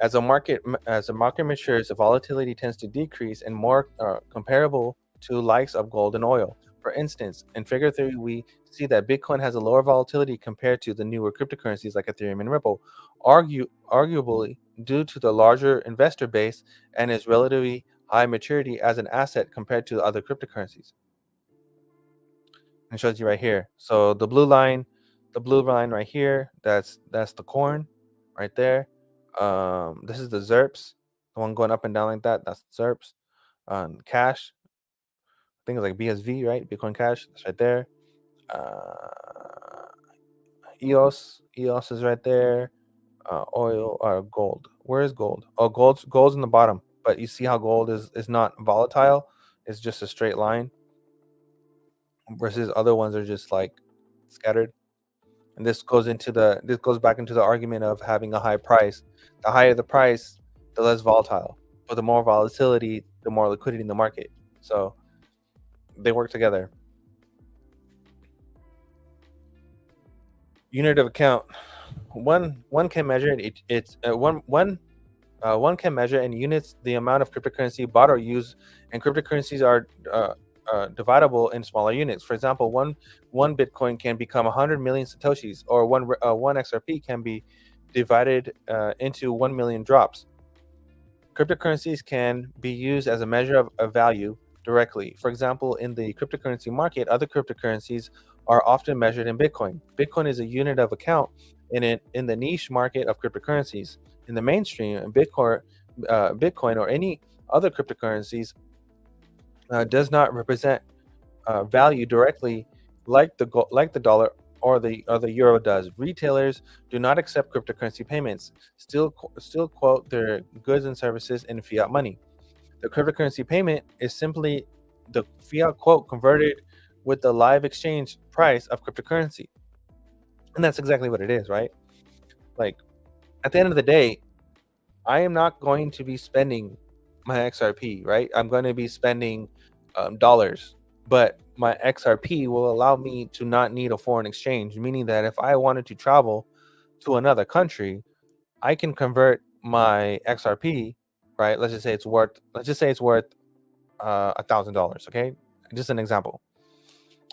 as the market matures, the volatility tends to decrease and more comparable to likes of gold and oil. For instance, in Figure 3, we see that Bitcoin has a lower volatility compared to the newer cryptocurrencies like Ethereum and Ripple, arguably due to the larger investor base and its relatively high maturity as an asset compared to other cryptocurrencies. And it shows you right here. So the blue line right here, that's the corn right there. This is the ZERPs, the one going up and down like that. That's ZERPs. Cash, I think it's like BSV, right? Bitcoin Cash, that's right there. EOS is right there. Oil or gold. Where is gold? Oh, gold's in the bottom. But you see how gold is not volatile? It's just a straight line, versus other ones are just like scattered. And this goes back into the argument of having a high price. The higher the price, the less volatile. But the more volatility, the more liquidity in the market. So they work together. Unit of account. One can measure one can measure in units the amount of cryptocurrency bought or used, and cryptocurrencies are dividable in smaller units. For example, one Bitcoin can become 100 million satoshis, or one XRP can be divided into 1 million drops. Cryptocurrencies can be used as a measure of value directly. For example, in the cryptocurrency market, other cryptocurrencies are often measured in Bitcoin. Bitcoin is a unit of account in the niche market of cryptocurrencies. In the mainstream, Bitcoin or any other cryptocurrencies does not represent value directly like the dollar or the euro does. Retailers do not accept cryptocurrency payments. Still quote their goods and services in fiat money. The cryptocurrency payment is simply the fiat quote converted with the live exchange price of cryptocurrency. And that's exactly what it is, right? Like, at the end of the day, I am not going to be spending my XRP, right? I'm going to be spending dollars, but my XRP will allow me to not need a foreign exchange, meaning that if I wanted to travel to another country, I can convert my XRP, right? Let's just say it's worth $1,000, okay? Just an example.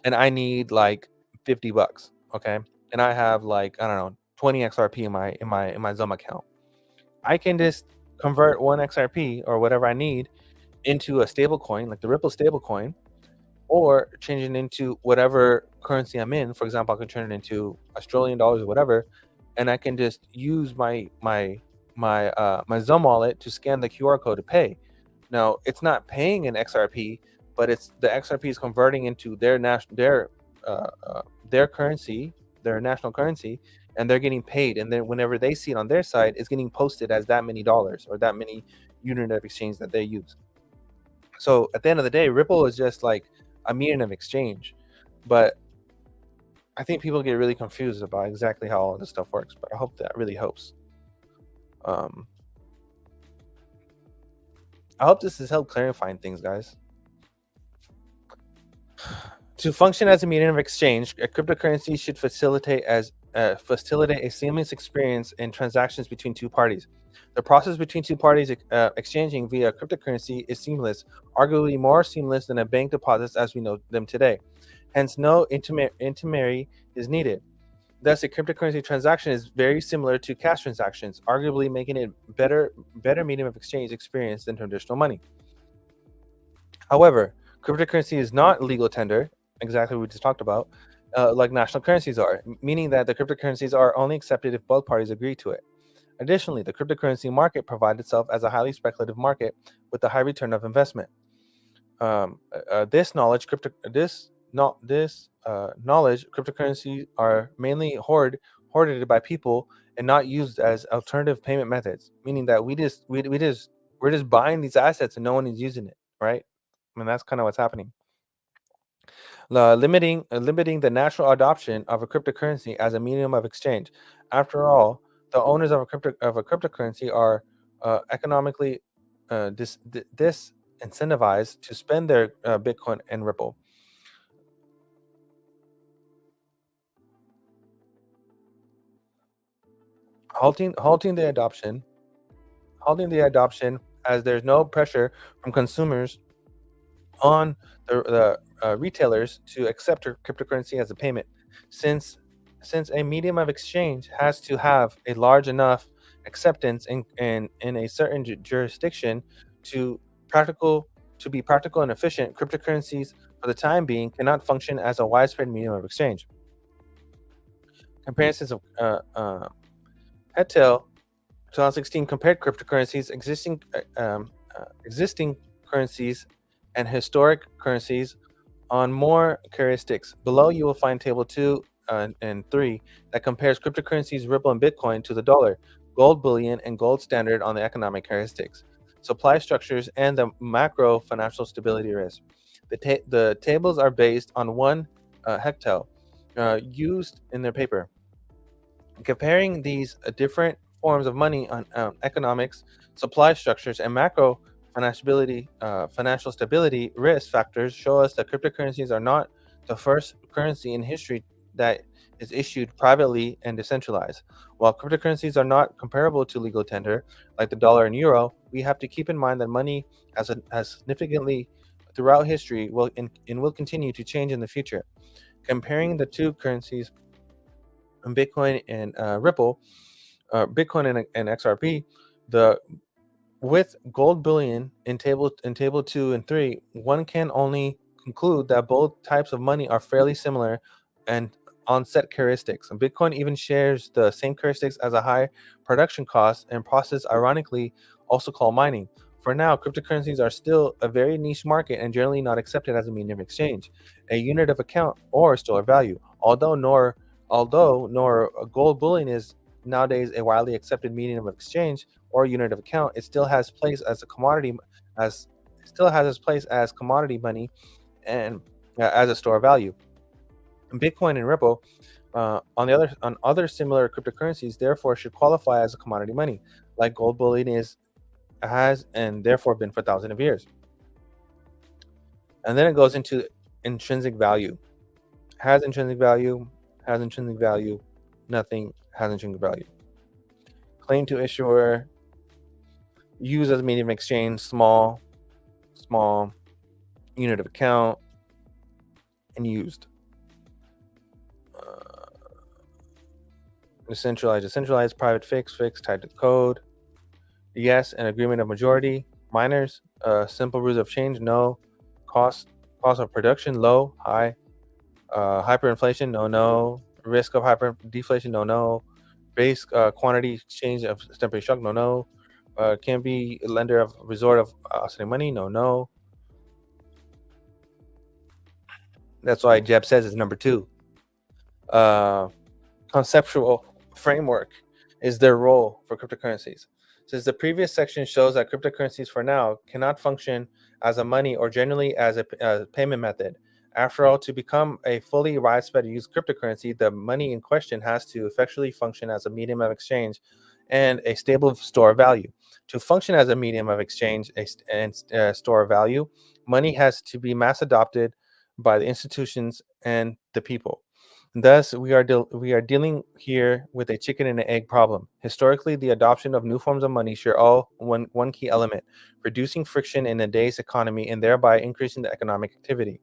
And I need like $50, okay? And I have like, I don't know, 20 XRP in my Zoom account. I can just convert one XRP or whatever I need into a stable coin, like the Ripple stable coin, or change it into whatever currency I'm in. For example, I can turn it into Australian dollars or whatever, and I can just use my Zoom wallet to scan the QR code to pay. Now, it's not paying an XRP, but it's the XRP is converting into their currency, their national currency, and they're getting paid. And then whenever they see it on their side, it's getting posted as that many dollars or that many unit of exchange that they use. So at the end of the day, Ripple is just like a medium of exchange. But I think people get really confused about exactly how all this stuff works. But I hope that really helps. I hope this has helped clarifying things, guys. To function as a medium of exchange, a cryptocurrency should facilitate a seamless experience in transactions between two parties. The process between two parties exchanging via cryptocurrency is seamless, arguably more seamless than a bank deposits as we know them today. Hence, no intermediary is needed. Thus, a cryptocurrency transaction is very similar to cash transactions, arguably making it better medium of exchange experience than traditional money. However, cryptocurrency is not legal tender, exactly what we just talked about, like national currencies are, meaning that the cryptocurrencies are only accepted if both parties agree to it. Additionally, the cryptocurrency market provides itself as a highly speculative market with a high return of investment. This knowledge, cryptocurrencies are mainly hoarded by people and not used as alternative payment methods. Meaning that we're just buying these assets and no one is using it, right? I mean, that's kind of what's happening. Limiting the natural adoption of a cryptocurrency as a medium of exchange. After all, the owners of a cryptocurrency are economically disincentivized to spend their Bitcoin and Ripple. Halting the adoption as there's no pressure from consumers on the retailers to accept cryptocurrency as a payment, since a medium of exchange has to have a large enough acceptance in a certain jurisdiction to be practical and efficient. Cryptocurrencies, for the time being, cannot function as a widespread medium of exchange. Comparisons of Hetel 2016 compared cryptocurrencies, existing currencies, and historic currencies on more characteristics. Below, you will find table 2 and 3 that compares cryptocurrencies Ripple and Bitcoin to the dollar, gold bullion, and gold standard on the economic characteristics, supply structures, and the macro financial stability risk. The tables are based on one hectare used in their paper. Comparing these different forms of money on economics, supply structures, and macro financial stability risk factors show us that cryptocurrencies are not the first currency in history that is issued privately and decentralized. While cryptocurrencies are not comparable to legal tender, like the dollar and euro, we have to keep in mind that money has significantly throughout history and will continue to change in the future. Comparing the two currencies, Bitcoin and Ripple, Bitcoin and XRP, the with gold bullion in table 2 and 3, one can only conclude that both types of money are fairly similar and on set characteristics. And Bitcoin even shares the same characteristics as a high production cost and process, ironically, also called mining. For now, cryptocurrencies are still a very niche market and generally not accepted as a medium of exchange, a unit of account, or store of value. Although nor gold bullion is nowadays a widely accepted medium of exchange or unit of account, it still has place as a commodity, as still has its place as commodity money and as a store of value. Bitcoin and Ripple, on other similar cryptocurrencies, therefore should qualify as a commodity money, like gold bullion has and therefore been for thousands of years. And then it goes into intrinsic value. Has intrinsic value, has intrinsic value, nothing has intrinsic value. Claim to issuer, use as a medium of exchange, small unit of account, and used. Decentralized, private, fixed, tied to code. Yes, an agreement of majority. Miners, simple rules of change, no. Cost of production, low, high. Hyperinflation, no. Risk of hyperdeflation, no. Base quantity change of temporary shock, no. Can be a lender of resort of outstanding money, no. That's why Jeb says it's number 2. Conceptual framework is their role for cryptocurrencies. Since the previous section shows that cryptocurrencies for now cannot function as a money or generally as a payment method. After all, to become a fully widespread used cryptocurrency, the money in question has to effectively function as a medium of exchange and a stable store of value. To function as a medium of exchange and store of value, money has to be mass adopted by the institutions and the people. Thus, we are dealing here with a chicken and an egg problem. Historically, the adoption of new forms of money share all one key element: reducing friction in a day's economy and thereby increasing the economic activity.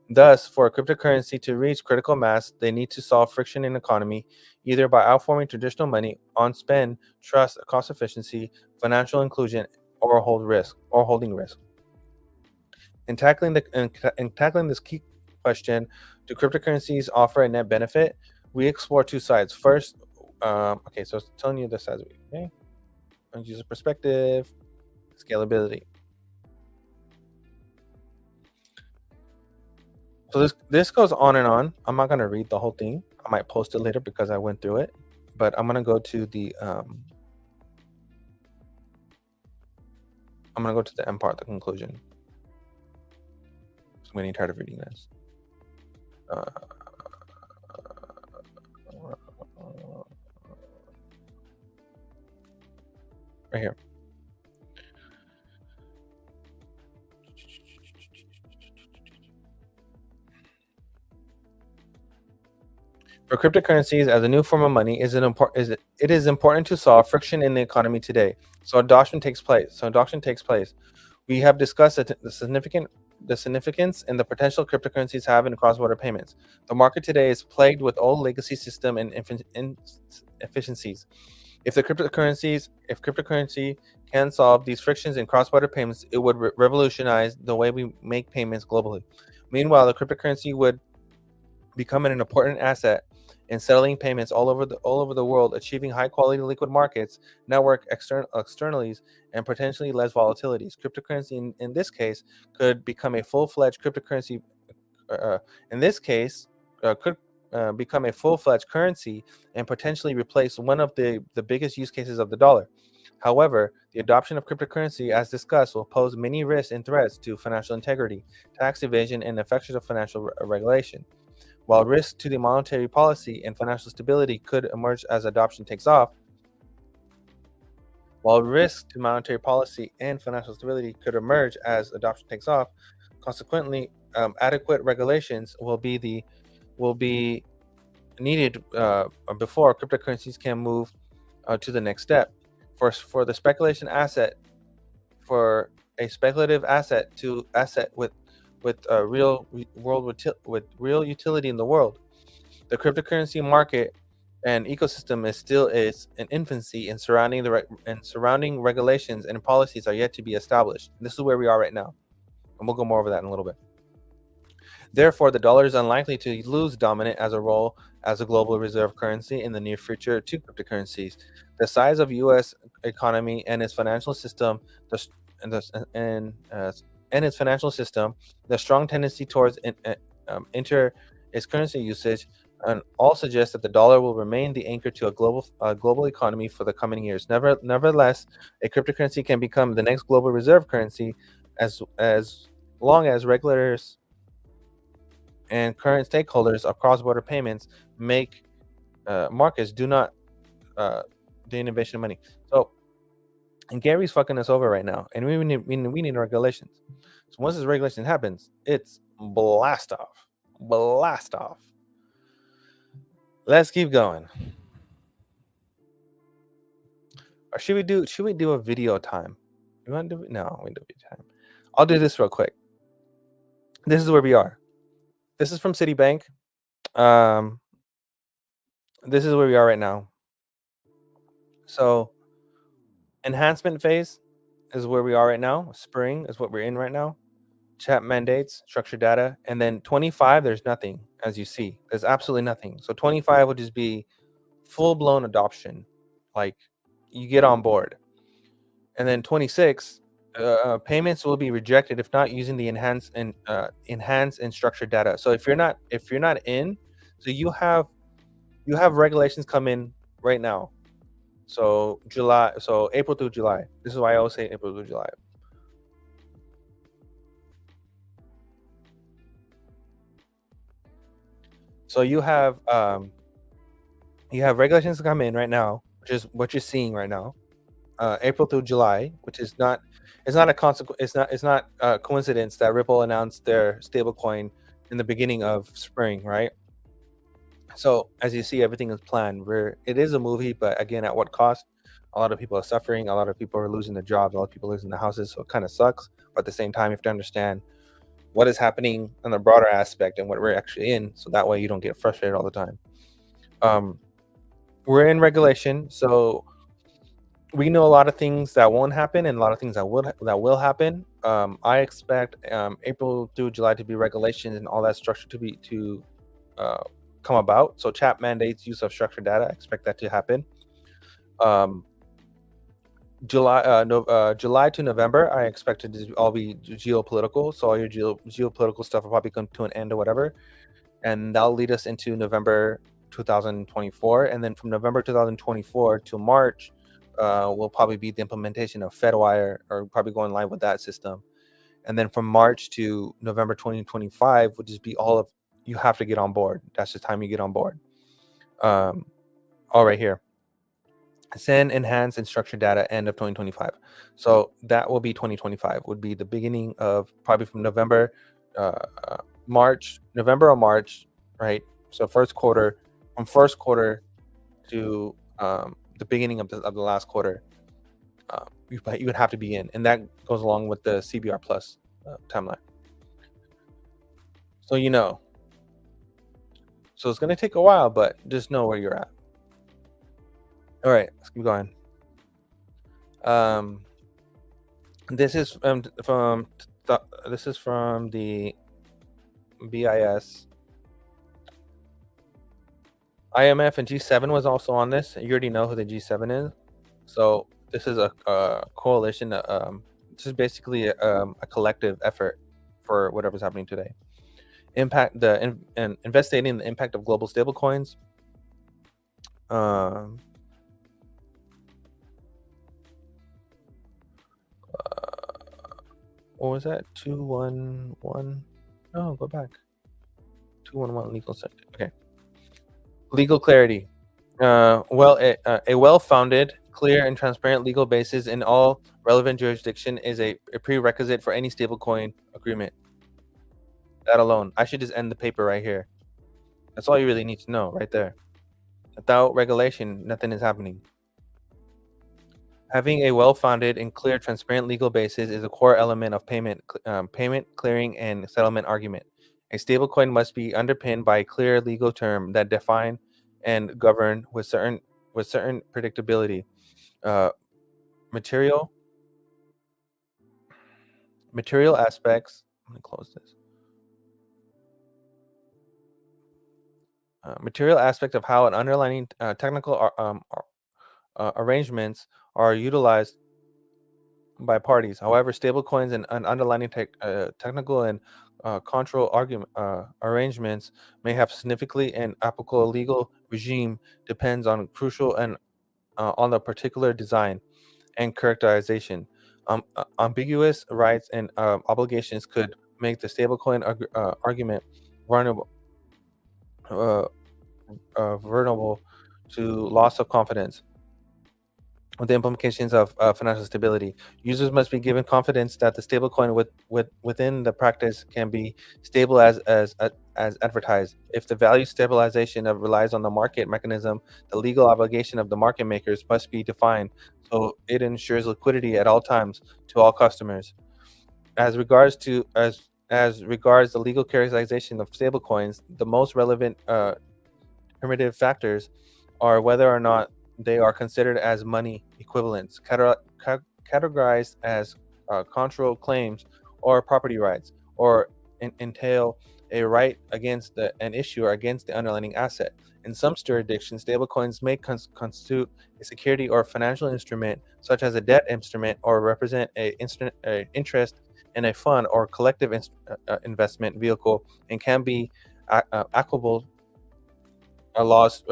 Thus, for a cryptocurrency to reach critical mass, they need to solve friction in economy, either by outforming traditional money on spend, trust, cost efficiency, financial inclusion, or holding risk. In tackling this key question, do cryptocurrencies offer a net benefit? We explore two sides. First, okay, so it's telling you the sides. Okay, user perspective, scalability. So this goes on and on. I'm not gonna read the whole thing. I might post it later because I went through it, but I'm gonna go to the end part, the conclusion. So I'm getting tired of reading this. Right here. For cryptocurrencies as a new form of money, it is important to solve friction in the economy today. So adoption takes place. We have discussed the significance and the potential cryptocurrencies have in cross-border payments. The market today is plagued with old legacy system and inefficiencies. If cryptocurrency can solve these frictions in cross-border payments, it would revolutionize the way we make payments globally. Meanwhile, the cryptocurrency would become an important asset in settling payments all over the world, achieving high-quality liquid markets, network externalities, and potentially less volatilities. Cryptocurrency, in this case, could become a full-fledged cryptocurrency. Could become a full-fledged currency and potentially replace one of the biggest use cases of the dollar. However, the adoption of cryptocurrency, as discussed, will pose many risks and threats to financial integrity, tax evasion, and effects of financial regulation. While risk to the monetary policy and financial stability could emerge as adoption takes off, consequently, adequate regulations will be needed before cryptocurrencies can move to the next step. For the speculation asset, for a speculative asset to asset with real real utility in the world, the cryptocurrency market and ecosystem is still in infancy, and surrounding regulations and policies are yet to be established. This is where we are right now, and we'll go more over that in a little bit. Therefore, the dollar is unlikely to lose dominant as a role as a global reserve currency in the near future to cryptocurrencies. The size of U.S. economy and its financial system, the strong tendency towards enter its currency usage, and all suggest that the dollar will remain the anchor to a global economy for the coming years. Nevertheless, a cryptocurrency can become the next global reserve currency as long as regulators and current stakeholders of cross-border payments make markets do not the innovation of money. So, and Gary's fucking us over right now, and we need regulations. So once this regulation happens, it's blast off. Let's keep going. Or should we do a video time? You want to do it? No, we do video time. I'll do this real quick. This is where we are. This is from Citibank. This is where we are right now. So enhancement phase is where we are right now. Spring is what we're in right now. Chat mandates, structured data, and then 25, there's nothing, as you see. There's absolutely nothing. So 25 would just be full-blown adoption. Like, you get on board. And then 26, payments will be rejected if not using the enhanced and structured data. So if you're not in, so you have regulations come in right now. So April through July. This is why I always say April through July. So you have regulations come in right now, which is what you're seeing right now, April through July, which is not a consequence. It's not a coincidence that Ripple announced their stablecoin in the beginning of spring, right? So as you see, everything is planned. It is a movie, but again, at what cost? A lot of people are suffering. A lot of people are losing their jobs. A lot of people are losing their houses. So it kind of sucks. But at the same time, you have to understand what is happening on the broader aspect and what we're actually in, so that way you don't get frustrated all the time. We're in regulation, so we know a lot of things that won't happen and a lot of things that will happen. I expect April through July to be regulations and all that structure to come about. So chat mandates, use of structured data, I expect that to happen. July to November, I expect it to all be geopolitical. So all your geopolitical stuff will probably come to an end or whatever, and that'll lead us into November 2024. And then from November 2024 to March, will probably be the implementation of FedWire, or probably going live with that system. And then from March to November 2025 would just be all of, you have to get on board. That's the time you get on board. All right here. Send, enhance, and structured data end of 2025. So that will be 2025, would be the beginning of probably from November or March, right? So first quarter to the beginning of the last quarter, you would have to be in, and that goes along with the CBR Plus timeline. So so it's going to take a while, but just know where you're at. All right, let's keep going. This is from the BIS. IMF and G7 was also on this. You already know who the G7 is. So this is a coalition. This is basically a collective effort for whatever's happening today. Investigating the impact of global stablecoins. What was that? 211? No, go back. 211 legal sector. Okay. Legal clarity. A well-founded, clear, and transparent legal basis in all relevant jurisdiction is a prerequisite for any stablecoin agreement. That alone. I should just end the paper right here. That's all you really need to know right there. Without regulation, nothing is happening. Having a well-founded and clear, transparent legal basis is a core element of payment, clearing, and settlement argument. A stablecoin must be underpinned by a clear legal term that define and govern with certain predictability. Uh, material aspects. Let me close this. Material aspect of how an underlying technical arrangements are utilized by parties. However, stablecoins and underlying technical and control arrangements may have significantly and applicable legal regime depends on crucial and on the particular design and characterization. Ambiguous rights and obligations could make the stablecoin argument vulnerable, vulnerable to loss of confidence. With the implications of financial stability, users must be given confidence that the stablecoin within the practice can be stable as advertised. If the value stabilization relies on the market mechanism, the legal obligation of the market makers must be defined so it ensures liquidity at all times to all customers. As regards the legal characterization of stablecoins, the most relevant primitive factors are whether or not they are considered as money equivalents, categorized as control claims or property rights, or entail a right against an issuer against the underlying asset. In some jurisdictions, stablecoins may constitute a security or financial instrument, such as a debt instrument, or represent a interest in a fund or collective investment vehicle, and can be applicable laws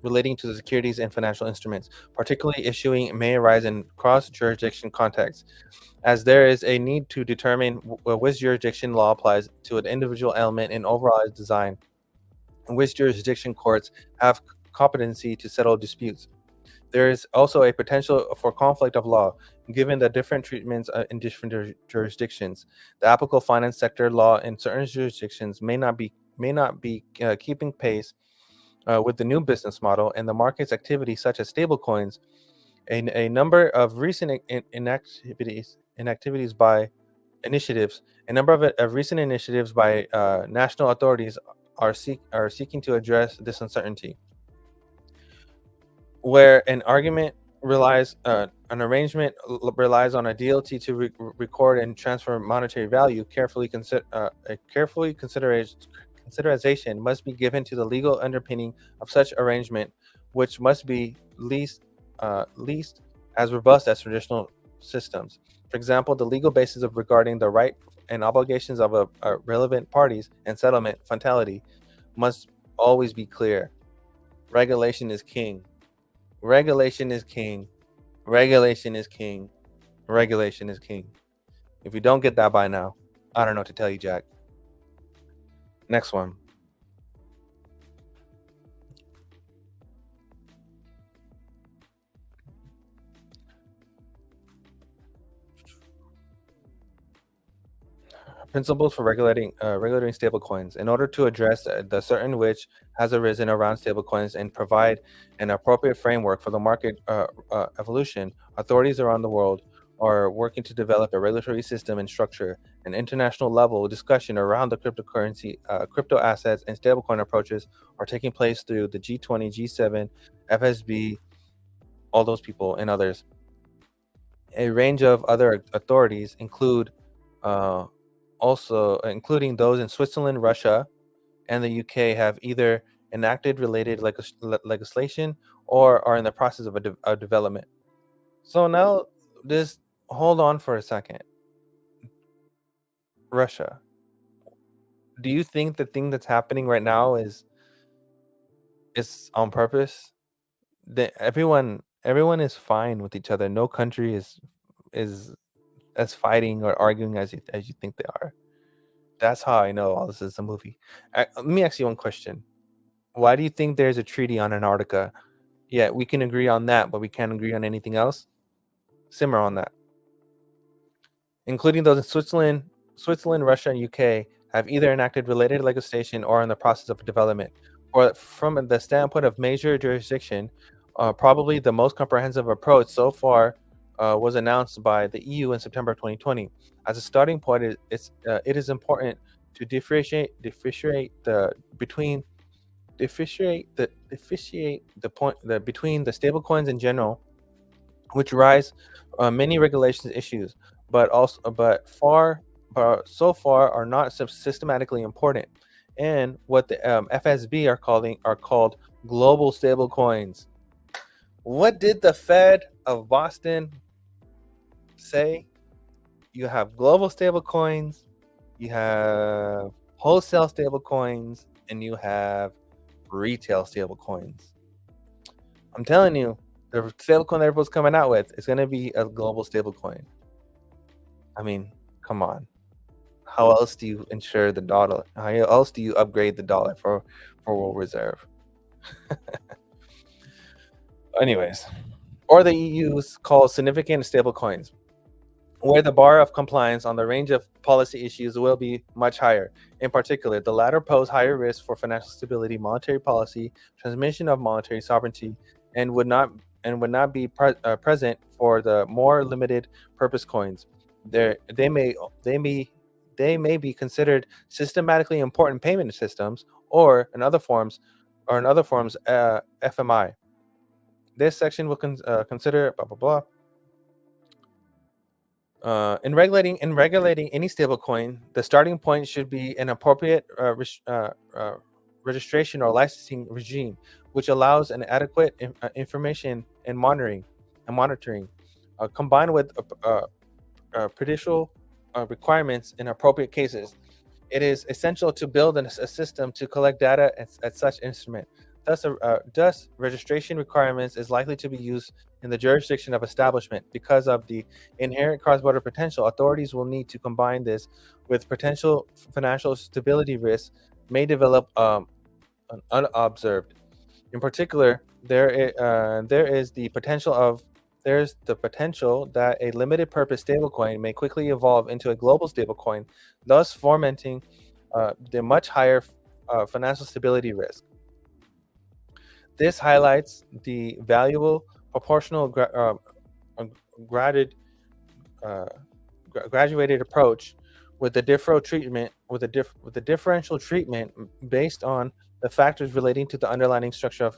relating to the securities and financial instruments, particularly issuing, may arise in cross-jurisdiction contexts, as there is a need to determine which jurisdiction law applies to an individual element in overall design, and which jurisdiction courts have competency to settle disputes. There is also a potential for conflict of law, given the different treatments in different jurisdictions. The applicable finance sector law in certain jurisdictions may not be keeping pace with the new business model and the market's activities, such as stablecoins. A number of recent inactivities by initiatives, a number of recent initiatives by national authorities are seeking to address this uncertainty, where an arrangement relies on a DLT to record and transfer monetary value. Consideration must be given to the legal underpinning of such arrangement, which must be least as robust as traditional systems. For example, the legal basis of regarding the right and obligations of a relevant parties and settlement finality must always be clear. Regulation is king. Regulation is king. Regulation is king. Regulation is king. If you don't get that by now, I don't know what to tell you, Jack. Next one. Principles for regulating stablecoins. In order to address the certain which has arisen around stablecoins and provide an appropriate framework for the market evolution, authorities around the world are working to develop a regulatory system and structure. An international level discussion around the cryptocurrency, crypto assets, and stablecoin approaches are taking place through the G20, G7, FSB, all those people, and others. A range of other authorities include also including those in Switzerland, Russia, and the UK, have either enacted related legislation or are in the process of development. So now, just hold on for a second. Russia, do you think the thing that's happening right now is on purpose? That everyone is fine with each other. No country is as fighting or arguing as you think they are. That's how I know all this is a movie. Let me ask you one question. Why do you think there's a treaty on Antarctica? Yeah, we can agree on that, but we can't agree on anything else? Simmer on that. Including those in Switzerland, Russia, and UK have either enacted related legislation or are in the process of development. Or from the standpoint of major jurisdiction, probably the most comprehensive approach so far was announced by the EU in September 2020. As a starting point, it is important to differentiate the between differentiate the point between the stablecoins in general, which rise many regulations issues, but so far are not systematically important, and what the FSB are called global stablecoins. What did the Fed of Boston say? You have global stablecoins, you have wholesale stablecoins, and you have retail stablecoins. I'm telling you, the stablecoin that everyone's coming out with is going to be a global stablecoin. I mean, come on. How else do you insure the dollar? How else do you upgrade the dollar for world reserve? Anyways, or the EU's called significant stablecoins, where the bar of compliance on the range of policy issues will be much higher. In particular, the latter pose higher risk for financial stability, monetary policy, transmission of monetary sovereignty, and would not be present for the more limited purpose coins. They may be considered systematically important payment systems, or in other forms, FMI. This section will consider blah blah blah. In regulating any stablecoin, the starting point should be an appropriate registration or licensing regime, which allows an adequate information and monitoring, combined with prudential requirements in appropriate cases. It is essential to build a system to collect data at such instrument. Thus, registration requirements is likely to be used in the jurisdiction of establishment. Because of the inherent cross-border potential, authorities will need to combine this with potential financial stability risks may develop unobserved. In particular, there's the potential that a limited purpose stablecoin may quickly evolve into a global stablecoin, thus fomenting the much higher financial stability risk. This highlights the valuable proportional graduated approach with the differential treatment based on the factors relating to the underlying structure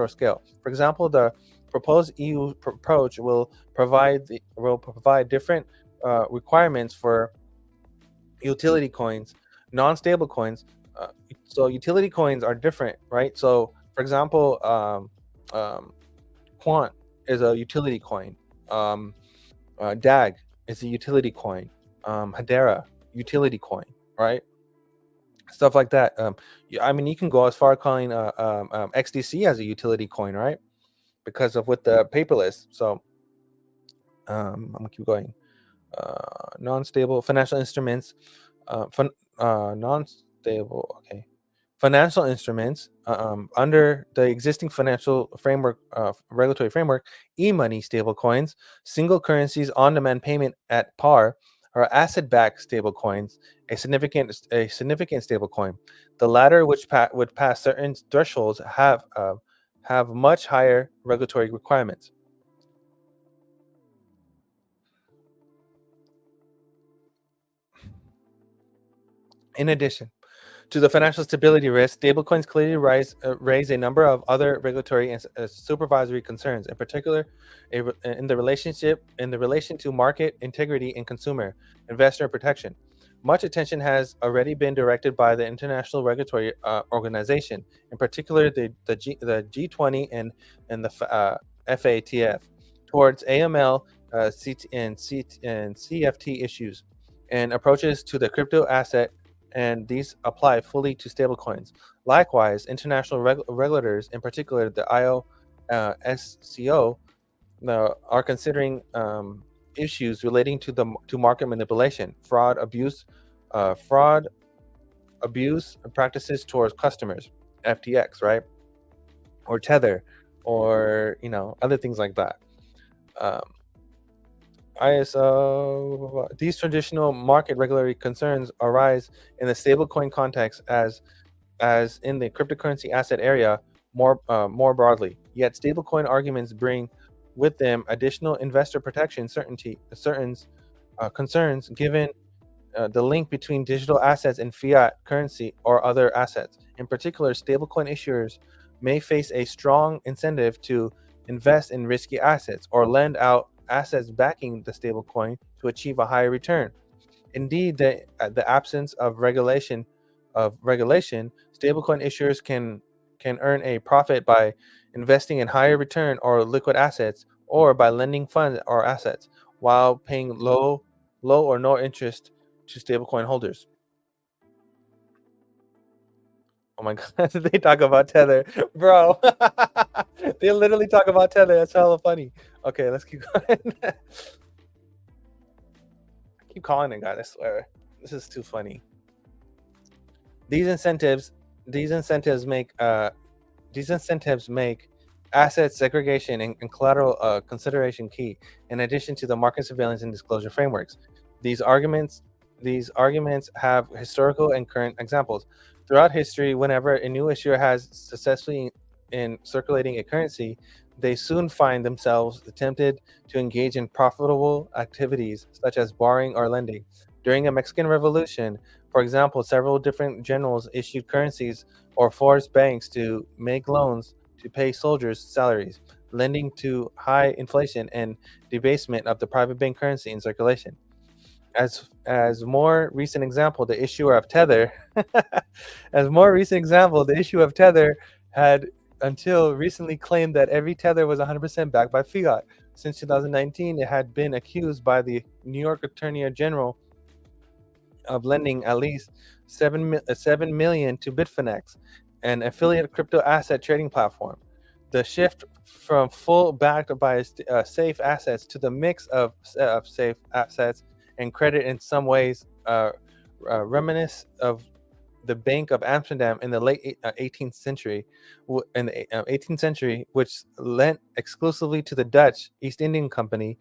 or scale. For example, the proposed EU approach will provide different requirements for utility coins, non-stable coins. So utility coins are different, right? So, for example, Quant is a utility coin. DAG is a utility coin. Hedera, utility coin, right? Stuff like that. I mean, you can go as far as calling XDC as a utility coin, right? Because of with the paperless. So I'm gonna keep going. Non-stable financial instruments. Non-stable. Okay. Financial instruments under the existing financial framework, regulatory framework, e-money stablecoins, single currencies, on-demand payment at par, or asset-backed stablecoins, a significant stablecoin. The latter, which would pass certain thresholds, have much higher regulatory requirements. In addition to the financial stability risk, stablecoins clearly raise a number of other regulatory and supervisory concerns, in particular, in the relation to market integrity and consumer investor protection. Much attention has already been directed by the International Regulatory Organization, in particular the G20 and the FATF, towards AML, and CFT issues and approaches to the crypto asset, and these apply fully to stablecoins. Likewise, international regulators, in particular the IOSCO, are considering issues relating to market manipulation, fraud, abuse, fraud, abuse practices towards customers, FTX, right? Or Tether, or other things like that. Um, ISO. These traditional market regulatory concerns arise in the stablecoin context as in the cryptocurrency asset area more broadly. Yet stablecoin arguments bring with them additional investor protection concerns given the link between digital assets and fiat currency or other assets. In particular, stablecoin issuers may face a strong incentive to invest in risky assets or lend out assets backing the stablecoin to achieve a higher return. Indeed, the absence of regulation, stablecoin issuers can earn a profit by investing in higher return or liquid assets, or by lending funds or assets while paying low or no interest to stablecoin holders. Oh my god, they talk about Tether, bro. They literally talk about Tether. That's hella funny. Okay, let's keep going. Keep calling it, God. I swear, this is too funny. These incentives make asset segregation and collateral consideration key, in addition to the market surveillance and disclosure frameworks. These arguments have historical and current examples. Throughout history, whenever a new issuer has successfully in circulating a currency, they soon find themselves tempted to engage in profitable activities such as borrowing or lending. During the Mexican Revolution, for example, several different generals issued currencies or forced banks to make loans to pay soldiers' salaries, lending to high inflation and debasement of the private bank currency in circulation. As more recent example, the issuer of Tether, had until recently claimed that every Tether was 100% backed by fiat. Since 2019, it had been accused by the New York Attorney General of lending at least 7 million to Bitfinex, an affiliate crypto asset trading platform. The shift from full backed by safe assets to the mix of safe assets and credit in some ways reminisce of the Bank of Amsterdam in the late 18th century, which lent exclusively to the Dutch East Indian Company,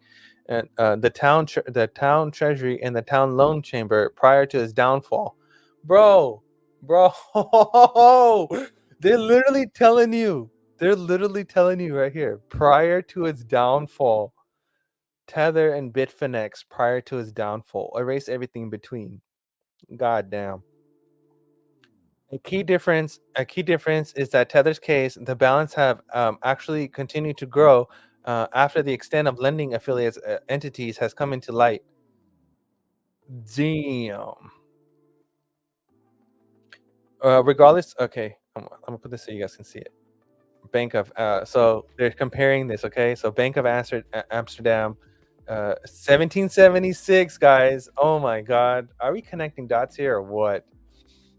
and the town treasury and the town loan chamber prior to its downfall. Bro, they're literally telling you. They're literally telling you right here, prior to its downfall. Tether and Bitfinex prior to its downfall. Erase everything between. God damn. A key difference is that Tether's case, the balance have actually continued to grow after the extent of lending affiliates entities has come into light. Damn. Regardless, okay, I'm gonna put this so you guys can see it. Bank of so they're comparing this, okay? So Bank of Amsterdam, 1776, guys. Oh my God, are we connecting dots here or what?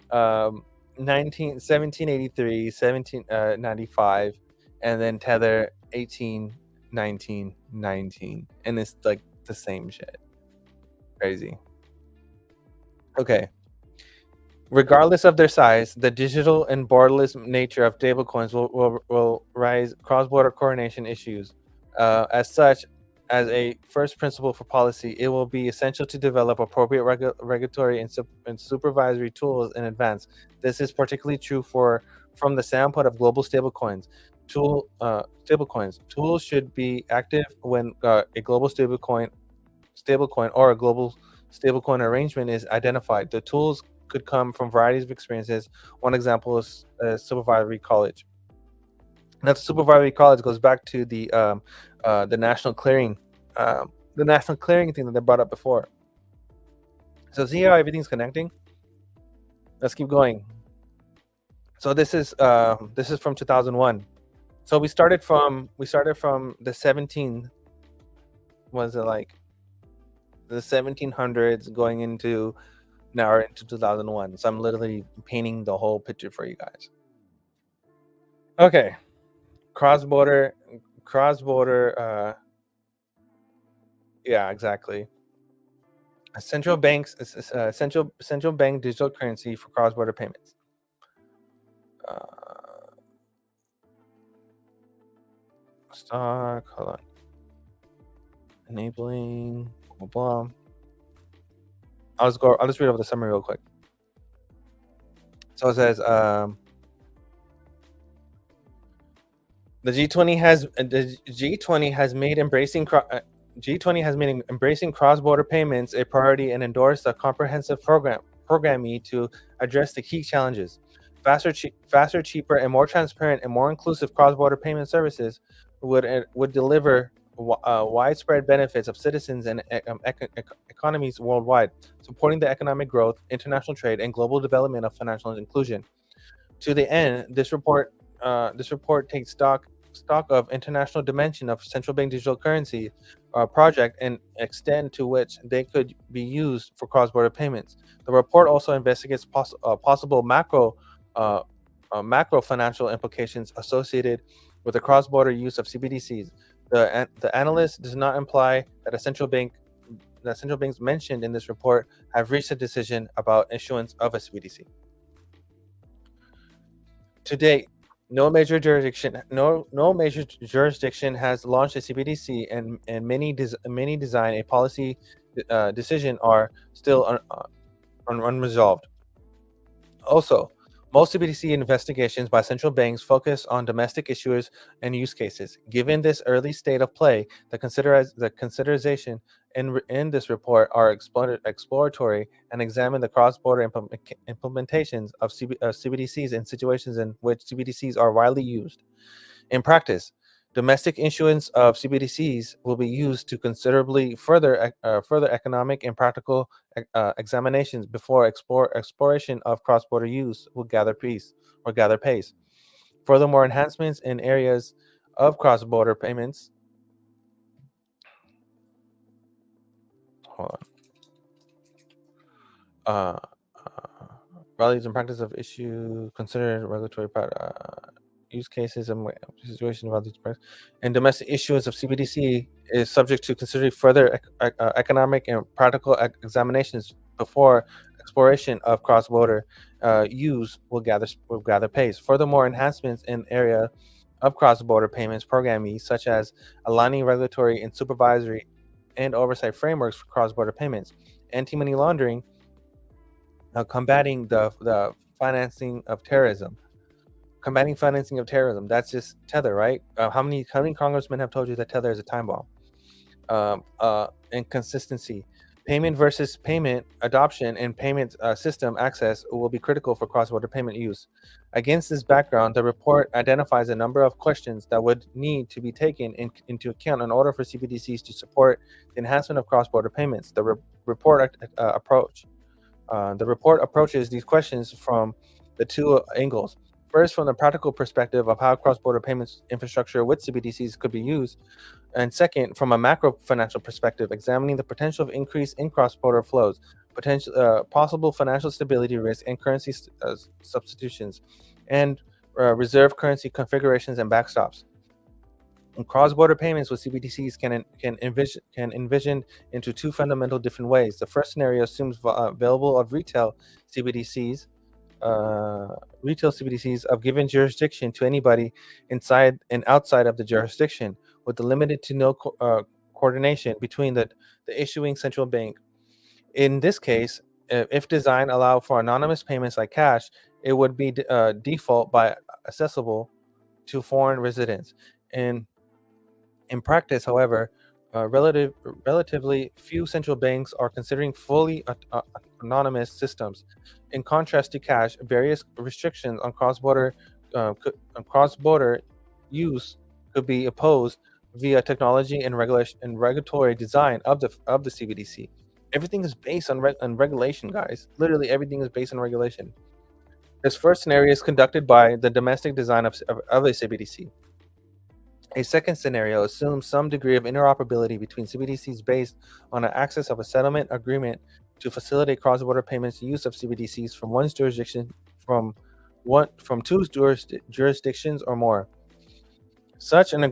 1783, 1795, and then Tether 18, 19, 19, and it's like the same shit. Crazy. Okay. Regardless of their size, the digital and borderless nature of stablecoins will raise cross-border coordination issues. As such, as a first principle for policy, it will be essential to develop appropriate regulatory and supervisory tools in advance. This is particularly true from the standpoint of global stablecoins. Tools should be active when a global stablecoin or a global stablecoin arrangement is identified. The tools could come from varieties of experiences. One example is supervisory college. Now, the supervisory college goes back to the national clearing, thing that they brought up before. So see how everything's connecting. Let's keep going. So this is from 2001. So we started from the 17. Was it like the 1700s going into now we're into 2001. So I'm literally painting the whole picture for you guys. Okay. Cross-border, yeah, exactly. Central banks, central bank digital currency for cross-border payments. Stock. Hold on. Enabling. Blah, blah, blah. I'll just read over the summary real quick. So it says the G20 has made embracing cross-border payments a priority and endorsed a comprehensive programme to address the key challenges. Faster, cheaper, and more transparent and more inclusive cross-border payment services would deliver widespread benefits of citizens and economies worldwide, supporting the economic growth, international trade, and global development of financial inclusion. To the end, this report takes stock of international dimension of central bank digital currency project and extent to which they could be used for cross-border payments. The report also investigates possible macro financial implications associated with the cross-border use of CBDCs. The analyst does not imply that central banks mentioned in this report have reached a decision about issuance of a CBDC. To date, no major jurisdiction has launched a CBDC, and many design a policy decision are still unresolved. Also, most CBDC investigations by central banks focus on domestic issuers and use cases. Given this early state of play, the consideration in this report are exploratory and examine the cross-border implementations of CBDCs in situations in which CBDCs are widely used. In practice, domestic issuance of CBDCs will be used to considerably further economic and practical examinations before exploration of cross-border use will gather pace. Furthermore, enhancements in areas of cross-border payments. Hold on. Values and practice of issue considered regulatory use cases and situations about these products. And domestic issuance of CBDC is subject to considering further economic and practical examinations before exploration of cross-border use will gather pace. Furthermore, enhancements in area of cross-border payments programming, such as aligning regulatory and supervisory and oversight frameworks for cross-border payments, anti-money laundering, combating the financing of terrorism. That's just Tether, right? How many congressmen have told you that Tether is a time bomb? And consistency. Payment versus payment adoption and payment system access will be critical for cross-border payment use. Against this background, the report identifies a number of questions that would need to be taken into account in order for CBDCs to support the enhancement of cross-border payments. The report approaches these questions from the two angles. First, from the practical perspective of how cross-border payments infrastructure with CBDCs could be used, and second, from a macro financial perspective, examining the potential of increase in cross-border flows, possible financial stability risk, and currency substitutions, and reserve currency configurations and backstops. And cross-border payments with CBDCs can envision into two fundamental different ways. The first scenario assumes available of retail CBDCs of given jurisdiction to anybody inside and outside of the jurisdiction, with the limited to no coordination between the issuing central bank. In this case, if design allow for anonymous payments like cash, it would be default by accessible to foreign residents. In practice, however, relatively few central banks are considering fully anonymous systems. In contrast to cash, various restrictions on cross-border use could be imposed via technology and regulatory design of the CBDC. Everything is based on regulation, guys. Literally, everything is based on regulation. This first scenario is conducted by the domestic design of a CBDC. A second scenario assumes some degree of interoperability between CBDCs based on an access of a settlement agreement to facilitate cross-border payments use of CBDCs from one jurisdiction from two jurisdictions or more. Such an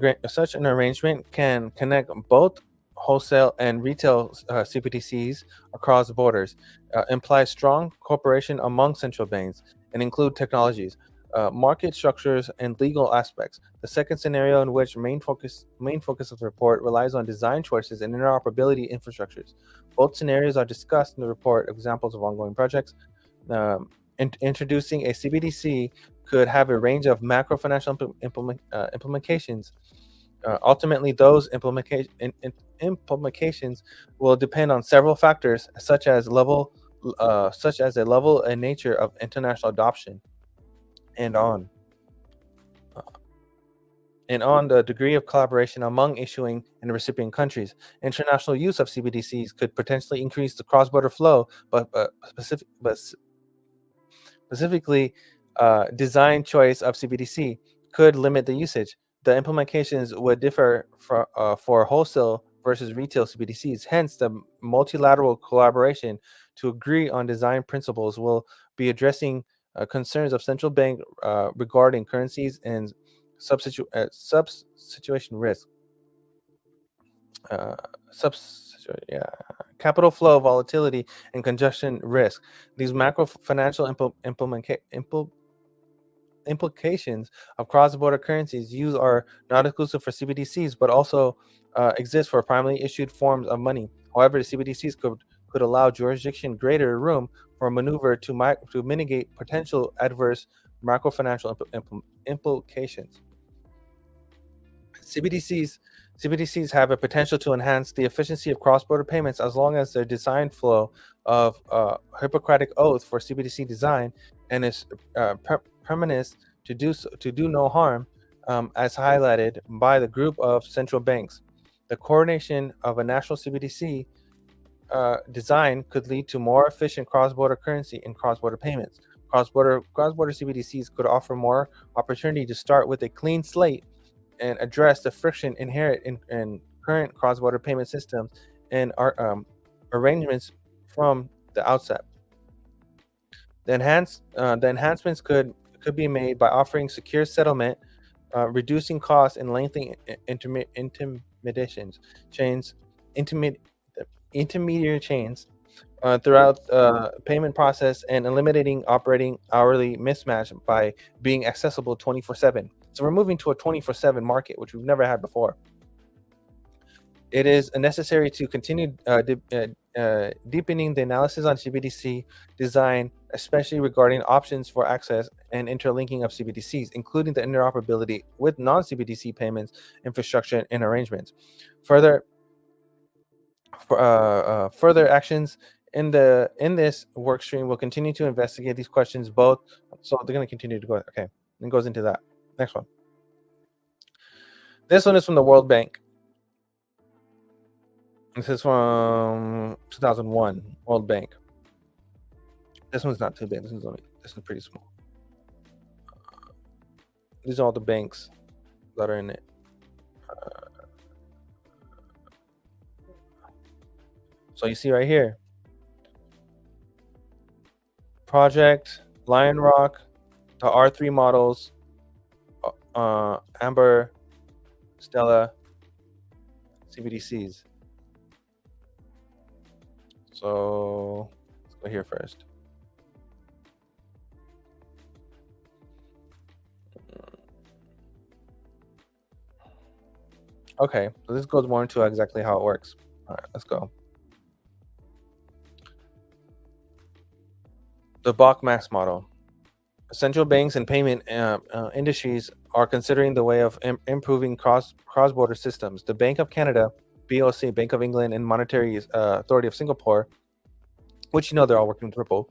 arrangement can connect both wholesale and retail CBDCs across borders, implies strong cooperation among central banks and include technologies, market structures, and legal aspects. The second scenario, in which main focus of the report relies on design choices and interoperability infrastructures. Both scenarios are discussed in the report. Examples of ongoing projects. Introducing a CBDC could have a range of macro financial implementations. Ultimately, those implications will depend on several factors, such as a level and nature of international adoption, and on the degree of collaboration among issuing and recipient countries. International use of CBDCs could potentially increase the cross-border flow, but specifically, design choice of CBDC could limit the usage. The implications would differ for wholesale versus retail CBDCs. Hence, the multilateral collaboration to agree on design principles will be addressing concerns of central bank regarding currencies and substitution risk. Capital flow volatility and congestion risk. These macro financial implications of cross-border currencies use are not exclusive for CBDCs, but also exist for primarily issued forms of money. However, the CBDCs could allow jurisdiction greater room for maneuver to mitigate potential adverse macro financial implications. CBDCs have a potential to enhance the efficiency of cross-border payments as long as their design flow of Hippocratic oath for CBDC design and its permanence to do no harm, as highlighted by the group of central banks. The coordination of a national CBDC design could lead to more efficient cross-border currency and cross-border payments. Cross-border CBDCs could offer more opportunity to start with a clean slate and address the friction inherent in current cross-border payment systems and arrangements from the outset. The enhancements could be made by offering secure settlement, reducing costs, and lengthening intermediary chains throughout payment process, and eliminating operating hourly mismatch by being accessible 24/7. So we're moving to a 24/7 market, which we've never had before. It is necessary to continue deepening the analysis on CBDC design, especially regarding options for access and interlinking of CBDCs, including the interoperability with non-CBDC payments, infrastructure, and arrangements. Further actions in this work stream will continue to investigate these questions both. So they're going to continue to go. Okay, and goes into that. Next one. This one is from the World Bank. This is from 2001, World Bank. This one's not too big. This is pretty small. These are all the banks that are in it. So you see right here, Project, Lion Rock, the R3 models, Amber, Stella, CBDCs. So let's go here first. Okay, so this goes more into exactly how it works. All right, let's go. The Bach-Max model. Central banks and payment industries are considering the way of improving cross-border systems. The Bank of Canada, BOC, Bank of England, and Monetary Authority of Singapore, which they're all working with Ripple,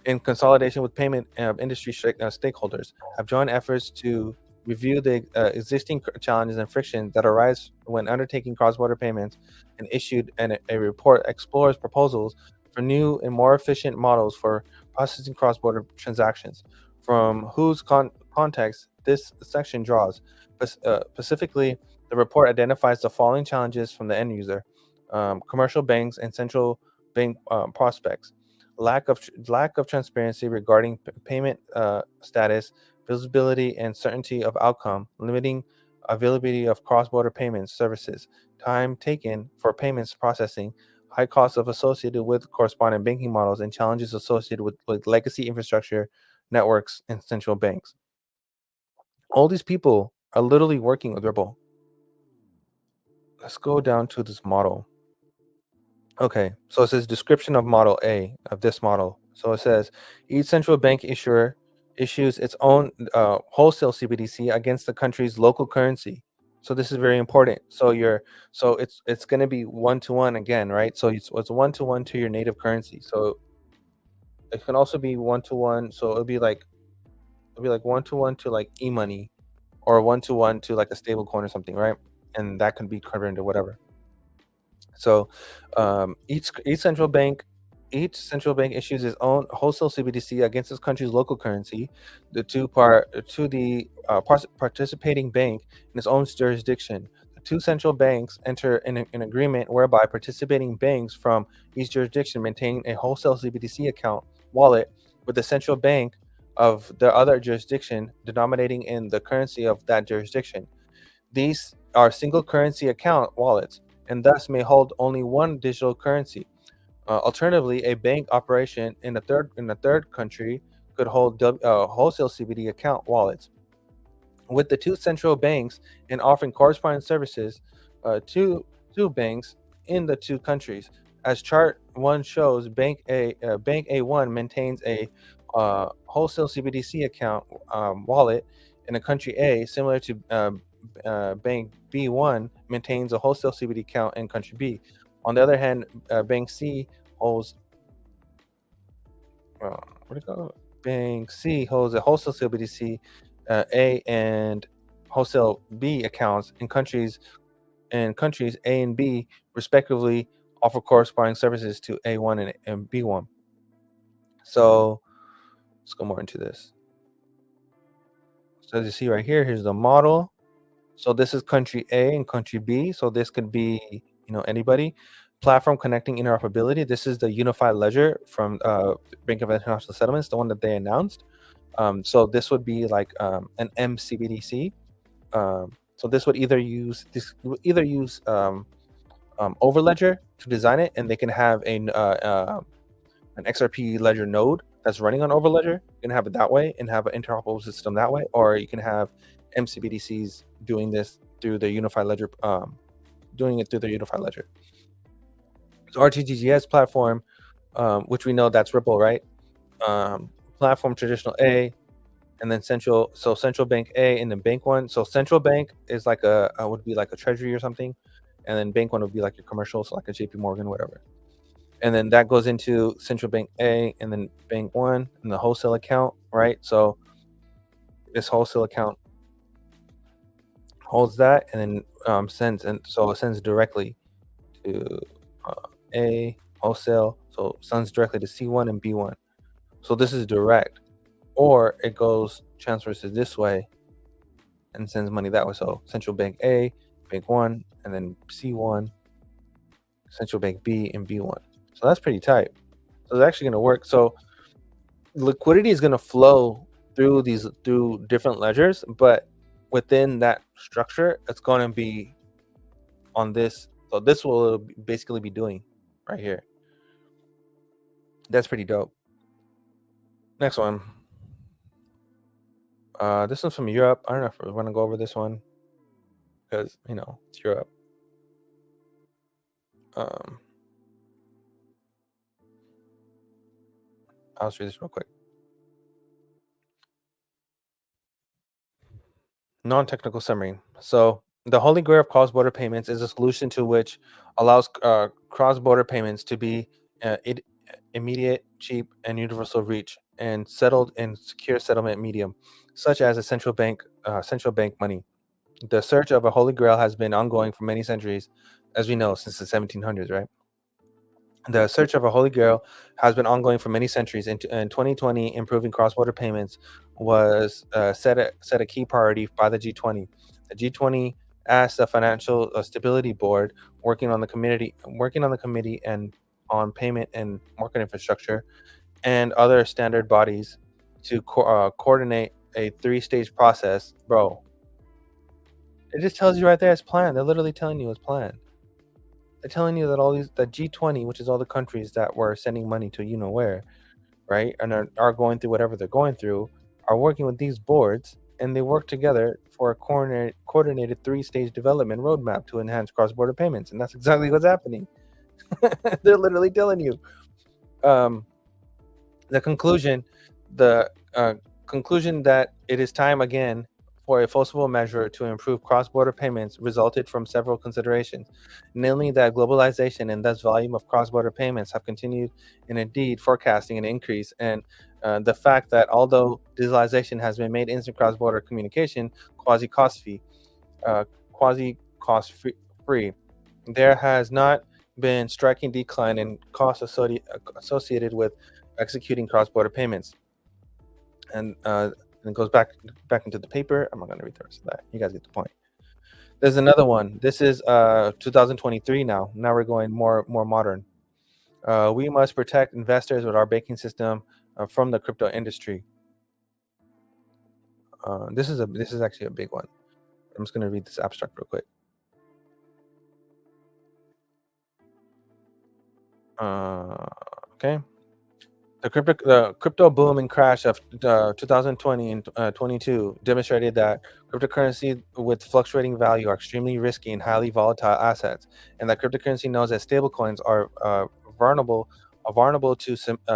in consolidation with payment industry stakeholders, have joined efforts to review the existing challenges and frictions that arise when undertaking cross-border payments, and issued a report explores proposals for new and more efficient models for processing cross-border transactions. From whose context this section draws. Specifically, the report identifies the following challenges from the end user, commercial banks and central bank prospects: lack of transparency regarding payment status, visibility and certainty of outcome, limiting availability of cross-border payments services, time taken for payments processing, high costs associated with correspondent banking models, and challenges associated with legacy infrastructure, networks, and central banks. All these people are literally working with Ripple. Let's go down to this model. Okay, so it says description of model A of this model. So it says each central bank issuer issues its own wholesale CBDC against the country's local currency. So this is very important. So it's going to be 1-to-1 again, right? So it's 1-to-1 to your native currency. So it can also be 1-to-1. So it'll be like 1-to-1 to like e-money, or 1-to-1 to like a stable coin or something, right? And that can be converted into whatever. So each central bank issues its own wholesale CBDC against its country's local currency. Participating bank in its own jurisdiction. The two central banks enter an agreement whereby participating banks from each jurisdiction maintain a wholesale CBDC account wallet with the central bank of the other jurisdiction denominating in the currency of that jurisdiction. These are single currency account wallets and thus may hold only one digital currency. Alternatively, a bank operation in a third country could hold wholesale CBD account wallets. With the two central banks and offering corresponding services to banks in the two countries. As chart 1 shows, Bank A1 maintains a wholesale CBDC account wallet in a country A, similar to Bank B1 maintains a wholesale CBD account in country B. On the other hand, Bank C holds Bank C holds a wholesale CBDC A and wholesale B accounts in countries A and B respectively offer corresponding services to A1 and B1. So let's go more into this. So as you see right here, here's the model. So this is country A and country B. So this could be, anybody. Platform connecting interoperability. This is the unified ledger from Bank of International Settlements, the one that they announced. So this would be like an MCBDC. So this would either use Overledger to design it, and they can have an XRP ledger node that's running on Overledger. You can have it that way and have an interoperable system that way, or you can have MCBDCs doing this through the unified ledger, doing it through the unified ledger. So RTGS platform, which we know that's Ripple, right? Platform traditional A, and then central bank A, and then bank one. So central bank is like would be like a treasury or something, and then bank one would be like a commercial, so like a JP Morgan, whatever. And then that goes into central bank A, and then bank one, and the wholesale account, right? So this wholesale account holds that, and then it sends directly to A wholesale, so it sends directly to C1 and B1. So this is direct, or it transfers it this way and sends money that way. So central bank A, bank one, and then C1, central bank B, and B1. So that's pretty tight. So it's actually going to work. So liquidity is going to flow through different ledgers, but within that structure, it's going to be on this. So this will basically be doing right here. That's pretty dope. Next one. This one's from Europe. I don't know if we want to go over this one because it's Europe. I'll show you this real quick. Non-technical summary. So the Holy Grail of cross-border payments is a solution to which allows cross-border payments to be immediate, cheap, and universal reach, and settled in secure settlement medium, such as a central bank money. The search of a Holy Grail has been ongoing for many centuries, as we know, since the 1700s, right? The search of a Holy Grail has been ongoing for many centuries. In 2020, improving cross-border payments was set a key priority by the G20. The G20 asked the Financial Stability Board, working on the committee and on payment and market infrastructure, and other standard bodies to coordinate a 3-stage process. Bro, It just tells you right there it's planned. They're literally telling you it's planned. They're telling you that the G20, which is all the countries that were sending money to where, right, and are going through whatever they're going through, are working with these boards, and they work together for a coordinated 3-stage development roadmap to enhance cross-border payments, and that's exactly what's happening. They're literally telling you. The conclusion that it is time again for a forcible measure to improve cross-border payments resulted from several considerations, namely that globalization and thus volume of cross-border payments have continued, and indeed forecasting an increase, and the fact that although digitalization has been made instant cross-border communication quasi-cost-free, there has not been striking decline in costs associated with executing cross-border payments. And it goes back into the paper. I'm not going to read the rest of that. You guys get the point. There's another one. This is 2023 now. Now we're going more modern. We must protect investors with our banking system from the crypto industry. This is actually a big one. I'm just going to read this abstract real quick. Okay. The crypto boom and crash of 2020 and 22 demonstrated that cryptocurrency with fluctuating value are extremely risky and highly volatile assets, and that cryptocurrency knows that stablecoins are vulnerable to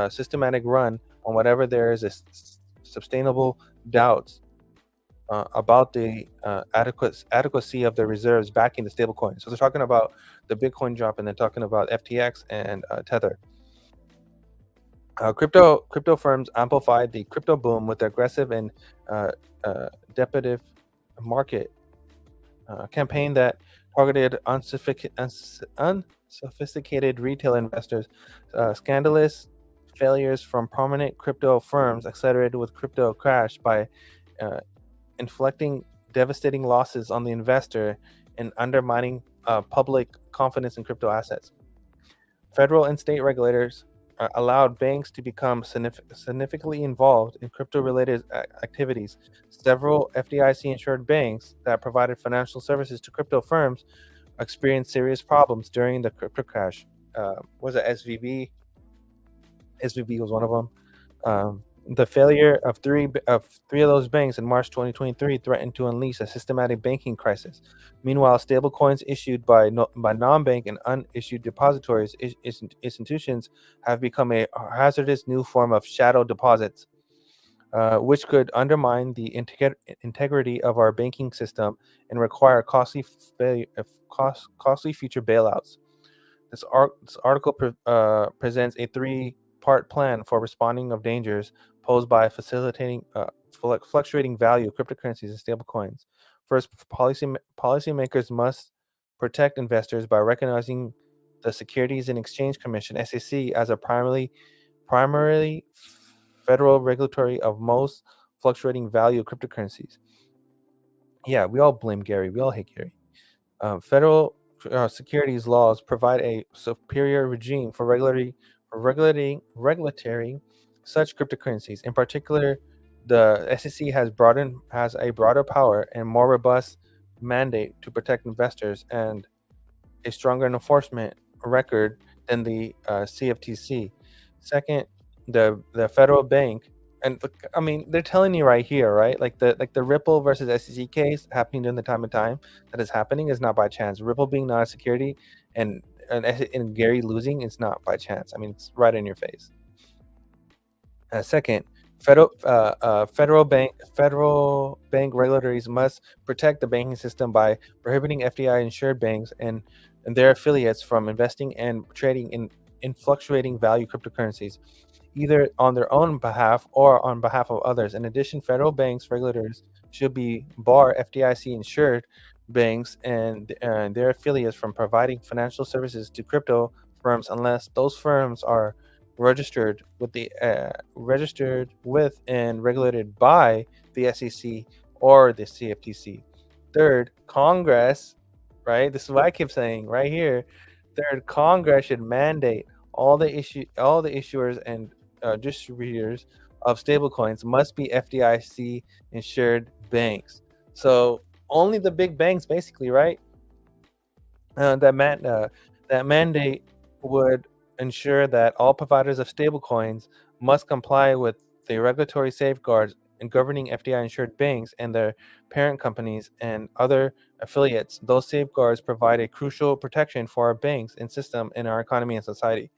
systematic run on whatever there is a sustainable doubts about the adequacy of the reserves backing the stablecoin. So they're talking about the Bitcoin drop, and they're talking about FTX and Tether. Crypto firms amplified the crypto boom with aggressive and depredative market campaign that targeted unsophisticated retail investors. Scandalous failures from prominent crypto firms accelerated with crypto crash by inflicting devastating losses on the investor and undermining public confidence in crypto assets. Federal and state regulators allowed banks to become significantly involved in crypto-related activities. Several FDIC-insured banks that provided financial services to crypto firms experienced serious problems during the crypto crash. Was it SVB? SVB was one of them. The failure of three of those banks in March 2023 threatened to unleash a systematic banking crisis. Meanwhile, stablecoins issued by non-bank and unissued depositories institutions have become a hazardous new form of shadow deposits, which could undermine the integrity of our banking system and require costly future bailouts. This article presents a three-part plan for responding of dangers posed by facilitating fluctuating value of cryptocurrencies and stablecoins. First, policymakers must protect investors by recognizing the Securities and Exchange Commission (SEC) as a primarily federal regulatory of most fluctuating value of cryptocurrencies. Yeah, we all blame Gary. We all hate Gary. Federal securities laws provide a superior regime for regulating such cryptocurrencies. In particular, the SEC has a broader power and more robust mandate to protect investors and a stronger enforcement record than the CFTC. Second, the federal bank, and I mean they're telling you right here, right? Like the Ripple versus SEC case happening during the time that is happening is not by chance. Ripple being not a security and Gary losing is not by chance. I mean, it's right in your face. Second, federal bank regulators must protect the banking system by prohibiting FDI insured banks and their affiliates from investing and trading in fluctuating value cryptocurrencies, either on their own behalf or on behalf of others. In addition, federal banks regulators should bar FDIC insured banks and their affiliates from providing financial services to crypto firms unless those firms are registered with and regulated by the SEC or the CFTC. Third, Congress, right? This is what I keep saying right here. Third, Congress should mandate all the issuers and distributors of stablecoins must be FDIC insured banks. So only the big banks, basically, right? That mandate would ensure that all providers of stablecoins must comply with the regulatory safeguards in governing FDI-insured banks and their parent companies and other affiliates. Those safeguards provide a crucial protection for our banks and system in our economy and society.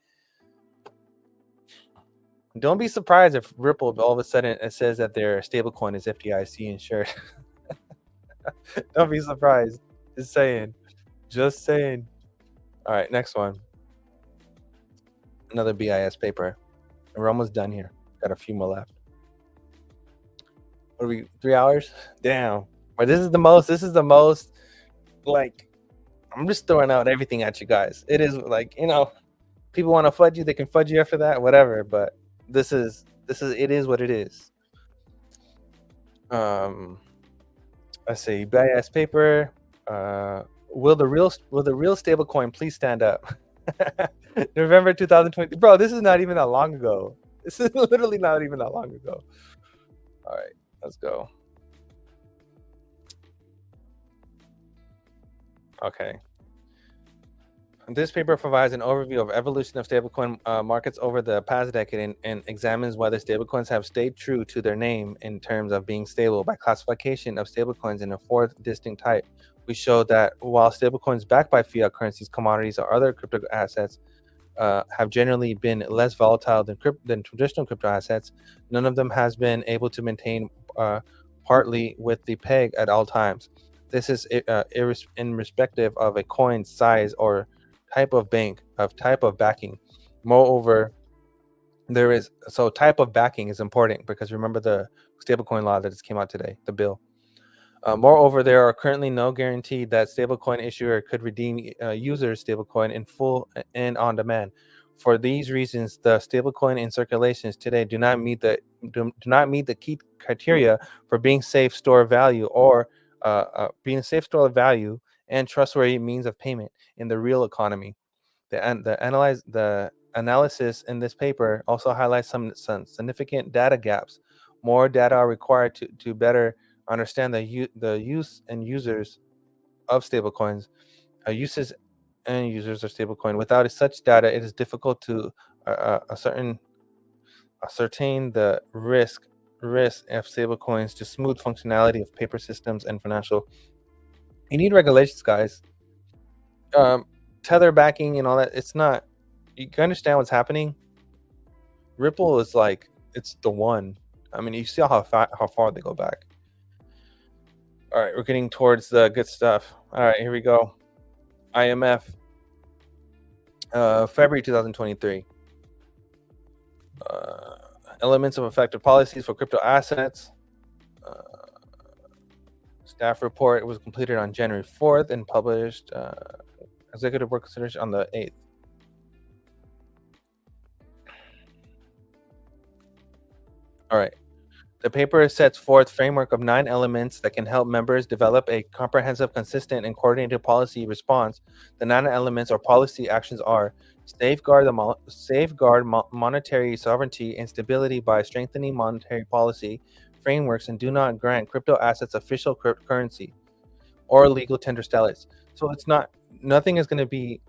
Don't be surprised if Ripple all of a sudden it says that their stablecoin is FDIC insured. Don't be surprised. Just saying. Just saying. All right, next one. Another BIS paper. We're almost done here. Got a few more left. What are we? 3 hours? Damn. But this is the most like I'm just throwing out everything at you guys. It is like, people want to fudge you, they can fudge you after that, whatever. But it is what it is. Let's see. BIS paper. Will the real stablecoin please stand up? November 2020. Bro, this is not even that long ago. This is literally not even that long ago. All right, let's go. Okay. This paper provides an overview of evolution of stablecoin markets over the past decade and examines whether stablecoins have stayed true to their name in terms of being stable by classification of stablecoins in a fourth distinct type. We show that while stablecoins backed by fiat currencies, commodities, or other crypto assets have generally been less volatile than traditional crypto assets, none of them has been able to maintain partly with the peg at all times. This is irrespective of a coin's size or type of backing. Moreover, type of backing is important because remember the stablecoin law that just came out today, the bill. Moreover, there are currently no guarantee that stablecoin issuer could redeem users' stablecoin in full and on demand. For these reasons, the stablecoin in circulations today do not meet the key criteria for being safe store of value or being a safe store of value and trustworthy means of payment in the real economy. The analysis in this paper also highlights some significant data gaps. More data are required to better understand the use and users of stablecoins. Uses and users of stablecoin. Without such data, it is difficult to ascertain the risk of stablecoins to smooth functionality of paper systems and financial. You need regulations, guys. Tether backing and all that. It's not. You can understand what's happening. Ripple is like it's the one. I mean, you see how far they go back. All right, we're getting towards the good stuff. All right, here we go. IMF, February 2023. Elements of effective policies for crypto assets. Staff report was completed on January 4th and published executive work consideration on the 8th. All right. The paper sets forth framework of 9 elements that can help members develop a comprehensive, consistent, and coordinated policy response. The 9 elements or policy actions are safeguard monetary sovereignty and stability by strengthening monetary policy frameworks and do not grant crypto assets official currency or legal tender status. So it's nothing is going to be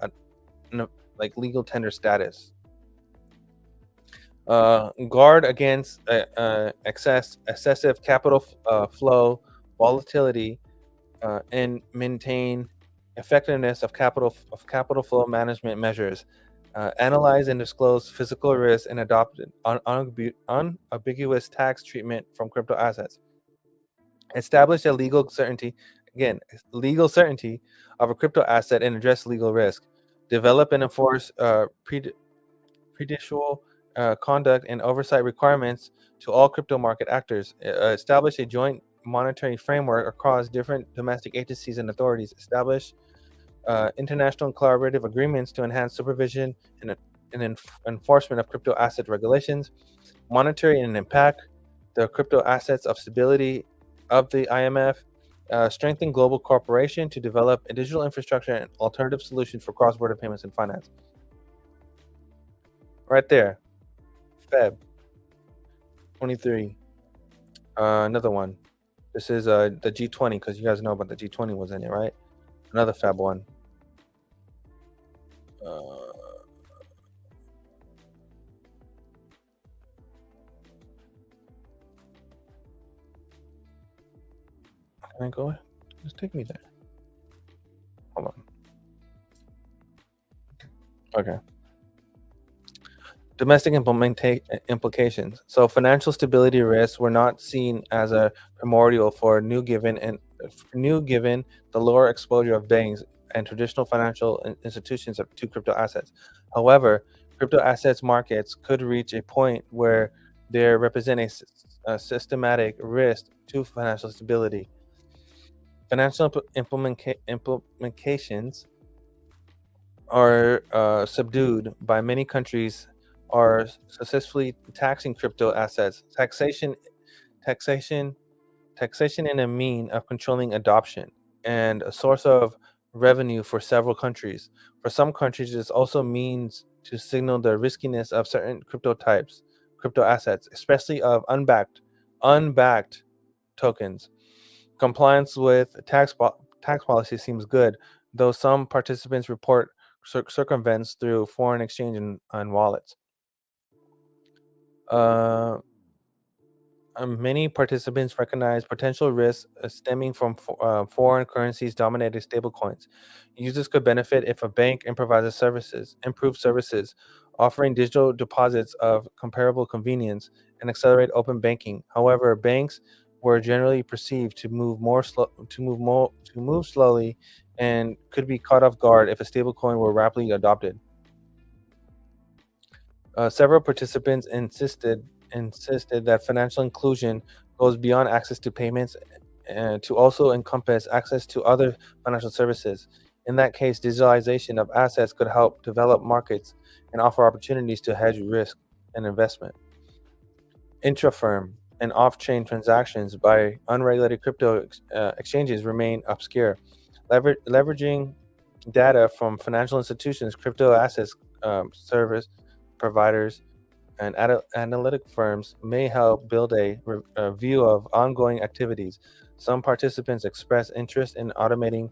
like legal tender status. Guard against excessive capital flow, volatility, and maintain effectiveness of capital flow management measures. Analyze and disclose physical risks and adopt unambiguous tax treatment from crypto assets. Establish a legal certainty of a crypto asset and address legal risk. Develop and enforce prudential conduct and oversight requirements to all crypto market actors. Establish a joint monetary framework across different domestic agencies and authorities. Establish international collaborative agreements to enhance supervision and enforcement of crypto asset regulations. Monitor and impact the crypto assets of stability of the IMF. Strengthen global cooperation to develop a digital infrastructure and alternative solutions for cross-border payments and finance. Right there. Feb 23. Another one. This is the G20, because you guys know about the G20 was in it, right? Another fab one. Can I go? Just take me there. Hold on. Okay. Domestic implications. So financial stability risks were not seen as a primordial for new given the lower exposure of banks and traditional financial institutions to crypto assets. However, crypto assets markets could reach a point where they represent a systematic risk to financial stability. Financial implications are subdued by many countries are successfully taxing crypto assets. Taxation, taxation in a mean of controlling adoption and a source of revenue for several countries. For some countries, this also means to signal the riskiness of certain crypto assets, especially of unbacked tokens. Compliance with tax policy seems good, though some participants report circumvents through foreign exchange and wallets. Uh, Many participants recognize potential risks stemming from foreign currencies dominated stablecoins. Users could benefit if a bank improved services, offering digital deposits of comparable convenience and accelerate open banking. However, banks were generally perceived to move slowly and could be caught off guard if a stablecoin were rapidly adopted. Several participants insisted that financial inclusion goes beyond access to payments and to also encompass access to other financial services. In that case, digitalization of assets could help develop markets and offer opportunities to hedge risk and investment. Intra-firm and off-chain transactions by unregulated crypto exchanges remain obscure. Leveraging data from financial institutions, crypto assets service providers, and analytic firms may help build a view of ongoing activities. Some participants express interest in automating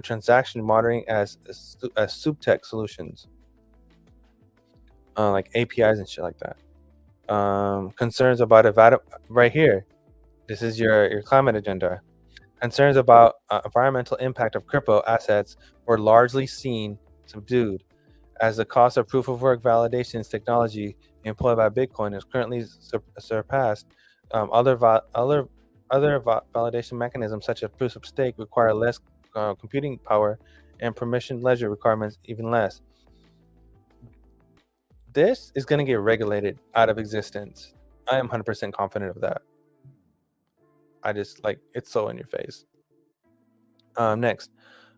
transaction monitoring as soup tech solutions, like APIs and shit like that. Concerns about right here. This is your climate agenda. Concerns about environmental impact of crypto assets were largely subdued, as the cost of proof of work validations technology employed by Bitcoin is currently surpassed. Other validation mechanisms such as proof of stake require less computing power, and permission ledger requirements even less. This is going to get regulated out of existence. I am 100% confident of that. I just it's so in your face. Next.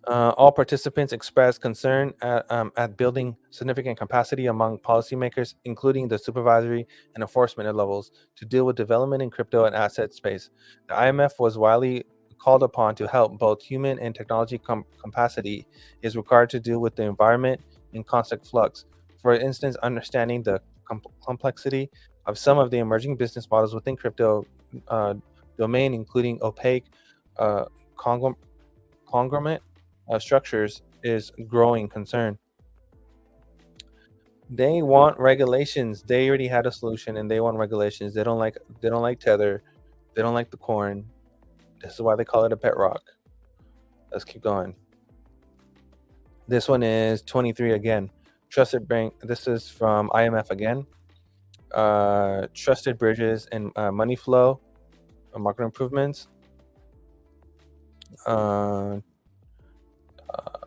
All participants expressed concern at building significant capacity among policymakers, including the supervisory and enforcement levels, to deal with development in crypto and asset space. The IMF was widely called upon to help both human and technology capacity is required to deal with the environment in constant flux. For instance, understanding the complexity of some of the emerging business models within crypto domain, including opaque conglomerate structures, is growing concern. They want regulations. They already had a solution, and they want regulations. They don't like Tether. They don't like the corn. This is why they call it a pet rock. Let's keep going. This one is 23 again. Trusted bank. This is from IMF again. Trusted bridges and money flow, market improvements.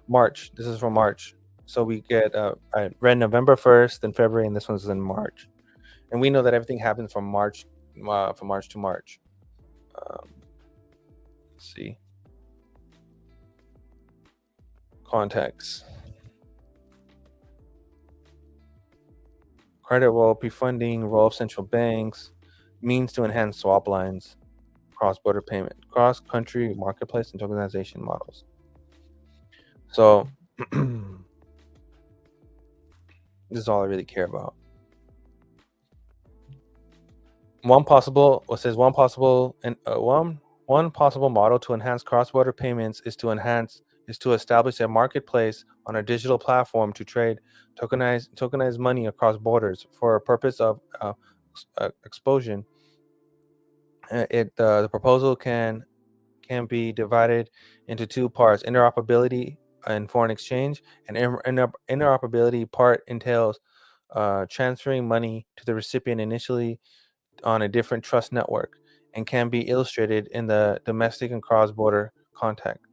March. This is from March. So we get I read November 1st, then February, and this one's in March. And we know that everything happens from March to March. Let's see. Context. Credit will pre-funding, role of central banks, means to enhance swap lines, cross-border payment, cross-country marketplace and tokenization models. So this is all I really care about. One possible One possible model to enhance cross-border payments is to establish a marketplace on a digital platform to trade tokenized money across borders for a purpose of exposure. The proposal can be divided into two parts: interoperability and foreign exchange. And interoperability part entails transferring money to the recipient initially on a different trust network, and can be illustrated in the domestic and cross-border context.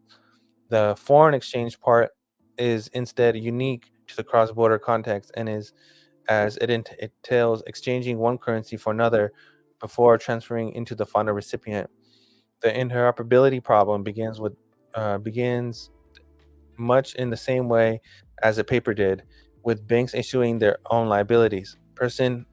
The foreign exchange part is instead unique to the cross-border context, and is as it entails exchanging one currency for another before transferring into the final recipient. The interoperability problem begins much in the same way as a paper did, with banks issuing their own liabilities. Person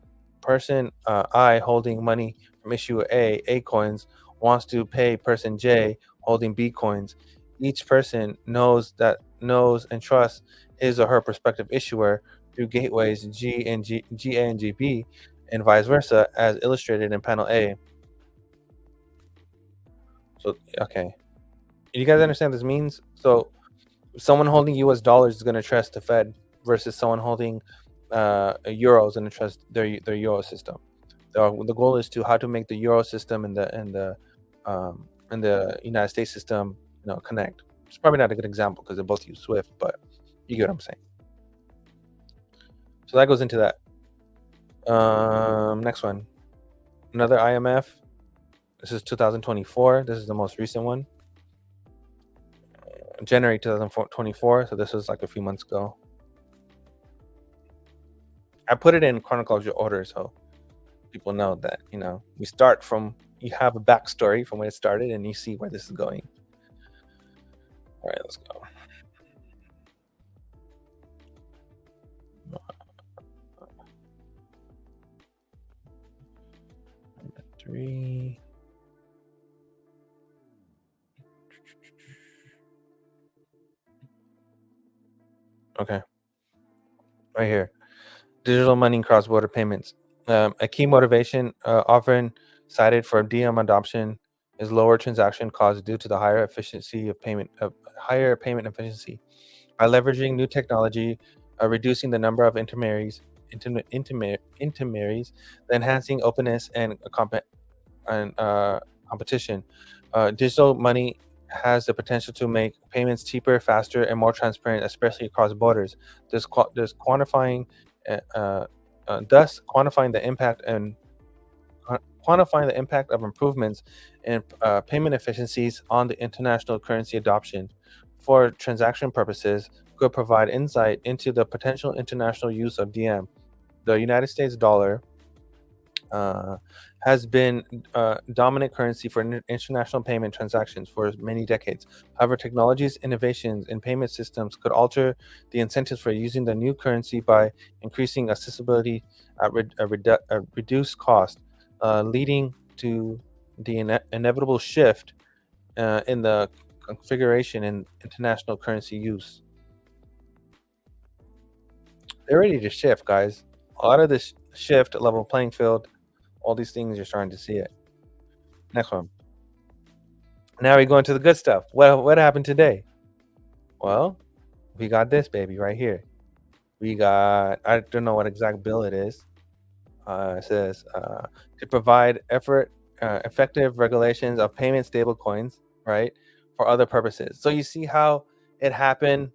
I holding money from issuer A coins, wants to pay person J holding B coins. Each person knows and trusts his or her prospective issuer through gateways GA and GB, and vice versa, as illustrated in panel A. So, okay, you guys understand what this means? So someone holding US dollars is going to trust the Fed versus someone holding euros and trust their euro system. The goal is to how to make the euro system and the United States system, connect. It's probably not a good example because they both use Swift, but you get what I'm saying. So that goes into that. Next one, another IMF. This is 2024. This is the most recent one. January 2024. So this was like a few months ago. I put it in chronological order so people know that, we start from, you have a backstory from when it started and you see where this is going. All right, let's go. Number 3. Okay. Right here. Digital money and cross-border payments. A key motivation often cited for DM adoption is lower transaction costs due to the higher payment efficiency. By leveraging new technology, reducing the number of intermediaries, enhancing openness and competition. Digital money has the potential to make payments cheaper, faster, and more transparent, especially across borders. Thus quantifying the impact of improvements in payment efficiencies on the international currency adoption for transaction purposes could provide insight into the potential international use of DM. The United States dollar has been dominant currency for international payment transactions for many decades. However, technology's innovations in payment systems could alter the incentives for using the new currency by increasing accessibility at a reduced cost, leading to the inevitable shift in the configuration in international currency use. They're ready to shift, guys. A lot of this shift, level playing field, all these things, you're starting to see it. Next one. Now we go into the good stuff. What happened today? Well, we got this baby right here. We got, I don't know what exact bill it is. It says to provide effective regulations of payment stablecoins, right, for other purposes. So you see how it happened.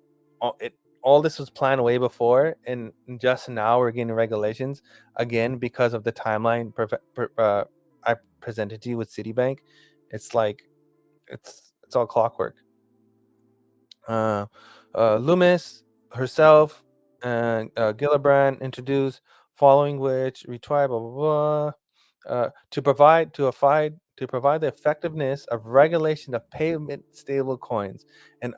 All this was planned way before, and just now we're getting regulations again because of the timeline I presented to you with Citibank. It's like it's all clockwork. Loomis herself and Gillibrand introduced, following which retry blah blah blah to provide the effectiveness of regulation of payment stable coins and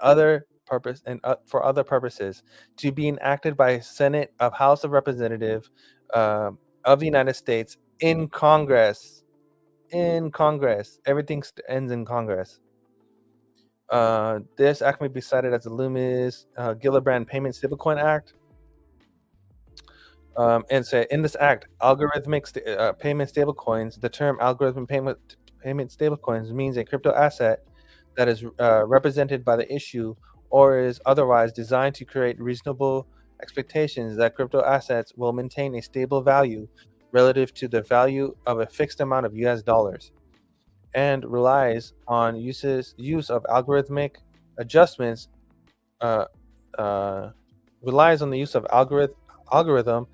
for other purposes to be enacted by Senate of House of Representatives of the United States in Congress. Everything ends in Congress. This act may be cited as the Loomis Gillibrand Payment Stablecoin Act. And say in this act, algorithmic payment stablecoins. The term algorithmic payment stablecoins means a crypto asset that is represented by the issue or is otherwise designed to create reasonable expectations that crypto assets will maintain a stable value relative to the value of a fixed amount of US dollars, and relies on use of algorithmic adjustments uh, uh, relies on the use of algorithm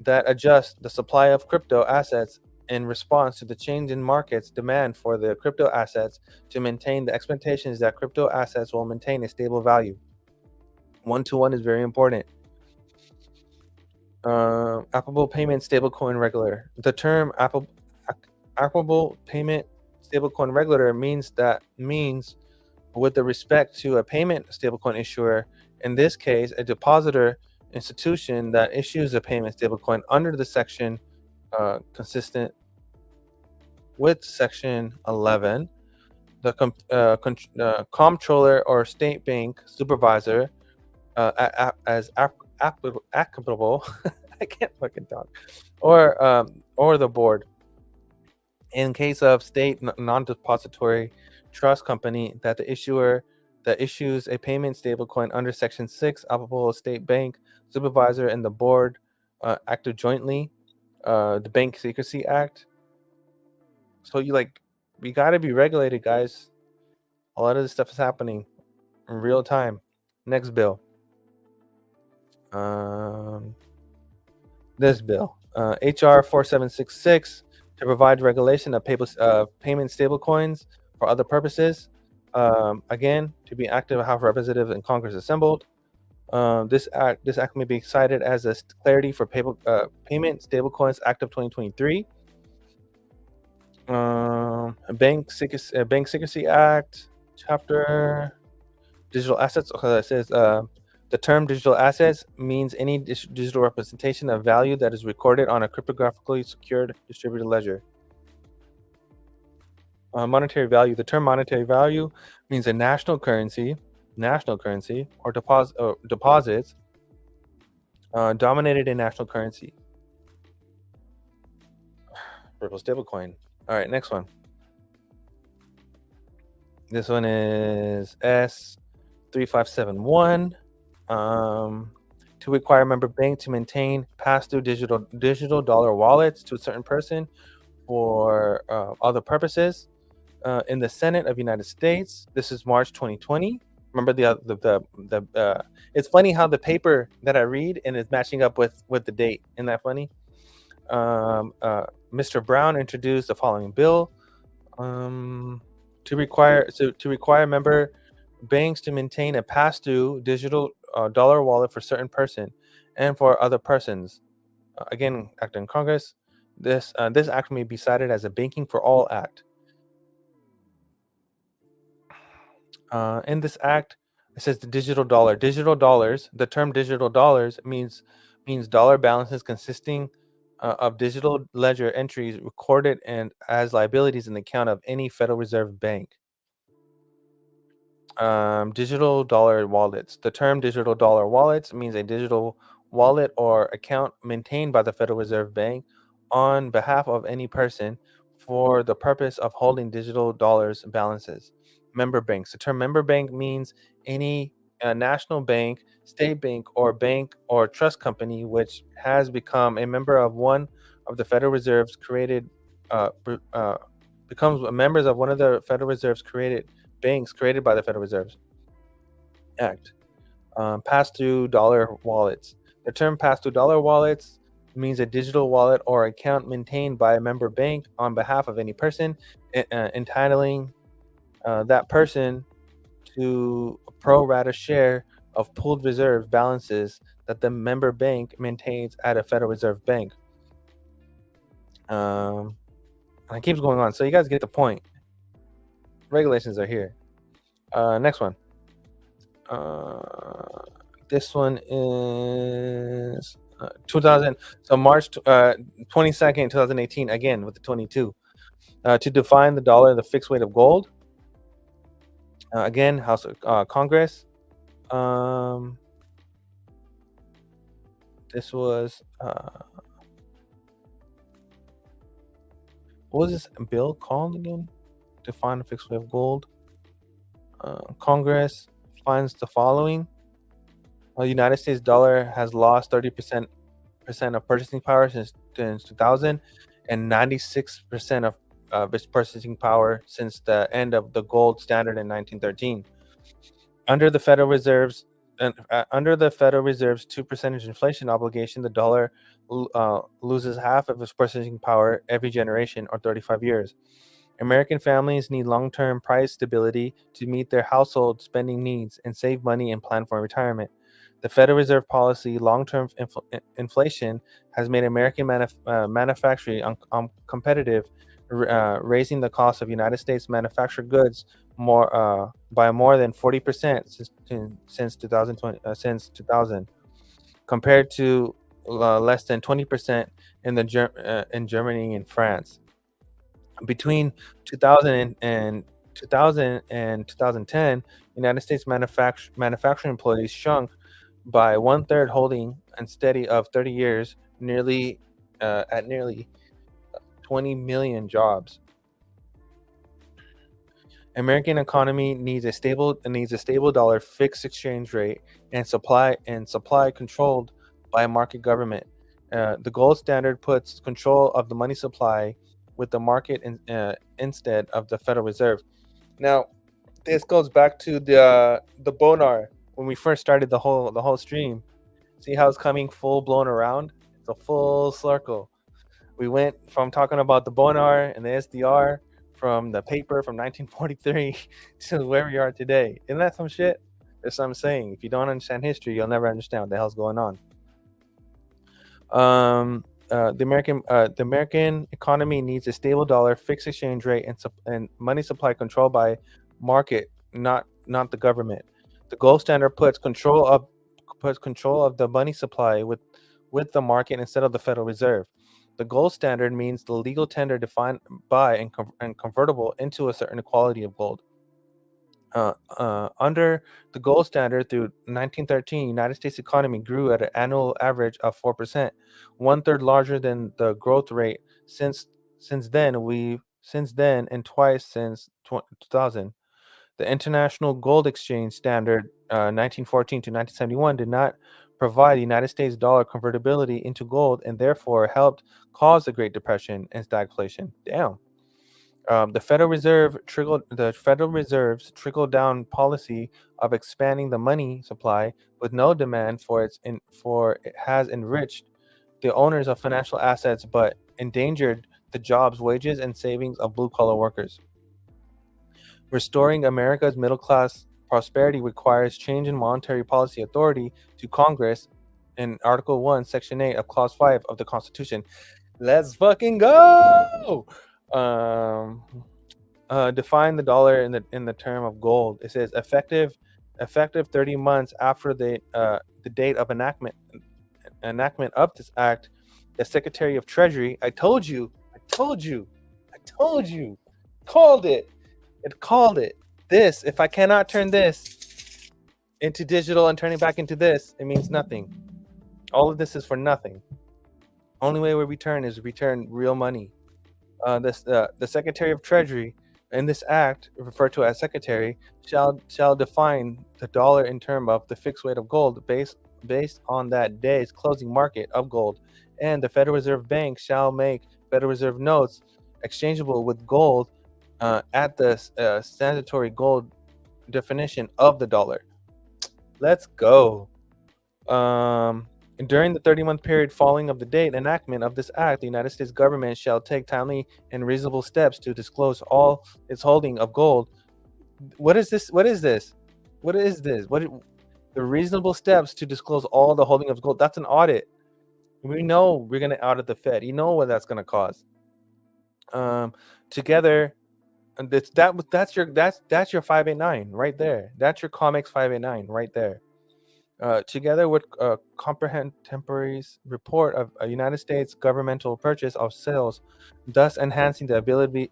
that adjust the supply of crypto assets in response to the change in market's demand for the crypto assets to maintain the expectations that crypto assets will maintain a stable value. One-to-one is very important. Applicable payment stablecoin regulator. The term applicable payment stablecoin regulator means with the respect to a payment stablecoin issuer, in this case, a depositor institution that issues a payment stablecoin under the section consistent with Section 11, the comptroller or state bank supervisor as applicable, I can't fucking talk, or the board. In case of state non-depository trust company that the issuer that issues a payment stablecoin under Section 6, applicable state bank supervisor and the board acted jointly, the Bank Secrecy Act. So we got to be regulated, guys. A lot of this stuff is happening in real time. Next bill. This bill, HR 4766, to provide regulation of payment stablecoins for other purposes. Again, to be active, have representatives in Congress assembled. This act may be cited as a clarity for payment stablecoins Act of 2023. Bank Secrecy Act, chapter digital assets. Okay, it says the term digital assets means any digital representation of value that is recorded on a cryptographically secured distributed ledger. Monetary value. The term monetary value means a national currency or deposits dominated in national currency. Ripple stablecoin. All right, next one. This one is S3571. To require a member bank to maintain pass-through digital dollar wallets to a certain person for other purposes. In the Senate of the United States, this is March 2020. Remember the it's funny how the paper that I read and is matching up with the date. Isn't that funny? Mr. Brown introduced the following bill to require member banks to maintain a pass-through digital dollar wallet for certain person and for other persons. Again, act in Congress. This act may be cited as a Banking for All Act. In this act, it says the digital dollar. Digital dollars. The term digital dollars means dollar balances consisting of digital ledger entries recorded and as liabilities in the account of any Federal Reserve Bank. Digital dollar wallets. The term digital dollar wallets means a digital wallet or account maintained by the Federal Reserve Bank on behalf of any person for the purpose of holding digital dollars balances. Member banks. The term member bank means any national bank, state bank or trust company which has become a member of one of the Federal Reserve's becomes members of one of the Federal Reserve's banks created by the Federal Reserve Act. Pass-through dollar wallets. The term pass-through dollar wallets means a digital wallet or account maintained by a member bank on behalf of any person, entitling that person to a pro rata share of pooled reserve balances that the member bank maintains at a Federal Reserve Bank. And it keeps going on, so you guys get the point. Regulations are here. Next one. This one is 2000. So March 22nd, 2018. Again with the 22. To define the dollar, the fixed weight of gold. Again, House of Congress. This was what was this bill called again? define a fixed weight of gold. Congress finds the following. The United States dollar has lost 30% of purchasing power since 2000, and 96% of its purchasing power since the end of the gold standard in 1913. Under the Federal Reserve's 2% inflation obligation, the dollar loses half of its purchasing power every generation, or 35 years. American families need long-term price stability to meet their household spending needs and save money and plan for retirement. The Federal Reserve policy, long-term inflation, has made American manufacturing competitive, raising the cost of United States manufactured goods by more than 40% since 2000, compared to less than 20% in Germany and France. Between 2000 and 2010, United States manufacturing employees shrunk by 1/3, holding and steady of 30 years, nearly 20 million jobs. American economy needs a stable dollar, fixed exchange rate, and supply controlled by a market government. The gold standard puts control of the money supply with the market instead of the Federal Reserve. Now, this goes back to the bonar when we first started the whole stream. See how it's coming full blown around? It's a full circle. We went from talking about the bonar and the SDR from the paper from 1943 to where we are today. Isn't that some shit? That's what I'm saying. If you don't understand history, you'll never understand what the hell's going on. The American economy needs a stable dollar, fixed exchange rate, and money supply controlled by market, not the government. The gold standard puts control of the money supply with the market instead of the Federal Reserve. The gold standard means the legal tender defined by and convertible into a certain quality of gold. Under the gold standard through 1913, United States economy grew at an annual average of 4%, 1/3 larger than the growth rate since then and twice since 2000. The International Gold Exchange Standard, 1914 to 1971, did not provide the United States dollar convertibility into gold, and therefore helped cause the Great Depression and stagflation. Damn. The Federal Reserve's trickle-down policy of expanding the money supply with no demand for it has enriched the owners of financial assets, but endangered the jobs, wages, and savings of blue-collar workers. Restoring America's middle-class prosperity requires change in monetary policy authority to Congress in Article 1, Section 8 of Clause 5 of the Constitution. Let's fucking go! Define the dollar in the term of gold. It says effective 30 months after the date of enactment of this act, the Secretary of Treasury. I told you. Called it. It called it. This, if I cannot turn this into digital and turn it back into this, it means nothing. All of this is for nothing. Only way we return is return real money. The Secretary of Treasury in this act, referred to as Secretary, shall define the dollar in terms of the fixed weight of gold based on that day's closing market of gold, and the Federal Reserve Bank shall make Federal Reserve notes exchangeable with gold at the statutory gold definition of the dollar. Let's go. During the 30-month period following of the date enactment of this act, the United States government shall take timely and reasonable steps to disclose all its holding of gold. What is this? The reasonable steps to disclose all the holding of gold. That's an audit. We know we're going to audit the Fed. You know what that's going to cause. Together, that's your 589 right there. That's your COMEX 589 right there. Together with contemporaries report of a United States governmental purchase of sales, thus enhancing the ability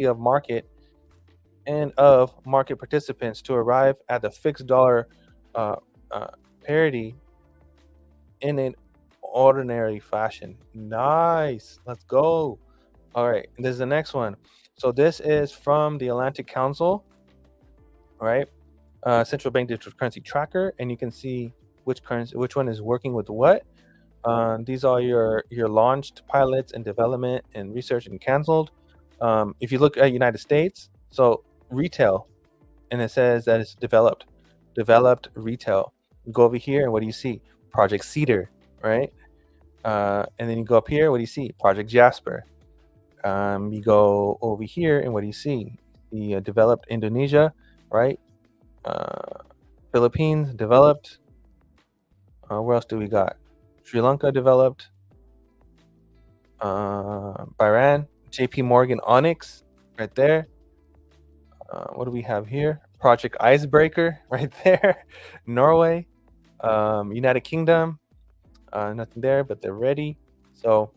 of market and of market participants to arrive at the fixed dollar parity in an ordinary fashion. Nice. Let's go. All right. This is the next one. So this is from the Atlantic Council, right? Central Bank Digital Currency Tracker, and you can see which one is working with what. These are your launched pilots and development and research and canceled. If you look at United States, so retail, and it says that it's developed retail. You go over here and what do you see? Project Cedar, right? And then you go up here, what do you see? Project Jasper. You go over here and what do you see? The developed Indonesia, right? Philippines developed. Where else do we got? Sri Lanka developed. Bahrain, JP Morgan Onyx, right there. What do we have here? Project Icebreaker, right there. Norway, United Kingdom, nothing there, but they're ready. So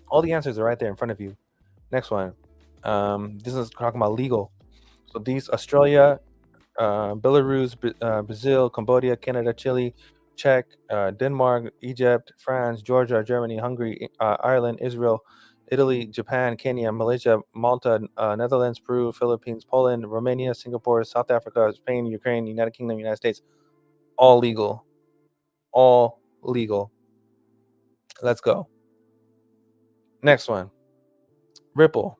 all the answers are right there in front of you. Next one. This is talking about legal. So these: Australia, Belarus, Brazil, Cambodia, Canada, Chile, Czech, Denmark, Egypt, France, Georgia, Germany, Hungary, Ireland, Israel, Italy, Japan, Kenya, Malaysia, Malta, Netherlands, Peru, Philippines, Poland, Romania, Singapore, South Africa, Spain, Ukraine, United Kingdom, United States. All legal. All legal. Let's go. Next one. Ripple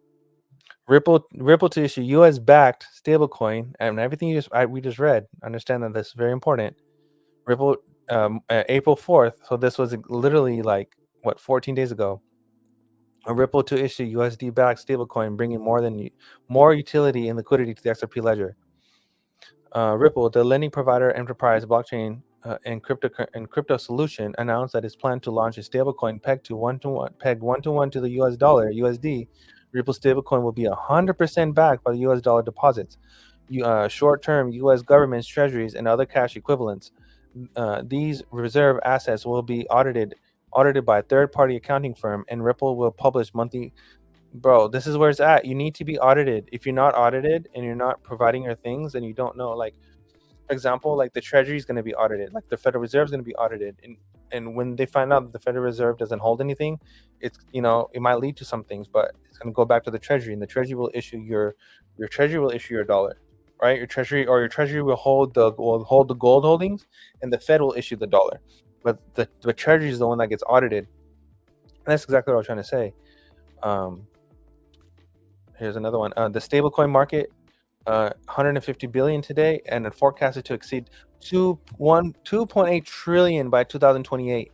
to issue U.S. backed stablecoin, and everything we just read. Understand that this is very important. Ripple, April 4th. So this was literally like 14 days ago. A Ripple to issue USD backed stablecoin, bringing more utility and liquidity to the XRP ledger. Ripple, the lending provider, enterprise, blockchain, and crypto solution, announced that it's planned to launch a stablecoin pegged 1-to-1 to the US dollar (USD). Ripple stablecoin will be 100% backed by the US dollar deposits, short-term US governments, treasuries, and other cash equivalents. These reserve assets will be audited by a third-party accounting firm, and Ripple will publish monthly. Bro, this is where it's at. You need to be audited. If you're not audited and you're not providing your things, and you don't know, like, for example, like the Treasury is going to be audited, like the Federal Reserve is going to be audited, and when they find out that the Federal Reserve doesn't hold anything, it's, it might lead to some things, but it's going to go back to the Treasury, and the Treasury will issue your dollar, right? Your Treasury will hold the gold holdings, and the Fed will issue the dollar, but the Treasury is the one that gets audited. And that's exactly what I was trying to say. Here's another one. The stablecoin market, 150 billion today, and it forecasted to exceed 2.8 trillion by 2028.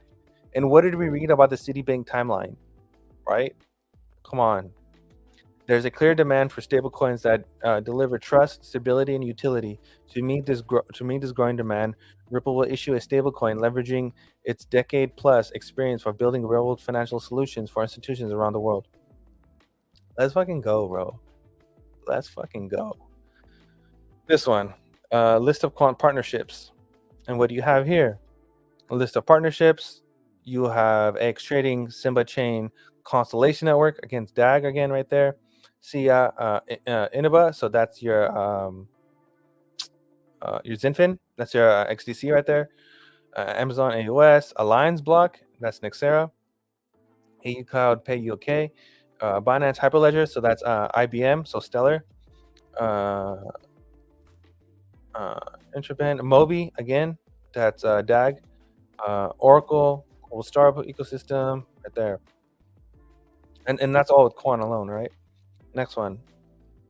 And what did we read about the Citibank timeline? Right? Come on. There's a clear demand for stablecoins that deliver trust, stability, and utility. To meet this growing demand, Ripple will issue a stablecoin leveraging its decade-plus experience for building real-world financial solutions for institutions around the world. Let's fucking go, bro. Let's fucking go. This one, list of quant partnerships. And what do you have here? A list of partnerships. You have X Trading, Simba Chain, Constellation Network, against DAG again right there. SIA, Iniba, so that's your Zinfin, that's your XDC right there. Amazon AOS, Alliance Block, that's Nexera. AU Cloud Pay UK, Binance Hyperledger, so that's IBM, so Stellar. Intraban, Mobi again, that's DAG. Oracle, Global Startup Ecosystem, right there. And that's all with quant alone, right? Next one.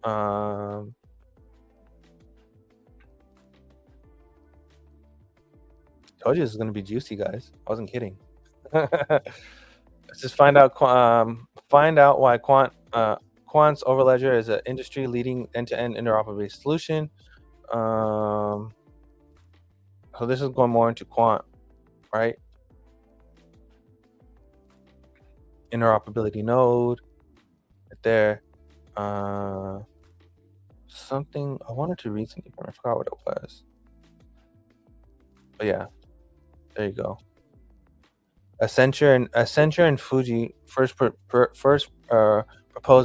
Told you this is going to be juicy, guys. I wasn't kidding. Let's just find out why Quant's Overledger is an industry-leading end-to-end interoperability solution. So this is going more into quant, right? Interoperability node, right there. Something I wanted to read something from. I forgot what it was. But yeah, there you go. Accenture and Fuji first proposed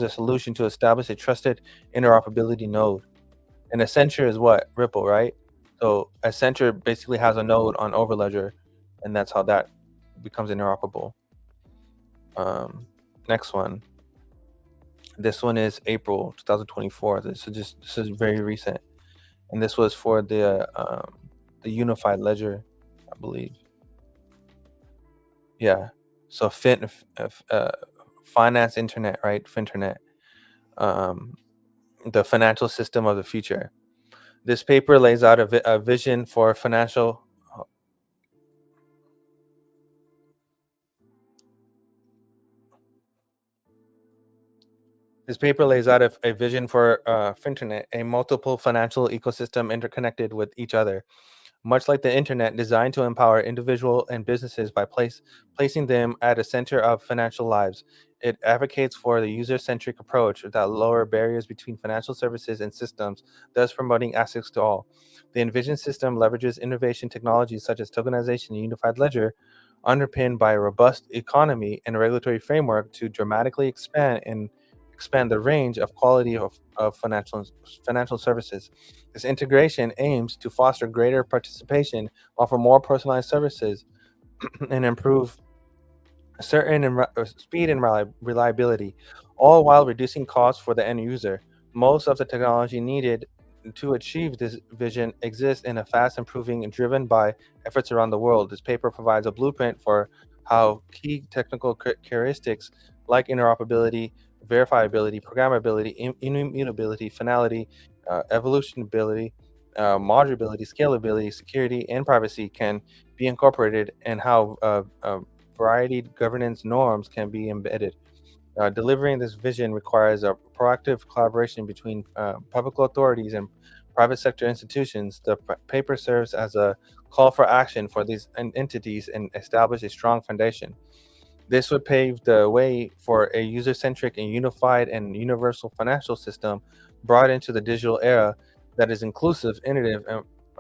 a solution to establish a trusted interoperability node. And Accenture is what? Ripple, right? So Accenture basically has a node on Overledger, and that's how that becomes interoperable. Next one. This one is April 2024. This is very recent, and this was for the unified ledger, I believe. Yeah. So finance internet, right? Finternet, um, the financial system of the future. This paper lays out a vision for financial. This paper lays out a vision for Finternet, a multiple financial ecosystem interconnected with each other, much like the internet, designed to empower individuals and businesses by placing them at the center of financial lives. It advocates for the user-centric approach that lower barriers between financial services and systems, thus promoting access to all. The envisioned system leverages innovation technologies such as tokenization and unified ledger, underpinned by a robust economy and regulatory framework to dramatically expand the range of quality of financial services. This integration aims to foster greater participation, offer more personalized services, and improve speed and reliability, all while reducing costs for the end user. Most of the technology needed to achieve this vision exists in a fast improving and driven by efforts around the world. This paper provides a blueprint for how key technical characteristics like interoperability, verifiability, programmability, immutability, finality, evolutionability, modulability, scalability, security, and privacy can be incorporated, and how variety governance norms can be embedded. Delivering this vision requires a proactive collaboration between public authorities and private sector institutions. The paper serves as a call for action for these entities and establish a strong foundation. This would pave the way for a user centric and unified and universal financial system brought into the digital era that is inclusive, innovative,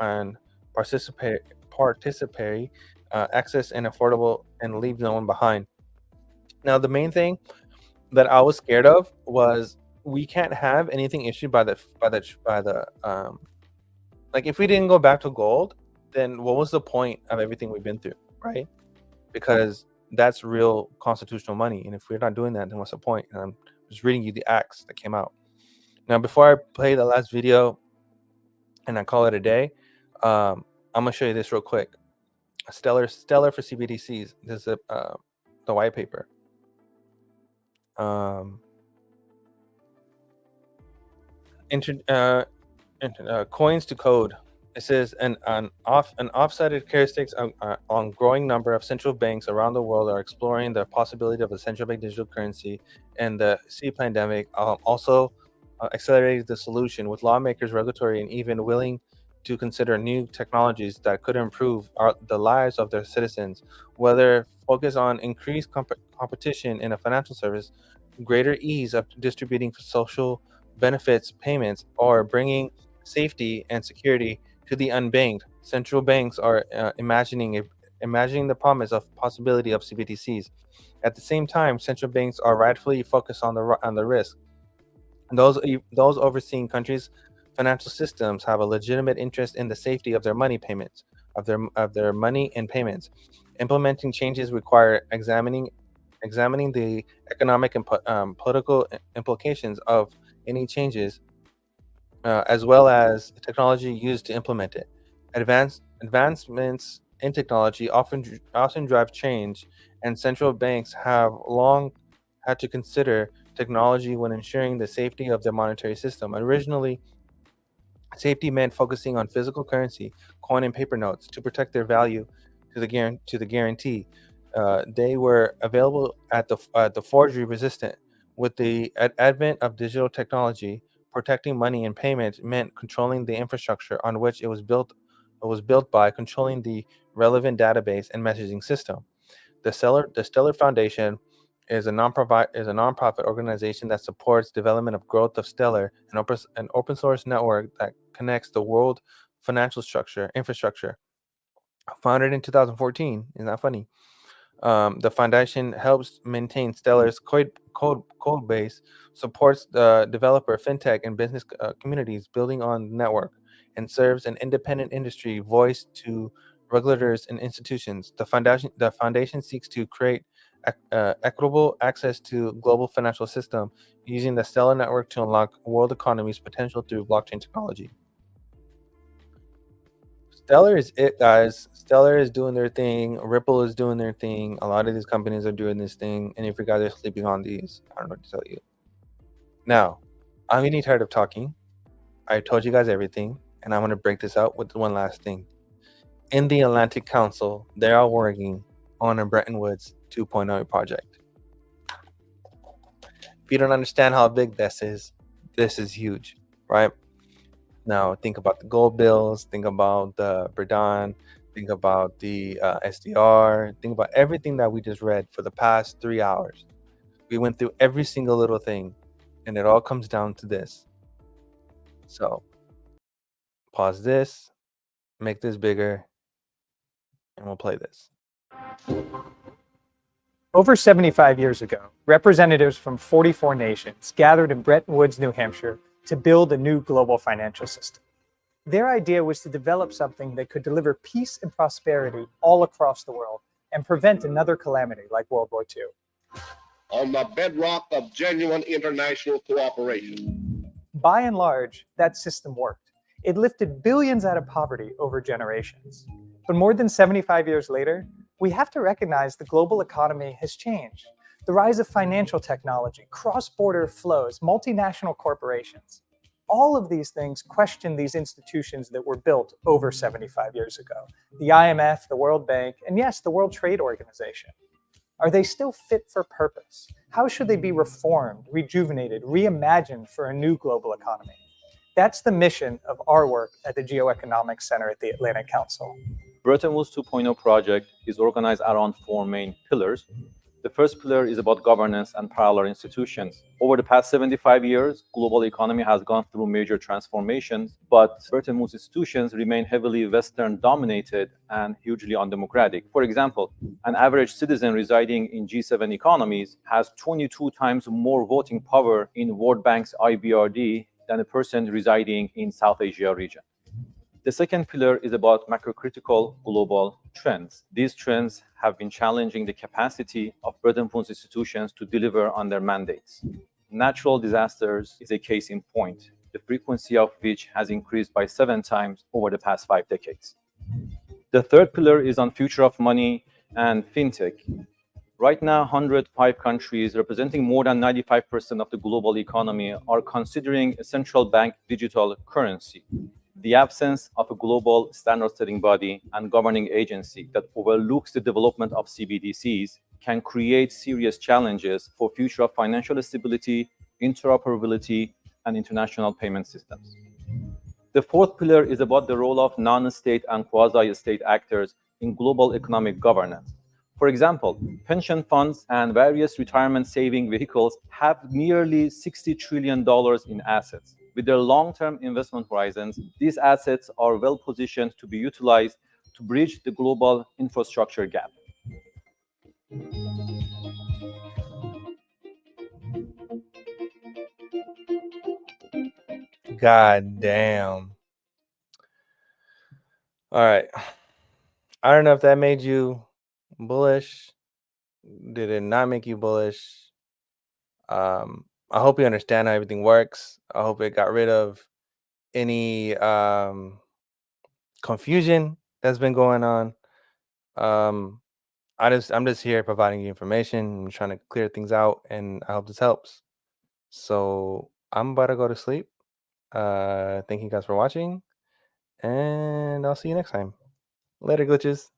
and participatory, access, and affordable, and leave no one behind. Now, the main thing that I was scared of was we can't have anything issued by the like, if we didn't go back to gold, then what was the point of everything we've been through, right? Because that's real constitutional money, and if we're not doing that, then what's the point? And I'm just reading you the acts that came out. Now, before I play the last video and I call it a day, I'm gonna show you this real quick. Stellar for CBDCs. This is the white paper. Coins to code. It says an offsided characteristics on growing number of central banks around the world are exploring the possibility of a central bank digital currency, and the pandemic also accelerated the solution, with lawmakers, regulatory, and even willing to consider new technologies that could improve the lives of their citizens, whether focus on increased competition in a financial service, greater ease of distributing social benefits payments, or bringing safety and security to the unbanked. Central banks are imagining the promise of possibility of CBDCs. At the same time, central banks are rightfully focused on the risk. Those overseeing countries' financial systems have a legitimate interest in the safety of their money payments, of their money and payments. Implementing changes require examining the economic and political implications of any changes, as well as the technology used to implement it. Advancements in technology often drive change, and central banks have long had to consider technology when ensuring the safety of their monetary system. Originally, safety meant focusing on physical currency, coin and paper notes, to protect their value to the guarantee. They were available at the forgery resistant. With the advent of digital technology, protecting money and payment meant controlling the infrastructure on which it was built. It was built by controlling the relevant database and messaging system. The Stellar Foundation is a nonprofit organization that supports development of growth of Stellar, an open source network that connects the world financial infrastructure. Founded in 2014, isn't that funny? The foundation helps maintain Stellar's code base, supports the developer, fintech, and business communities building on the network, and serves an independent industry voice to regulators and institutions. The foundation seeks to create equitable access to global financial system using the Stellar network to unlock world economy's potential through blockchain technology. Stellar is it, guys. Stellar is doing their thing. Ripple is doing their thing. A lot of these companies are doing this thing. And if you guys are sleeping on these, I don't know what to tell you. Now, I'm getting tired of talking. I told you guys everything, and I'm going to break this out with one last thing. In the Atlantic Council, they are working on a Bretton Woods 2.0 project. If you don't understand how big this is huge, right? Now, think about the gold bills, think about the Verdun, think about the SDR, think about everything that we just read for the past 3 hours. We went through every single little thing, and it all comes down to this. So, pause this, make this bigger, and we'll play this. Over 75 years ago, representatives from 44 nations gathered in Bretton Woods, New Hampshire, to build a new global financial system. Their idea was to develop something that could deliver peace and prosperity all across the world and prevent another calamity like World War II. On the bedrock of genuine international cooperation. By and large, that system worked. It lifted billions out of poverty over generations. But more than 75 years later, we have to recognize the global economy has changed. The rise of financial technology, cross-border flows, multinational corporations. All of these things question these institutions that were built over 75 years ago. The IMF, the World Bank, and yes, the World Trade Organization. Are they still fit for purpose? How should they be reformed, rejuvenated, reimagined for a new global economy? That's the mission of our work at the Geoeconomics Center at the Atlantic Council. Bretton Woods 2.0 project is organized around 4 main pillars. The first pillar is about governance and parallel institutions. Over the past 75 years, global economy has gone through major transformations, but Bretton Woods institutions remain heavily Western-dominated and hugely undemocratic. For example, an average citizen residing in G7 economies has 22 times more voting power in World Bank's IBRD than a person residing in South Asia region. The second pillar is about macrocritical global trends. These trends have been challenging the capacity of Bretton Woods institutions to deliver on their mandates. Natural disasters is a case in point, the frequency of which has increased by 7 times over the past 5 decades. The third pillar is on future of money and fintech. Right now, 105 countries representing more than 95% of the global economy are considering a central bank digital currency. The absence of a global standard-setting body and governing agency that overlooks the development of CBDCs can create serious challenges for future of financial stability, interoperability, and international payment systems. The fourth pillar is about the role of non-state and quasi-state actors in global economic governance. For example, pension funds and various retirement saving vehicles have nearly $60 trillion in assets. With their long-term investment horizons, these assets are well positioned to be utilized to bridge the global infrastructure gap. God damn. All right. I don't know if that made you bullish. Did it not make you bullish? I hope you understand how everything works. I hope it got rid of any confusion that's been going on. I'm just here providing you information. I'm trying to clear things out, and I hope this helps. So I'm about to go to sleep. Thank you guys for watching, and I'll see you next time. Later, glitches.